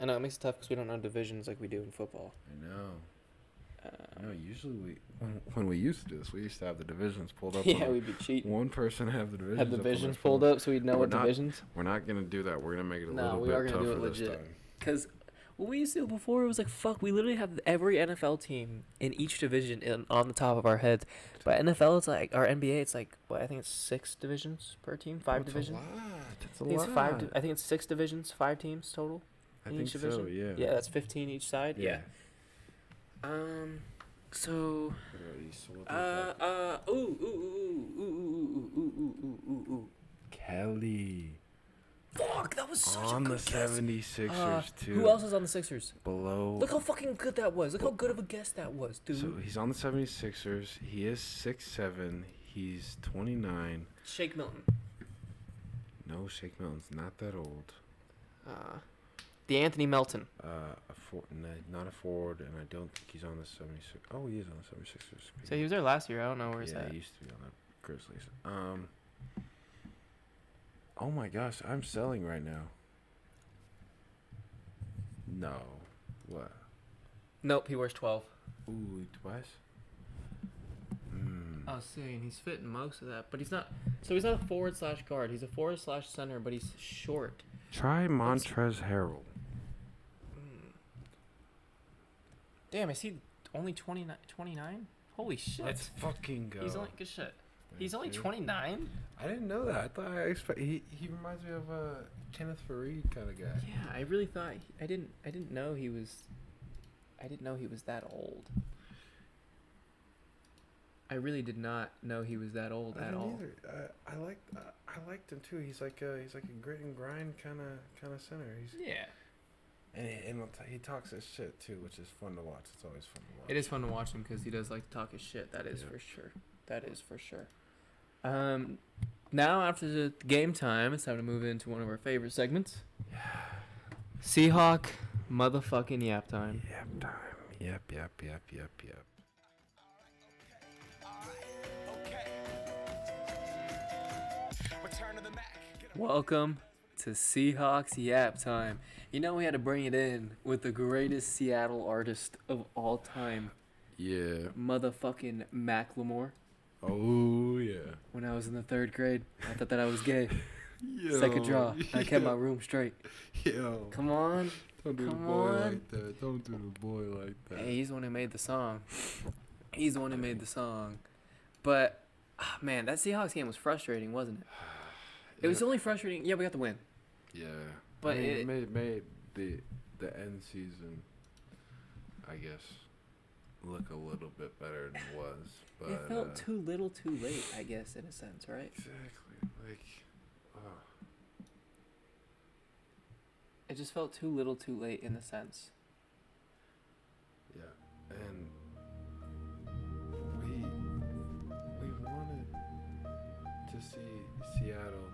I know it makes it tough because we don't know divisions like we do in football. I know. Usually when we used to do this, we used to have the divisions pulled up. Yeah, we'd be cheating. One person have the divisions. Have the up on their divisions phone. pulled up so we'd know We're what not- divisions. We're not gonna do that. We're gonna make it a No, little we bit are gonna do tougher it this legit. time. Because what we used to do before, it was like, fuck, we literally have every NFL team in each division on the top of our heads. But NFL, it's like, or NBA, it's like, what, I think it's 6 divisions per team, 5 divisions. It's a I think lot. it's I think it's 6 divisions, 5 teams total I in think each division. so. Yeah. Yeah, that's 15 each side. Yeah. So. Kelly. Fuck, that was such On a the good guess. 76ers too. Who else is on the Sixers? Below. Look how fucking good that was. Look how good of a guess that was, dude. So he's on the 76ers. He is 6'7". He's 29. Shake Milton. No, Shake Milton's not that old. The Anthony Melton. Not a forward, and I don't think he's on the 76ers. Oh, he is on the 76ers. So he was there last year. I don't know where he's Yeah, at. he used to be on the Grizzlies. Oh my gosh, I'm selling right now. No. What? Nope, he wears 12. Ooh, twice? I was saying he's fitting most of that, but he's not. So he's not a forward slash guard. He's a forward slash center, but he's short. Try Montrezl Harrell. Damn, is he only 29? Holy shit. Let's fucking go. He's only good shit. He's only 29? I didn't know that. I thought he reminds me of a Kenneth Fareed kind of guy. Yeah, I really thought I didn't know he was that old. I really did not know he was that old at all. I liked him too. He's like a grit and grind kind of center. Yeah. And he talks his shit too, which is fun to watch. It's always fun to watch. It is fun to watch him because he does like to talk his shit. That is for sure. That is for sure. Now after the game time, it's time to move into one of our favorite segments. Seahawk motherfucking yap time. Yap time. Yep. Welcome to Seahawks yap time. You know we had to bring it in with the greatest Seattle artist of all time, Yeah. motherfucking Macklemore. Oh yeah. When I was in the 3rd grade, I thought that I was gay. Second draw. I kept my room straight. Yo. Come on. Don't do the Come boy on. like that. Don't do the boy like that. Hey, he's the one who made the song. He's the one who made the song. But, man, that Seahawks game was frustrating, wasn't it? It was only frustrating. Yeah, we got the win. Yeah. But I mean, it made the end season, I guess, look a little bit better than it was. But it felt too little too late, I guess, in a sense, right? Exactly. Like, It just felt too little too late in a sense. yeah. And we wanted to see Seattle.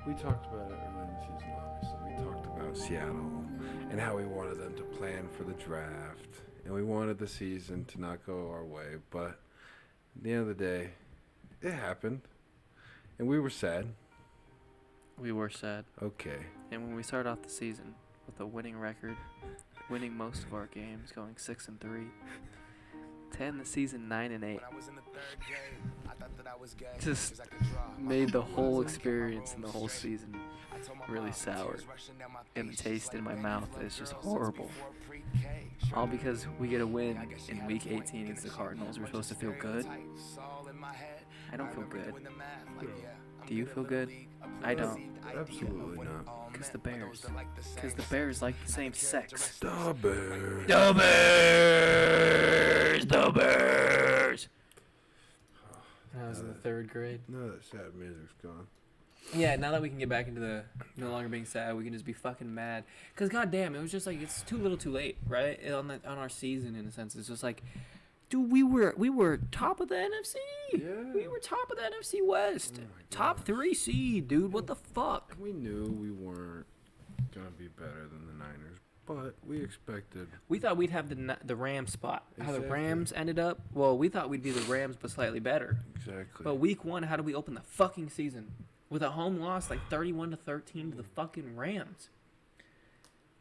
We talked about it earlier in the season, obviously. We talked about Seattle and how we wanted them to plan for the draft. And we wanted the season to not go our way. But at the end of the day, it happened. And we were sad. We were sad. Okay. And when we started off the season with a winning record, winning most of our games, going 6-3, to end the season 9-8, just made the whole experience and the whole season really sour. And the taste in my mouth is just horrible. All because we get a win in Week 18 against the Cardinals. We're supposed to feel good. I don't feel good. Do you feel good? I don't. Absolutely not. Because the Bears. Because the Bears like the same sex. The Bears. The Bears! The Bears! I was in the 3rd grade. No, that sad music's gone. Yeah, now that we can get back into the no longer being sad, we can just be fucking mad. Because goddamn, it was just like, it's too little too late, right? On our season, in a sense. It's just like, dude, we were top of the NFC. Yeah. We were top of the NFC West. Oh my Top gosh. 3 seed, dude. What the fuck? We knew we weren't going to be better than the Niners, but we expected. We thought we'd have the Rams spot. How the Exactly. Rams ended up, well, we thought we'd be the Rams, but slightly better. Exactly. But week 1, how did we open the fucking season? With a home loss, like 31-13 to the fucking Rams.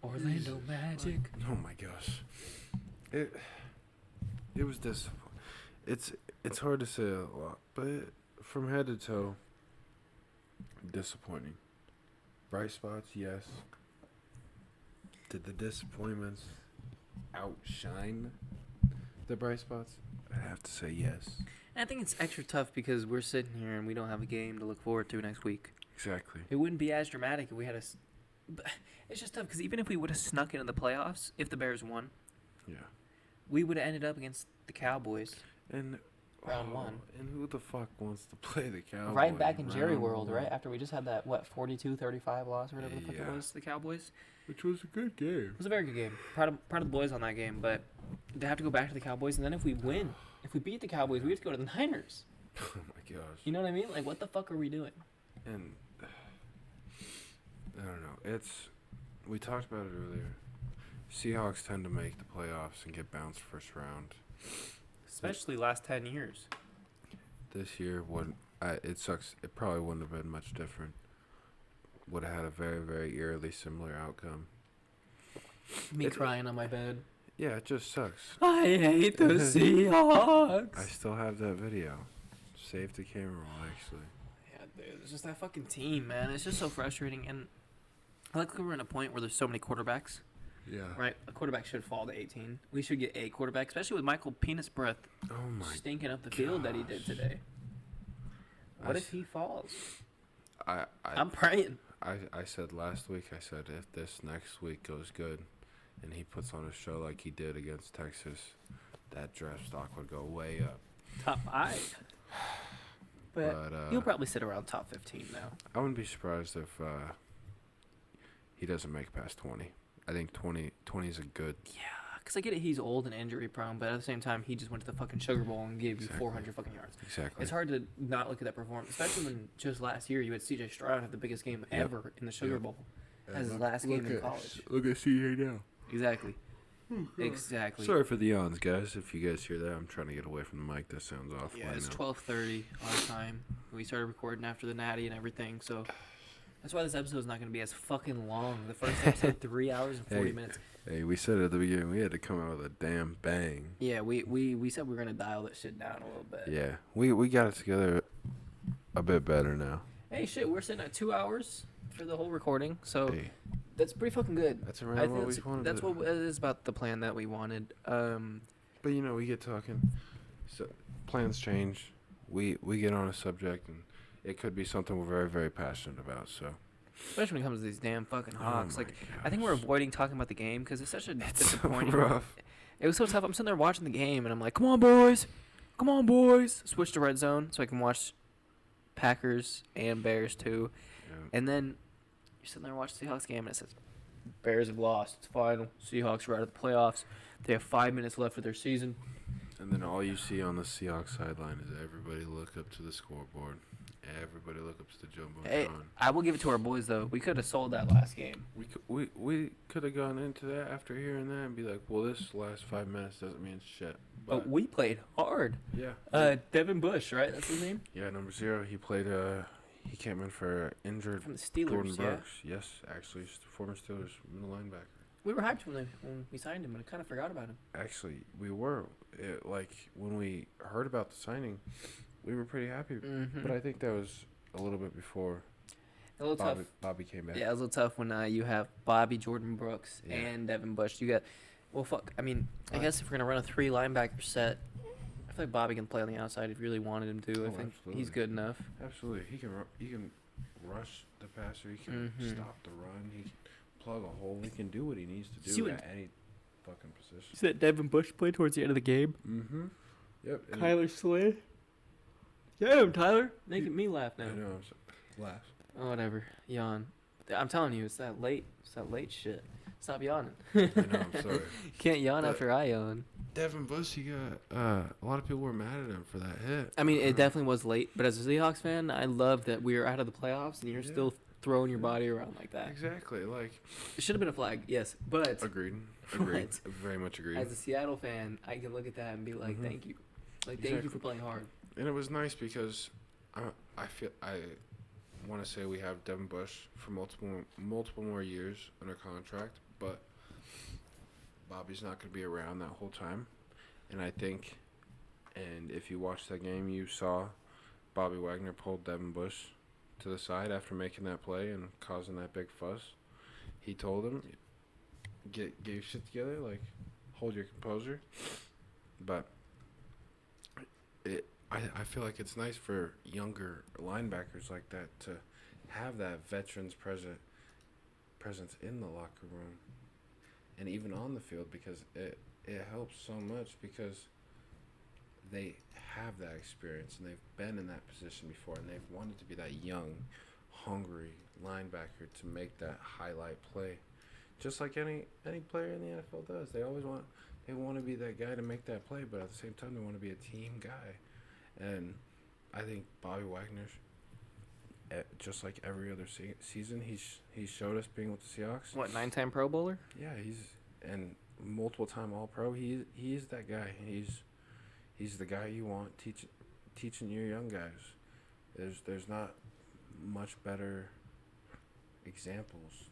Orlando Magic. Oh my gosh. It was disappointing. It's hard to say a lot, but from head to toe, disappointing. Bright spots, yes. Did the disappointments outshine the bright spots? I have to say yes. And I think it's extra tough because we're sitting here and we don't have a game to look forward to next week. Exactly. It wouldn't be as dramatic if we had but it's just tough because even if we would have snuck into the playoffs, if the Bears won, Yeah. we would have ended up against the Cowboys. And Round 1. And who the fuck wants to play the Cowboys? Right back in Jerry round World, 1? right? After we just had that, 42-35 loss or whatever the fuck it Yeah. was, the Cowboys. Which was a good game. It was a very good game. Proud of the boys on that game, but they have to go back to the Cowboys, and then if we win, if we beat the Cowboys, we have to go to the Niners. Oh my gosh. You know what I mean? Like, what the fuck are we doing? And I don't know. We talked about it earlier. Seahawks tend to make the playoffs and get bounced first round. Especially last 10 years. This year, it sucks. It probably wouldn't have been much different. Would have had a very, very eerily similar outcome. Me It- crying on my bed. Yeah, it just sucks. I hate the Seahawks. I still have that video. Saved the camera roll, actually. Yeah, dude, it's just that fucking team, man. It's just so frustrating. And I like that we're in a point where there's so many quarterbacks, Yeah. right? A quarterback should fall to 18. We should get a quarterback, especially with Michael Penis Breath Oh my. stinking up the field that he did gosh. today. What I if he falls? I'm I'm praying. I said last week, I said if this next week goes good and he puts on a show like he did against Texas, that draft stock would go way up. Top 5. But But he'll probably sit around top 15 now. I wouldn't be surprised if he doesn't make past 20. I think 20 is a good. Yeah, because I get it, he's old and injury prone, but at the same time, he just went to the fucking Sugar Bowl and gave you Exactly. 400 fucking yards. Exactly. It's hard to not look at that performance, especially when just last year you had C.J. Stroud have the biggest game Yep. ever in the Sugar Yep. Bowl as his last game in college. Look at CJ now. Exactly. Exactly. Sorry for the yawns, guys. If you guys hear that, I'm trying to get away from the mic. That sounds awful. Yeah, I it's know. 12:30 our time. We started recording after the Natty and everything, so that's why this episode's not going to be as fucking long. The first episode, 3 hours and 40 Hey. minutes. Hey, we said at the beginning we had to come out with a damn bang. Yeah, we said we were going to dial that shit down a little bit. Yeah, we got it together a bit better now. Hey, shit, we're sitting at 2 hours for the whole recording, so Hey, that's pretty fucking good. that's I around think what we that's, wanted. that's what it is about the plan that we wanted. But you know, we get talking. So plans change. We get on a subject, and it could be something we're very, very passionate about. So Especially when it comes to these damn fucking Oh Hawks. my Like, I think we're gosh. avoiding talking about the game because it's such a It's so disappointing. rough. It was so tough. I'm sitting there watching the game, and I'm like, come on, boys. Come on, boys. Switch to red zone so I can watch Packers and Bears, too. Yeah. And then you're sitting there watching the Seahawks game, and it says, Bears have lost. It's final. Seahawks are out of the playoffs. They have 5 minutes left of their season. And then all you see on the Seahawks sideline is everybody look up to the scoreboard. Everybody look up to the jumbotron. Hey, I will give it to our boys, though. We could have sold that last game. We could have gone into that after hearing that and be like, well, this last 5 minutes doesn't mean shit. But we played hard. Yeah. Devin Bush, right? That's his name? Yeah, number 0. He played. He came in for injured From the Steelers, Gordon yeah. Brooks. Yes, actually, former Steelers middle linebacker. We were hyped when we signed him, and I kind of forgot about him. Actually, we were. Like when we heard about the signing, we were pretty happy. Mm-hmm. But I think that was a little bit before A little tough. Bobby came back. Yeah, it was a little tough when you have Bobby, Jordan Brooks, Yeah. and Devin Bush. You got, well, fuck. I mean, I Right. guess if we're gonna run a 3 linebacker set, I feel like Bobby can play on the outside if you really wanted him to. I Oh, think absolutely. he's good enough. Absolutely, he can rush the passer. He can Mhm. stop the run. He can plug a hole. He can do what he needs to See do what- at any fucking position. See that Devin Bush play towards the end of the game? Mm-hmm. Yep. and Kyler Slade. Get him, Tyler. Making me laugh I now. know. I'm so, laugh. Oh, whatever. Yawn. I'm telling you, it's that late. It's that late shit. Stop yawning. I know. I'm sorry. Can't yawn But- after I yawn. Devin Bush, he got a lot of people were mad at him for that hit. I mean, it definitely was late, but as a Seahawks fan, I love that we are out of the playoffs and you're Yeah. still throwing your body around like that. Exactly. Like It should have been a flag, yes, but agreed. Agreed. But Very much agreed. as a Seattle fan, I can look at that and be like, Mhm. thank you. Like, thank you Exactly. for playing hard. And it was nice because I want to say we have Devin Bush for multiple more years under contract, but Bobby's not going to be around that whole time. And I think, and if you watched that game, you saw Bobby Wagner pulled Devin Bush to the side after making that play and causing that big fuss. He told him, get your shit together, like, hold your composure. But I feel like it's nice for younger linebackers like that to have that veterans presence in the locker room and even on the field, because it helps so much because they have that experience and they've been in that position before and they've wanted to be that young, hungry linebacker to make that highlight play, just like any player in the NFL does. They want to be that guy to make that play, but at the same time they want to be a team guy. And I think Bobby Wagner, just like every other season, he's showed us being with the Seahawks. What, 9-time Pro Bowler? Yeah, and multiple time All Pro. He's that guy. He's the guy you want teaching your young guys. There's not much better examples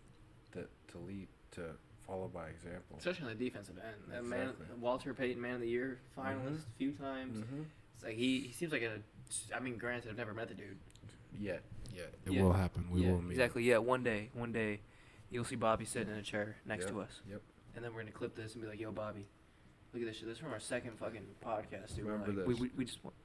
to follow by example. Especially on the defensive end. That man, Exactly. Walter Payton, Man of the Year finalist a few times. Mm-hmm. It's like he seems like I mean, granted, I've never met the dude. It Yeah. will happen. We Yeah, will meet. exactly. Yeah, one day, you'll see Bobby sitting in a chair next Yep, to us. Yep. And then we're gonna clip this and be like, "Yo, Bobby, look at this shit. This is from our second fucking podcast, dude. Remember Like, this. We just want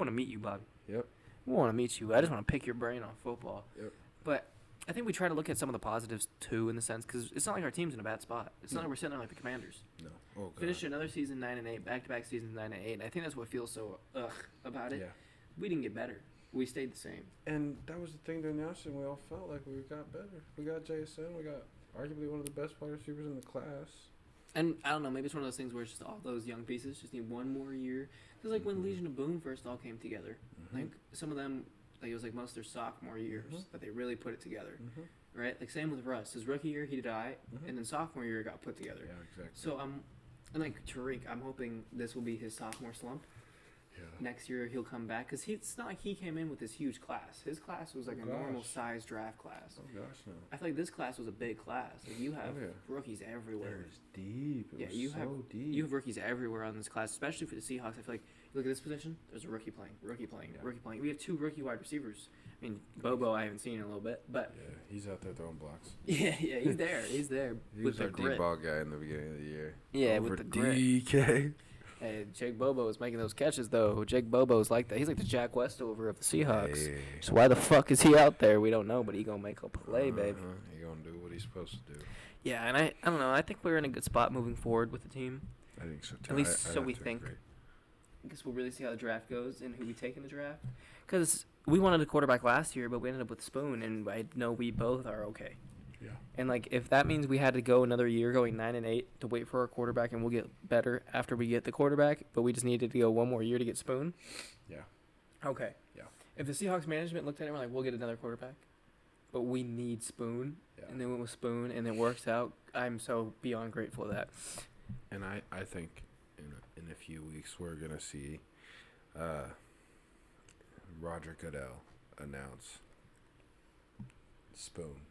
to meet you, Bobby. Yep. We want to meet you. I just want to pick your brain on football. Yep. But I think we try to look at some of the positives too, in the sense, because it's not like our team's in a bad spot. It's not like we're sitting there like the Commanders. No. Oh God. Finished another season 9-8, back-to-back seasons 9-8. And I think that's what feels so about it. Yeah. We didn't get better. We stayed the same. And that was the thing during the offseason. We all felt like we got better. We got JSN. We got arguably one of the best wide receivers in the class. And I don't know, maybe it's one of those things where it's just all those young pieces just need one more year. Because like when Mhm. Legion of Boom first all came together, Mhm. I think some of them, like it was like most of their sophomore years Mhm. that they really put it together, Mm-hmm. right? Like same with Russ. His rookie year he did Mhm. and then sophomore year it got put together. Yeah, exactly. So and like Tariq, I'm hoping this will be his sophomore slump. Yeah. Next year he'll come back because it's not like he came in with this huge class. His class was like Oh, a normal gosh. size draft class. Oh gosh, no. I feel like this class was a big class. Like you have Oh, yeah. rookies everywhere. It was deep. It Yeah, was you so have deep. you have rookies everywhere on this class, especially for the Seahawks. I feel like you look at this position. There's a rookie playing, Yeah. rookie playing. We have 2 rookie wide receivers. I mean, Bobo, I haven't seen in a little bit, but Yeah, he's out there throwing blocks. yeah, he's there. He's there He with was the our grit. D-ball guy in the beginning of the year. Yeah, Over with the grit. DK. Hey, Jake Bobo is making those catches though. Jake Bobo's like that. He's like the Jack Westover of the Seahawks. Hey. So why the fuck is he out there? We don't know, but he gonna make a play, baby. He gonna do what he's supposed to do. Yeah, and I don't know. I think we're in a good spot moving forward with the team. I think so too. At least I so have we to think. agree. I guess we'll really see how the draft goes and who we take in the draft. Because we wanted a quarterback last year, but we ended up with Spoon, and I know we both are okay. Yeah. And like, if that means we had to go another year, going 9-8, to wait for our quarterback, and we'll get better after we get the quarterback, but we just needed to go one more year to get Spoon. Yeah. Okay. Yeah. If the Seahawks management looked at it and were like, we'll get another quarterback, but we need Spoon, Yeah. and they went with Spoon, and it works out, I'm so beyond grateful for that. And I think in a few weeks we're gonna see Roger Goodell announce Spoon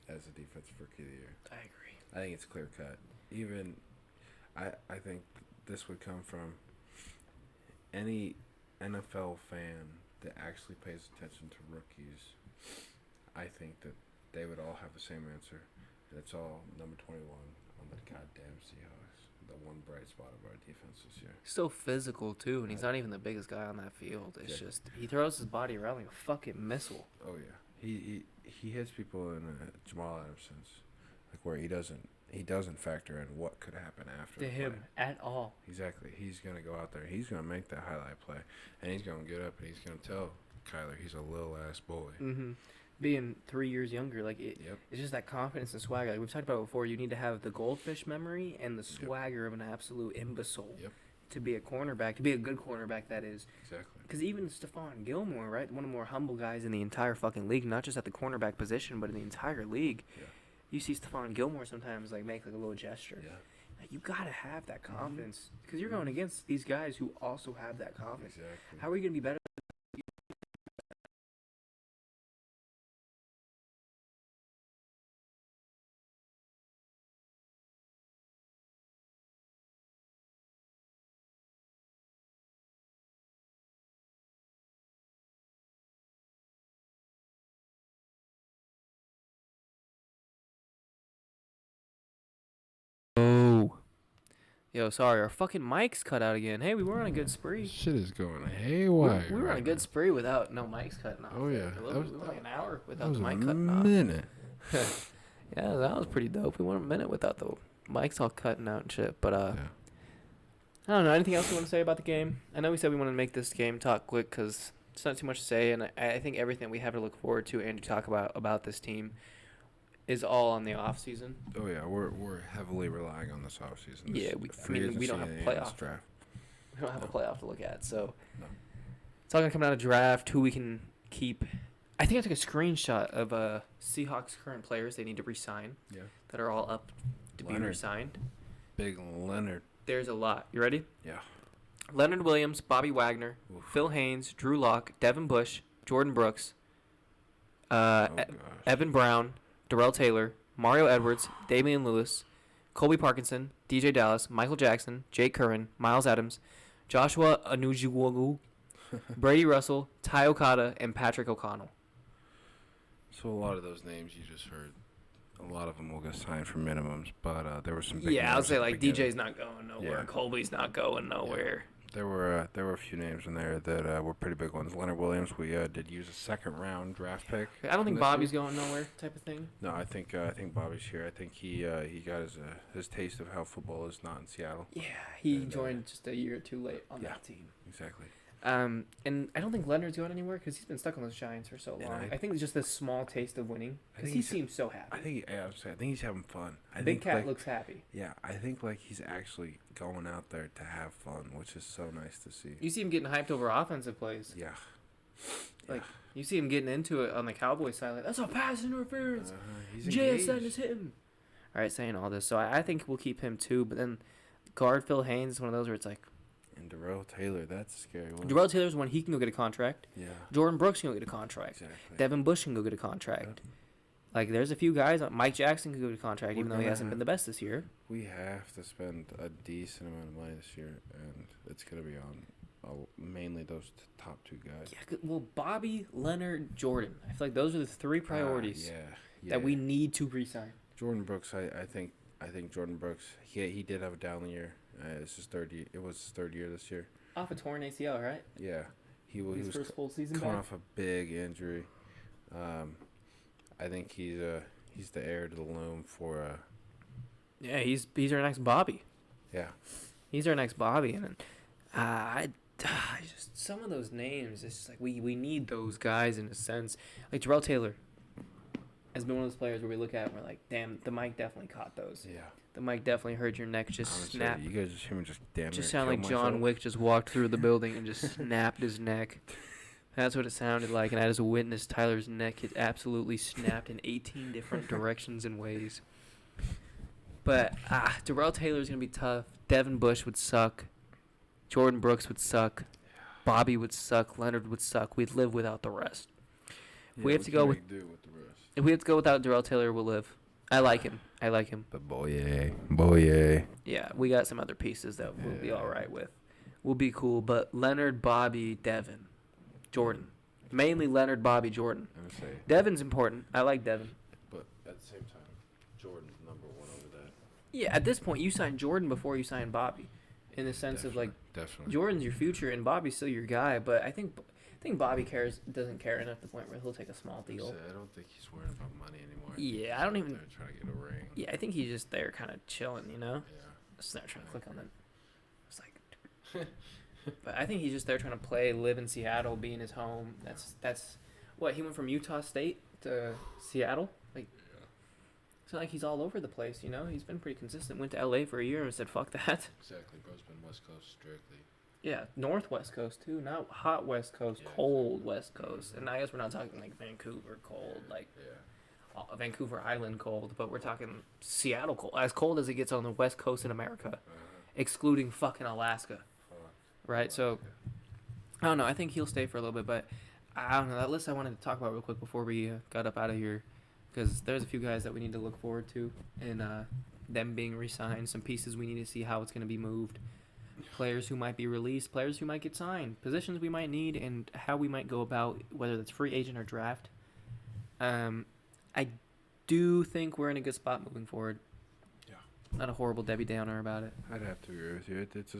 as the defensive rookie of the year. I agree. I think it's clear cut. Even I think this would come from any NFL fan that actually pays attention to rookies. I think that they would all have the same answer. And it's all number 21 on the goddamn Seahawks. The one bright spot of our defense this year. So physical too, and he's not even the biggest guy on that field. It's just he throws his body around like a fucking missile. Oh yeah, he hits people in a Jamal Adams sense, like where he doesn't factor in what could happen after To the him play. at all. Exactly, he's gonna go out there, he's gonna make that highlight play, and he's gonna get up and he's gonna tell Kyler he's a little ass boy. Mm-hmm. Being 3 years younger, like it's just that confidence and swagger. Like we've talked about before, you need to have the goldfish memory and the swagger of an absolute imbecile to be a cornerback, to be a good cornerback. That is Exactly. because even Stephon Gilmore, right, one of the more humble guys in the entire fucking league, not just at the cornerback position, but in the entire league. Yeah. You see Stephon Gilmore sometimes like make like a little gesture. Yeah. Like, you gotta have that confidence because you're going against these guys who also have that confidence. Exactly. How are you gonna be better? Oh. Yo, sorry, our fucking mics cut out again. Hey, we were on a good spree. Shit is going haywire. We were on a right good now. spree without no mics cutting off. Oh yeah, We went like an hour that without was the a mic cutting off. minute. Yeah, that was pretty dope. We went a minute without the mics all cutting out and shit. But Yeah. I don't know. Anything else you want to say about the game? I know we said we wanted to make this game talk quick because it's not too much to say, and I think everything we have to look forward to and to talk about this team is all on the off season. Oh yeah, we're heavily relying on this offseason. Yeah, we don't have a playoff. Draft. We don't have a playoff to look at, so No. it's all gonna come down to draft. Who we can keep. I think I took a screenshot of Seahawks current players they need to re-sign Yeah. that are all up to be Leonard. re-signed. Big Leonard. There's a lot. You ready? Yeah. Leonard Williams, Bobby Wagner, Oof. Phil Haynes, Drew Lock, Devin Bush, Jordan Brooks, Oh gosh. Evan Brown, Darrell Taylor, Mario Edwards, Damian Lewis, Colby Parkinson, DJ Dallas, Michael Jackson, Jake Curran, Miles Adams, Joshua Anujiwogu, Brady Russell, Ty Okada, and Patrick O'Connell. So a lot of those names you just heard, a lot of them will get signed for minimums, but there were some big Yeah, I'll names say at the like beginning. DJ's not going nowhere, Yeah. Colby's not going nowhere. There were a few names in there that were pretty big ones. Leonard Williams, we did use a second round draft pick. I don't from think this Bobby's year. going nowhere type of thing. No, I think Bobby's here. I think he got his taste of how football is not in Seattle. Yeah, he And, joined just a year too late on yeah. that team. Exactly. And I don't think Leonard's going anywhere because he's been stuck on those Giants for so And long. I I think it's just this small taste of winning I because think he he's- seems so happy. I think he's having fun. I Big think Cat like, looks happy. Yeah, I think like he's actually going out there to have fun, which is so nice to see. You see him getting hyped over offensive plays. Yeah. Like you see him getting into it on the Cowboys side. Like that's a pass interference. He's JSN engaged. is hitting. All right, saying all this, so I think we'll keep him too. But then guard Phil Haynes is one of those where it's like And Darrell Taylor, that's a scary one. Darrell Taylor's one. He can go get a contract. Yeah. Jordan Brooks can go get a contract. Exactly. Devin Bush can go get a contract. Like there's a few guys. Mike Jackson can go get a contract, We're even though he gonna hasn't been the best this year. We have to spend a decent amount of money this year, and it's gonna be on mainly those top two guys. Yeah, well, Bobby, Leonard, Jordan. I feel like those are the three priorities Yeah. that we need to re-sign. Jordan Brooks, I think Jordan Brooks. He did have a down year. It's his third year. It was his third year this year. Off a torn ACL, right? Yeah, he was first full season coming back? off a big injury. I think he's the heir to the loom for. Yeah, he's our next Bobby. Yeah. He's our next Bobby, and I just some of those names. It's just like we need those guys in a sense. Like Terrell Taylor has been one of those players where we look at and we're like, damn, the mic definitely caught those. Yeah. The mic definitely heard your neck just Honestly, snap. you guys just hear me just damn. Just near sound like kill John myself. Wick just walked through the building and just snapped his neck. That's what it sounded like, and I just witnessed Tyler's neck get absolutely snapped in 18 different directions and ways. But Terrell Taylor's gonna be tough. Devin Bush would suck. Jordan Brooks would suck. Bobby would suck. Leonard would suck. We'd live without the rest. If we have to go with do with the rest. If we have to go without Terrell Taylor, we'll live. I like him. But boy. Yeah, we got some other pieces that we'll be Yeah. all right with. We'll be cool. But Leonard, Bobby, Devin, Jordan. Mainly Leonard, Bobby, Jordan. I'm gonna say, Devin's important. I like Devin. but at the same time, Jordan's number one over that. Yeah, at this point, you sign Jordan before you sign Bobby. In the sense of, like, Definitely. Jordan's your future and Bobby's still your guy. But I think Bobby doesn't care enough to the point where he'll take a small deal. I don't think he's worried about money anymore. Yeah, I don't even... They're trying to get a ring. Yeah, I think he's just there kind of chilling, you know? Yeah. Just there trying to click on that. It's like... But I think he's just there trying to play, live in Seattle, be in his home. That's what, he went from Utah State to Seattle? Like, it's not like he's all over the place, you know? He's been pretty consistent. Went to LA for a year and said, fuck that. Exactly. Bro's been West Coast strictly. Yeah, Northwest Coast, too. Not hot West Coast, Yeah, cold West Coast. And I guess we're not talking, like, Vancouver cold, like Yeah. Vancouver Island cold, but we're talking Seattle cold. As cold as it gets on the West Coast in America, excluding fucking Alaska. Right, so I don't know. I think he'll stay for a little bit, but I don't know. That list I wanted to talk about real quick before we got up out of here, because there's a few guys that we need to look forward to, and them being re-signed, some pieces we need to see how it's going to be moved, players who might be released, players who might get signed, positions we might need, and how we might go about whether that's free agent or draft. I do think we're in a good spot moving forward. Yeah. Not a horrible Debbie Downer about it. I'd have to agree with you. It's a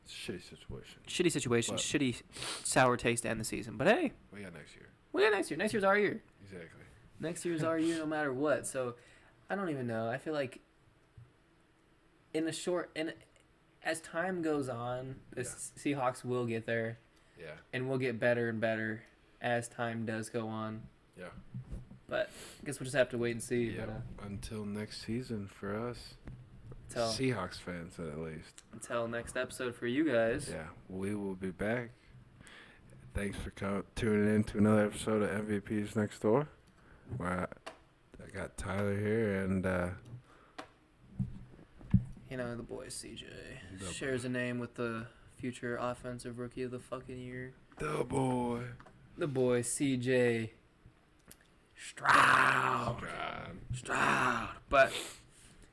shitty situation. Shitty situation, But- shitty sour taste to end the season. But hey, We got next year. we got next year. Next year's our year. Exactly. Next year's our year no matter what. So I don't even know. I feel like as time goes on, the Seahawks will get there Yeah. and we'll get better and better as time does go on. Yeah. But I guess we'll just have to wait and see. Yeah. But, Until next season for us. until Seahawks fans, at least. next episode for you guys. Yeah. We will be back. Thanks for tuning in to another episode of MVP's Next Door. Where I got Tyler here and You know, the boy CJ The shares a name with the future offensive rookie of the fucking year. the boy. The boy CJ Stroud. But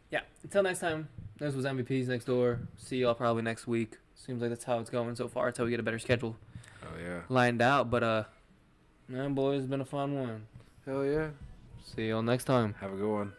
yeah, until next time, this was MVP's Next Door. See y'all probably next week. Seems like that's how it's going so far until we get a better schedule Oh yeah. lined out. But man, boys, it's been a fun one. Hell yeah. See y'all next time. Have a good one.